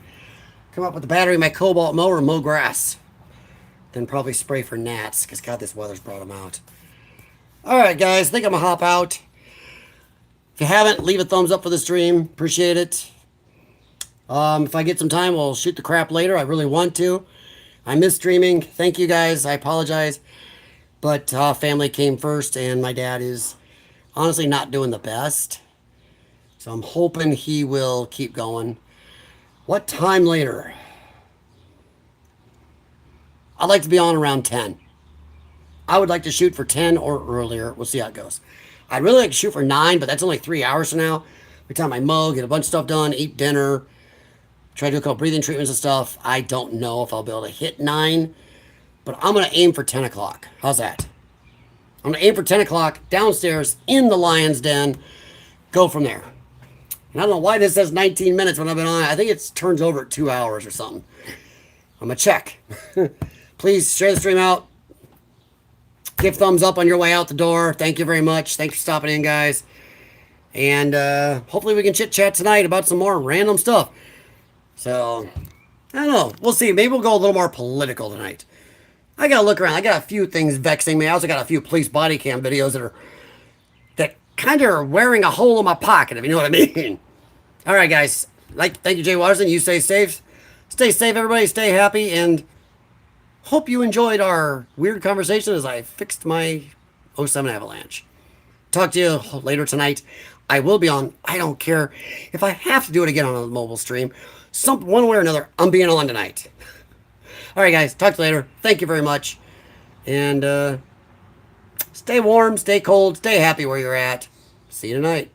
Come up with the battery in my Cobalt mower, mow grass. Then probably spray for gnats, because, God, this weather's brought them out. All right, guys, I think I'm going to hop out. If you haven't, leave a thumbs up for the stream. Appreciate it. If I get some time, we'll shoot the crap later. I really want to. I miss streaming. Thank you, guys. I apologize. But family came first, and my dad is honestly not doing the best. So I'm hoping he will keep going. What time later? I'd like to be on around 10. I would like to shoot for 10 or earlier. We'll see how it goes. I'd really like to shoot for 9, but that's only 3 hours from now. Every time I mow, get a bunch of stuff done, eat dinner, try to do a couple breathing treatments and stuff. I don't know if I'll be able to hit 9, but I'm going to aim for 10 o'clock. How's that? I'm going to aim for 10 o'clock downstairs in the Lion's Den. Go from there. And I don't know why this says 19 minutes when I've been on it. I think it turns over at 2 hours or something. I'm going to check. Please share the stream out. Give thumbs up on your way out the door. Thank you very much. Thanks for stopping in, guys. And hopefully we can chit-chat tonight about some more random stuff. So, I don't know. We'll see. Maybe we'll go a little more political tonight. I got to look around. I got a few things vexing me. I also got a few police body cam videos that kind of are wearing a hole in my pocket, if you know what I mean. All right, guys. Thank you, Jay Watterson. You stay safe. Stay safe, everybody. Stay happy. And hope you enjoyed our weird conversation as I fixed my '07 Avalanche. Talk to you later tonight. I will be on. I don't care if I have to do it again on a mobile stream. One way or another, I'm being on tonight. All right, guys. Talk to you later. Thank you very much. And stay warm, stay cold, stay happy where you're at. See you tonight.